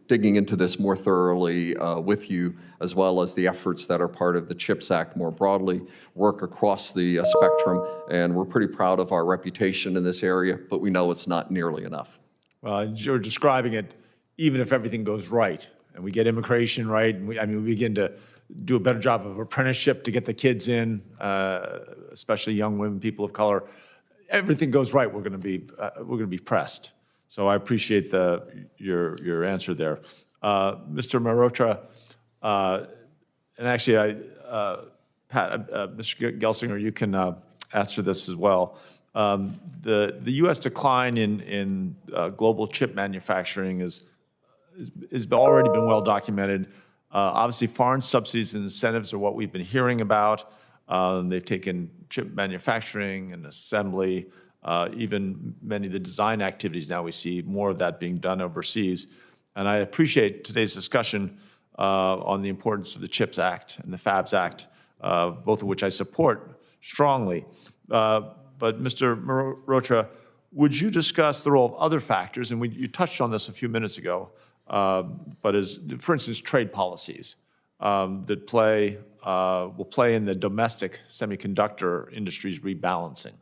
digging into this more thoroughly with you, as well as the efforts that are part of the CHIPS Act more broadly, work across the spectrum, and we're pretty proud of our reputation in this area, but we know it's not nearly enough. Well, you're describing it, even if everything goes right, and we get immigration right, and we begin to do a better job of apprenticeship to get the kids in, especially young women, people of color, everything goes right, we're going to be pressed. So I appreciate your answer there, Mr. Mehrotra, and actually, Pat, Mr. Gelsinger, you can answer this as well. The U.S. decline in global chip manufacturing is already been well documented. Obviously, foreign subsidies and incentives are what we've been hearing about. They've taken chip manufacturing and assembly, even many of the design activities now we see more of that being done overseas. And I appreciate today's discussion on the importance of the CHIPS Act and the FABS Act, both of which I support strongly. But Mr. Mehrotra, would you discuss the role of other factors, and you touched on this a few minutes ago, but as, for instance, trade policies that will play in the domestic semiconductor industry's rebalancing?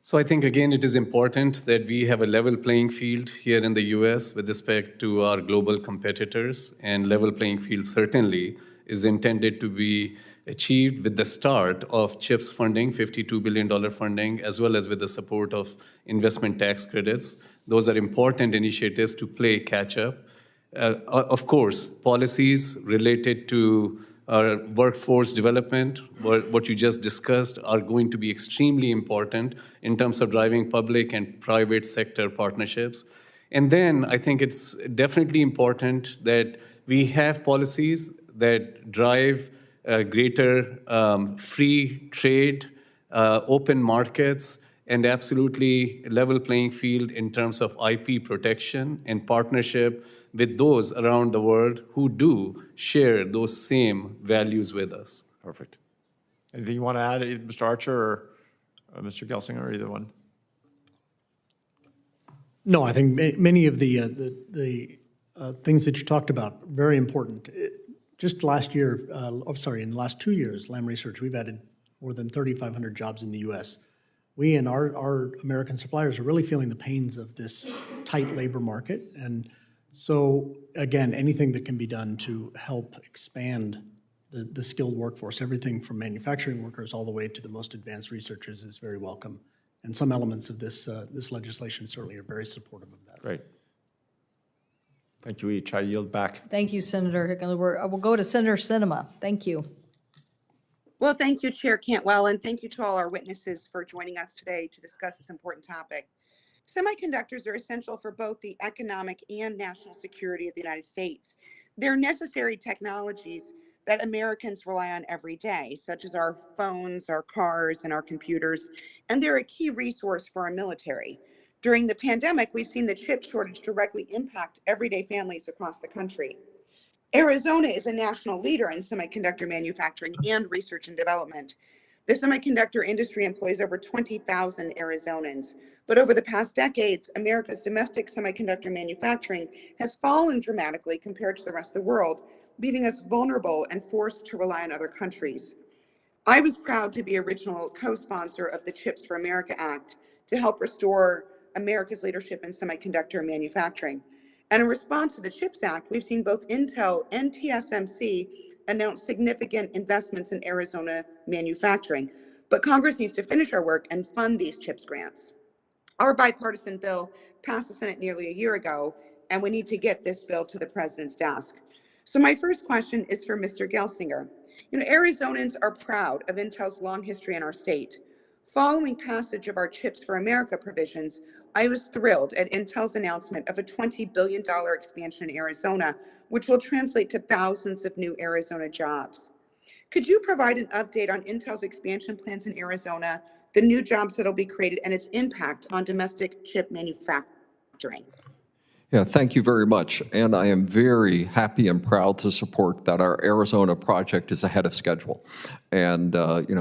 So I think, again, it is important that we have a level playing field here in the US with respect to our global competitors, and level playing field certainly is intended to be achieved with the start of CHIPS funding, $52 billion funding, as well as with the support of investment tax credits. Those are important initiatives to play catch-up. Of course, policies related to our workforce development, what you just discussed, are going to be extremely important in terms of driving public and private sector partnerships. And then I think it's definitely important that we have policies that drive greater free trade, open markets, and absolutely level playing field in terms of IP protection and partnership with those around the world who do share those same values with us. Perfect. Anything you want to add, either Mr. Archer or Mr. Gelsinger, or either one? No, I think many of the things that you talked about, very important. Just last year, in the last 2 years, Lam Research, we've added more than 3,500 jobs in the U.S. We and our American suppliers are really feeling the pains of this tight labor market. And so, again, anything that can be done to help expand the skilled workforce, everything from manufacturing workers all the way to the most advanced researchers, is very welcome. And some elements of this legislation certainly are very supportive of that. Great. Thank you each. I yield back. Thank you, Senator Hickenlooper. We'll go to Senator Sinema. Thank you. Well, thank you, Chair Cantwell, and thank you to all our witnesses for joining us today to discuss this important topic. Semiconductors are essential for both the economic and national security of the United States. They're necessary technologies that Americans rely on every day, such as our phones, our cars, and our computers, and they're a key resource for our military. During the pandemic, we've seen the chip shortage directly impact everyday families across the country. Arizona is a national leader in semiconductor manufacturing and research and development. The semiconductor industry employs over 20,000 Arizonans. But over the past decades, America's domestic semiconductor manufacturing has fallen dramatically compared to the rest of the world, leaving us vulnerable and forced to rely on other countries. I was proud to be original co-sponsor of the CHIPS for America Act to help restore America's leadership in semiconductor manufacturing. And in response to the CHIPS Act, we've seen both Intel and TSMC announce significant investments in Arizona manufacturing. But Congress needs to finish our work and fund these CHIPS grants. Our bipartisan bill passed the Senate nearly a year ago, and we need to get this bill to the president's desk. So my first question is for Mr. Gelsinger. Arizonans are proud of Intel's long history in our state. Following passage of our CHIPS for America provisions, I was thrilled at Intel's announcement of a $20 billion expansion in Arizona, which will translate to thousands of new Arizona jobs. Could you provide an update on Intel's expansion plans in Arizona, the new jobs that will be created, and its impact on domestic chip manufacturing? Yeah, thank you very much. And I am very happy and proud to support that our Arizona project is ahead of schedule. And,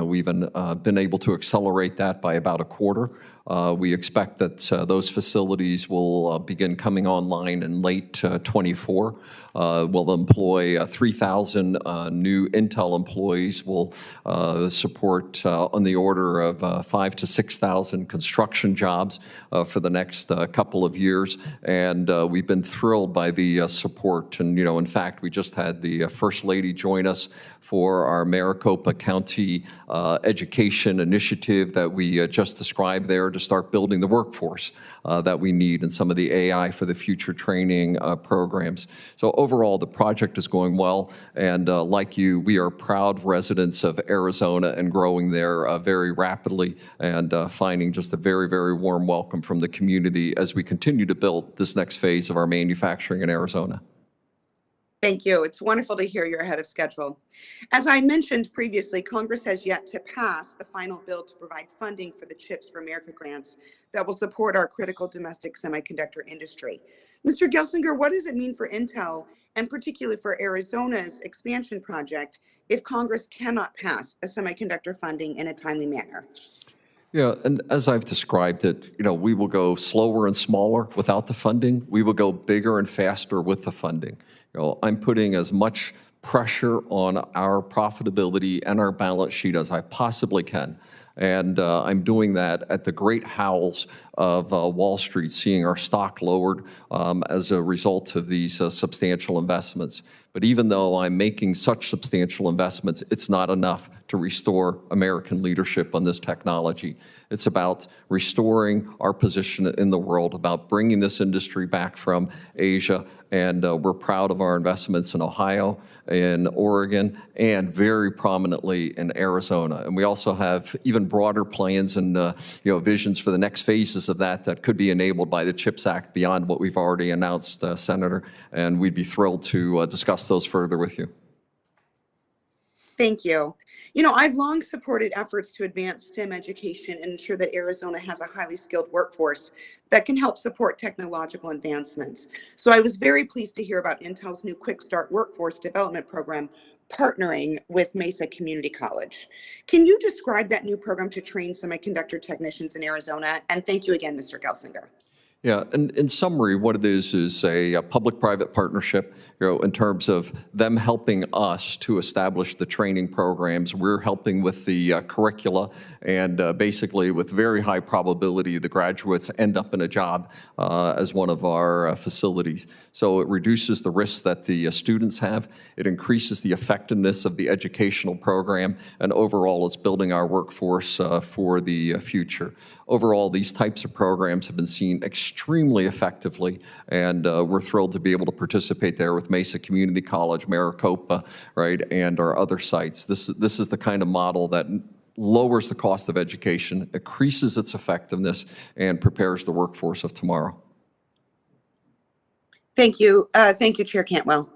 we've been able to accelerate that by about a quarter. We expect that those facilities will begin coming online in late 24. We'll employ 3,000 new Intel employees. We'll support on the order of 5,000 to 6,000 construction jobs for the next couple of years. And we've been thrilled by the support. And, in fact, we just had the First Lady join us for our Maricopa County education initiative that we just described there to start building the workforce that we need and some of the AI for the future training programs. So overall, the project is going well. And like you, we are proud residents of Arizona and growing there very rapidly and finding just a very, very warm welcome from the community as we continue to build this next phase of our manufacturing in Arizona. Thank you. It's wonderful to hear you're ahead of schedule. As I mentioned previously, Congress has yet to pass the final bill to provide funding for the Chips for America grants that will support our critical domestic semiconductor industry. Mr. Gelsinger, what does it mean for Intel, and particularly for Arizona's expansion project, if Congress cannot pass a semiconductor funding in a timely manner? Yeah, and as I've described it, we will go slower and smaller without the funding. We will go bigger and faster with the funding. I'm putting as much pressure on our profitability and our balance sheet as I possibly can. And I'm doing that at the great howls of Wall Street, seeing our stock lowered as a result of these substantial investments. But even though I'm making such substantial investments, it's not enough to restore American leadership on this technology. It's about restoring our position in the world, about bringing this industry back from Asia. And we're proud of our investments in Ohio, in Oregon, and very prominently in Arizona. And we also have even broader plans and visions for the next phases of that could be enabled by the CHIPS Act beyond what we've already announced, Senator. And we'd be thrilled to discuss those further with you. Thank you. I've long supported efforts to advance STEM education and ensure that Arizona has a highly skilled workforce that can help support technological advancements. So I was very pleased to hear about Intel's new Quick Start Workforce Development Program partnering with Mesa Community College. Can you describe that new program to train semiconductor technicians in Arizona? And thank you again, Mr. Gelsinger. Yeah, and in summary, what it is a public-private partnership, in terms of them helping us to establish the training programs. We're helping with the curricula, and basically with very high probability, the graduates end up in a job as one of our facilities. So it reduces the risks that the students have. It increases the effectiveness of the educational program, and overall, it's building our workforce for the future. Overall, these types of programs have been seen extremely effectively, and we're thrilled to be able to participate there with Mesa Community College, Maricopa, right, and our other sites. This is the kind of model that lowers the cost of education, increases its effectiveness, and prepares the workforce of tomorrow. Thank you. Thank you, Chair Cantwell.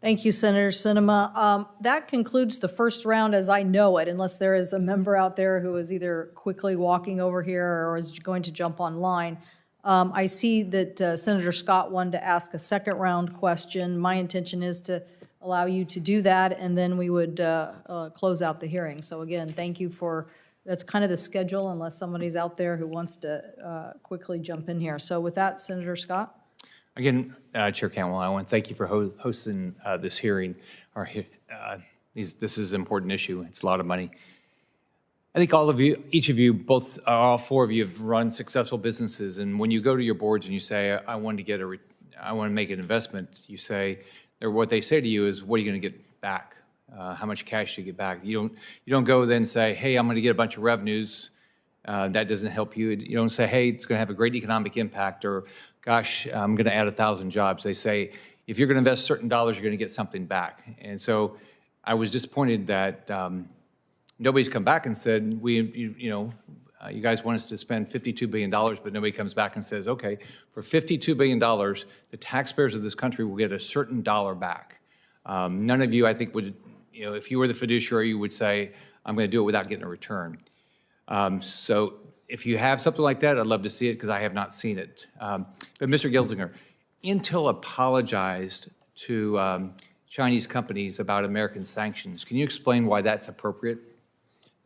Thank you, Senator Sinema. That concludes the first round as I know it, unless there is a member out there who is either quickly walking over here or is going to jump online. I see that Senator Scott wanted to ask a second round question. My intention is to allow you to do that, and then we would close out the hearing. So again, thank you that's kind of the schedule, unless somebody's out there who wants to quickly jump in here. So with that, Senator Scott. Again, Chair Cantwell, I want to thank you for hosting this hearing. This is an important issue. It's a lot of money. I think all of you, each of you, all four of you have run successful businesses. And when you go to your boards and you say, I want to make an investment, you say, what they say to you is, what are you going to get back? How much cash do you get back? You don't go then say, hey, I'm going to get a bunch of revenues. That doesn't help you. You don't say, hey, it's going to have a great economic impact, or gosh, I'm going to add 1,000 jobs. They say, if you're going to invest certain dollars, you're going to get something back. And so I was disappointed that nobody's come back and said, you guys want us to spend $52 billion, but nobody comes back and says, okay, for $52 billion, the taxpayers of this country will get a certain dollar back. None of you, I think, would, if you were the fiduciary, you would say, I'm going to do it without getting a return. So if you have something like that, I'd love to see it, because I have not seen it. But Mr. Gelsinger, Intel apologized to Chinese companies about American sanctions. Can you explain why that's appropriate?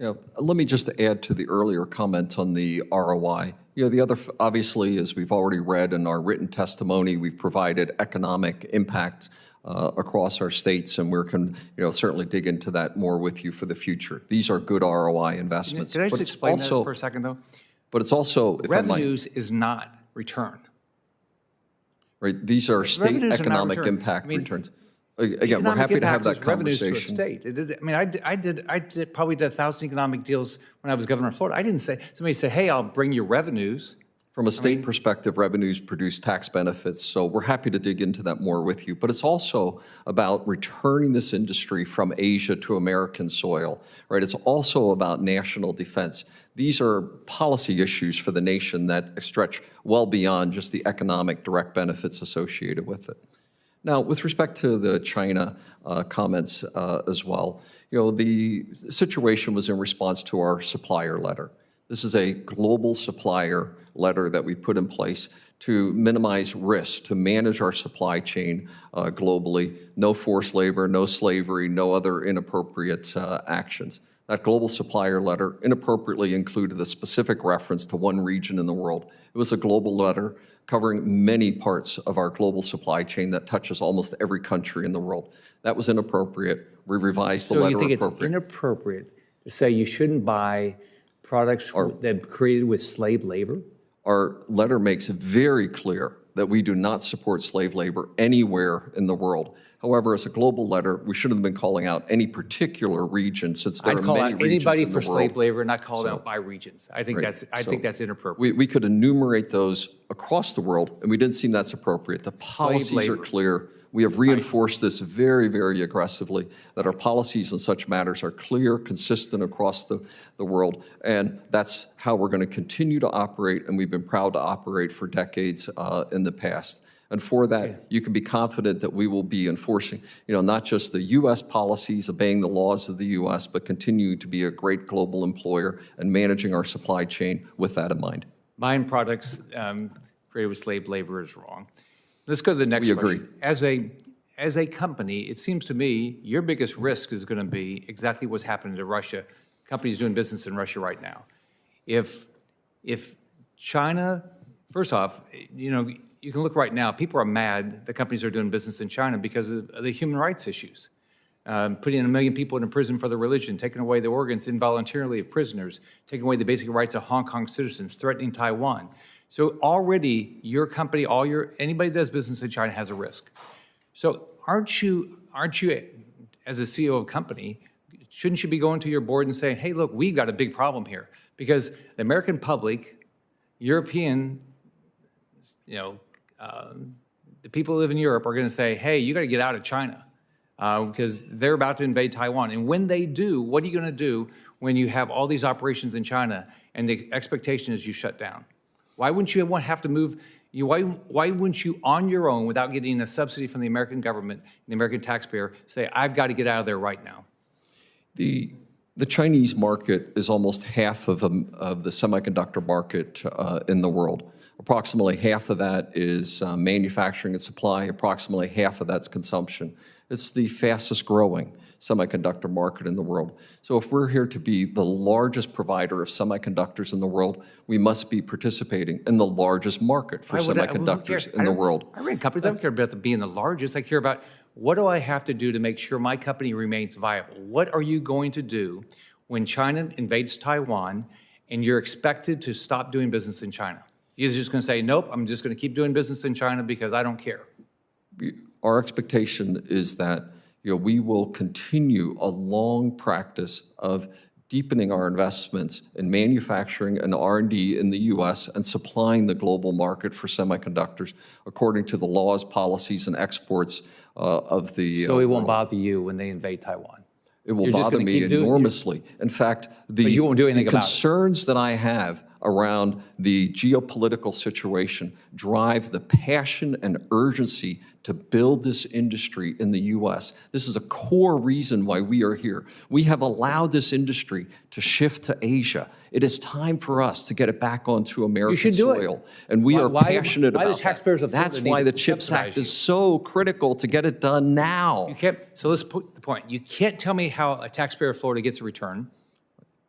Yeah, let me just add to the earlier comment on the ROI. The other, obviously, as we've already read in our written testimony, we've provided economic impact across our states, and we're certainly dig into that more with you for the future. These are good ROI investments. Can I just explain that for a second, though? But it's also, if revenues is not return. right? These are state Revenues are not economic return. impact I mean, returns. Again, we're Economic happy to have impact that is revenues to a conversation. state. I mean, I probably did 1,000 economic deals when I was governor of Florida. I didn't say, somebody said, hey, I'll bring you revenues. From a state perspective, revenues produce tax benefits, so we're happy to dig into that more with you. But it's also about returning this industry from Asia to American soil, right? It's also about national defense. These are policy issues for the nation that stretch well beyond just the economic direct benefits associated with it. Now, with respect to the China comments as well, the situation was in response to our supplier letter. This is a global supplier letter that we put in place to minimize risk, to manage our supply chain globally. No forced labor, no slavery, no other inappropriate actions. That global supplier letter inappropriately included a specific reference to one region in the world. It was a global letter covering many parts of our global supply chain that touches almost every country in the world. That was inappropriate. We revised the letter So you think appropriately. it's inappropriate to say you shouldn't buy products that are created with slave labor? Our letter makes it very clear that we do not support slave labor anywhere in the world. However, as a global letter, we shouldn't have been calling out any particular region since there I'd are call many out regions anybody in the for slave world. labor, not call it out by regions. I think Right. that's inappropriate. We could enumerate those across the world, and we didn't seem that's appropriate. The policies are labor. clear. We have reinforced this very, very aggressively, that our policies on such matters are clear, consistent across the world, and that's how we're going to continue to operate, and we've been proud to operate for decades in the past. And for that, you can be confident that we will be enforcing, not just the U.S. policies, obeying the laws of the U.S., but continue to be a great global employer and managing our supply chain with that in mind. Buying products created with slave labor is wrong. Let's go to the next question. As a company, it seems to me your biggest risk is going to be exactly what's happening to Russia, companies doing business in Russia right now. If China, first off, you can look right now, people are mad that companies are doing business in China because of the human rights issues. Putting 1 million people in prison for their religion, taking away the organs involuntarily of prisoners, taking away the basic rights of Hong Kong citizens, threatening Taiwan. So already your company, anybody that does business in China has a risk. So aren't you, as a CEO of a company, shouldn't you be going to your board and saying, hey, look, we've got a big problem here? Because the American public, European, the people who live in Europe are going to say, hey, you got to get out of China because they're about to invade Taiwan. And when they do, what are you going to do when you have all these operations in China and the expectation is you shut down? Why wouldn't you have to move? Why wouldn't you, on your own, without getting a subsidy from the American government and the American taxpayer, say, I've got to get out of there right now? The Chinese market is almost half of the semiconductor market in the world. Approximately half of that is manufacturing and supply. Approximately half of that's consumption. It's the fastest growing semiconductor market in the world. So if we're here to be the largest provider of semiconductors in the world, we must be participating in the largest market for semiconductors in the world. I run companies. I don't care about being the largest. I care about what do I have to do to make sure my company remains viable? What are you going to do when China invades Taiwan and you're expected to stop doing business in China? You're just going to say, nope, I'm just going to keep doing business in China because I don't care. Our expectation is that we will continue a long practice of deepening our investments in manufacturing and R&D in the U.S. and supplying the global market for semiconductors according to the laws, policies, and exports of the So it won't world. bother you when they invade Taiwan? It will You're just bother gonna me keep doing- enormously. In fact, But you won't do anything about it. concerns that I have around the geopolitical situation drive the passion and urgency to build this industry in the U.S. This is a core reason why we are here. We have allowed this industry to shift to Asia. It is time for us to get it back onto American should do it. soil. And we are passionate why about the taxpayers that. of Florida That's need why to the CHIPS subsidize Act you? is so critical to get it done now. You can't. So let's put the point. You can't tell me how a taxpayer of Florida gets a return.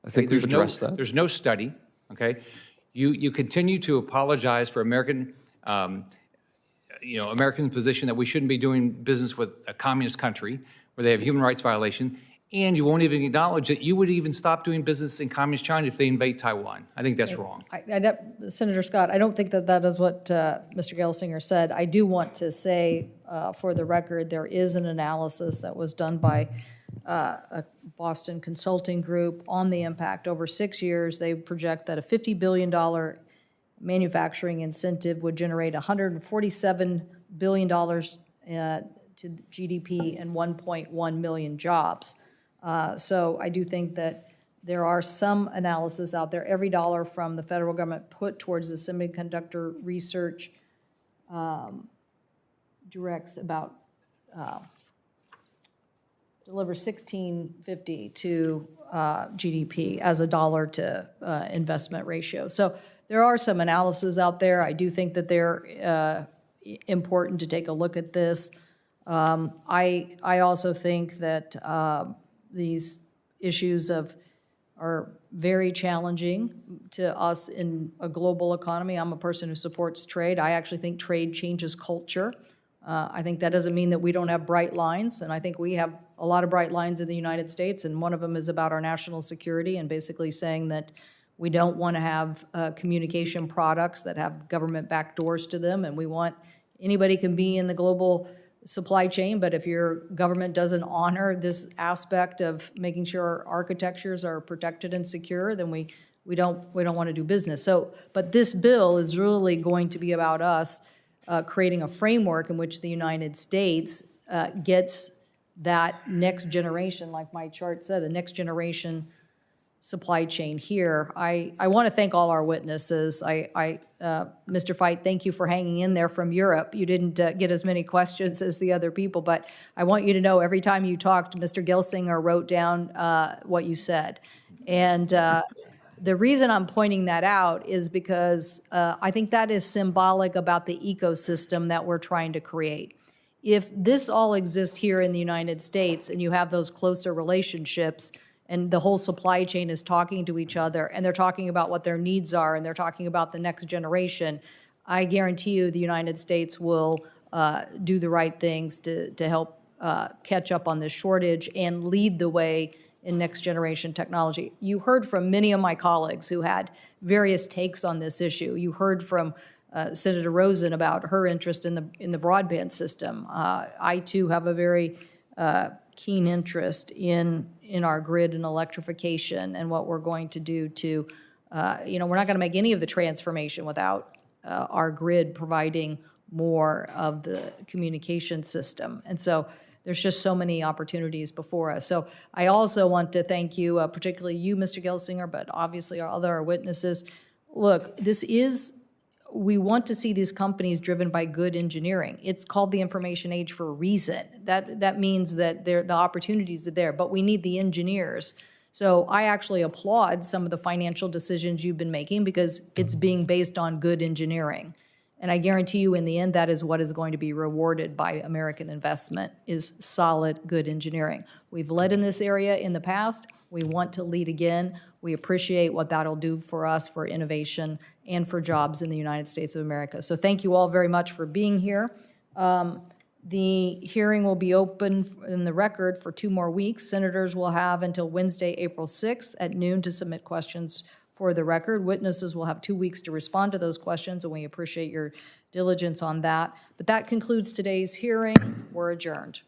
I think we've addressed that. There's no study. Okay, you continue to apologize for American, American position that we shouldn't be doing business with a communist country where they have human rights violation, and you won't even acknowledge that you would even stop doing business in Communist China if they invade Taiwan. I think that's wrong. Senator Scott, I don't think that that is what Mr. Gelsinger said. I do want to say, for the record, there is an analysis that was done by a Boston consulting group on the impact. Over 6 years, they project that a $50 billion manufacturing incentive would generate $147 billion to GDP and 1.1 million jobs. So I do think that there are some analysis out there. Every dollar from the federal government put towards the semiconductor research directs about delivers $16.50 to GDP as a dollar to investment ratio. So there are some analyses out there. I do think that they're important to take a look at this. I also think that these issues are very challenging to us in a global economy. I'm a person who supports trade. I actually think trade changes culture. I think that doesn't mean that we don't have bright lines, and I think we have a lot of bright lines in the United States, and one of them is about our national security and basically saying that we don't want to have communication products that have government backdoors to them, and we want anybody can be in the global supply chain, but if your government doesn't honor this aspect of making sure our architectures are protected and secure, then we don't want to do business. So, but this bill is really going to be about us creating a framework in which the United States gets that next generation, like my chart said, the next generation supply chain here. I want to thank all our witnesses. Mr. Feit, thank you for hanging in there from Europe. You didn't get as many questions as the other people, but I want you to know every time you talked, Mr. Gelsinger wrote down what you said. And the reason I'm pointing that out is because I think that is symbolic about the ecosystem that we're trying to create. If this all exists here in the United States and you have those closer relationships and the whole supply chain is talking to each other and they're talking about what their needs are and they're talking about the next generation, I guarantee you the United States will do the right things to help catch up on this shortage and lead the way in next generation technology. You heard from many of my colleagues who had various takes on this issue. You heard from Senator Rosen about her interest in the broadband system. I too have a very keen interest in our grid and electrification and what we're going to do to, we're not going to make any of the transformation without our grid providing more of the communication system. And so there's just so many opportunities before us. So I also want to thank you, particularly you, Mr. Gelsinger, but obviously our other witnesses. Look, we want to see these companies driven by good engineering. It's called the information age for a reason. That means that the opportunities are there, but we need the engineers. So I actually applaud some of the financial decisions you've been making because it's being based on good engineering. And I guarantee you in the end, that is what is going to be rewarded by American investment is solid, good engineering. We've led in this area in the past. We want to lead again. We appreciate what that'll do for us, for innovation, and for jobs in the United States of America. So thank you all very much for being here. The hearing will be open in the record for 2 more weeks. Senators will have until Wednesday, April 6th at noon to submit questions for the record. Witnesses will have 2 weeks to respond to those questions, and we appreciate your diligence on that. But that concludes today's hearing. We're adjourned.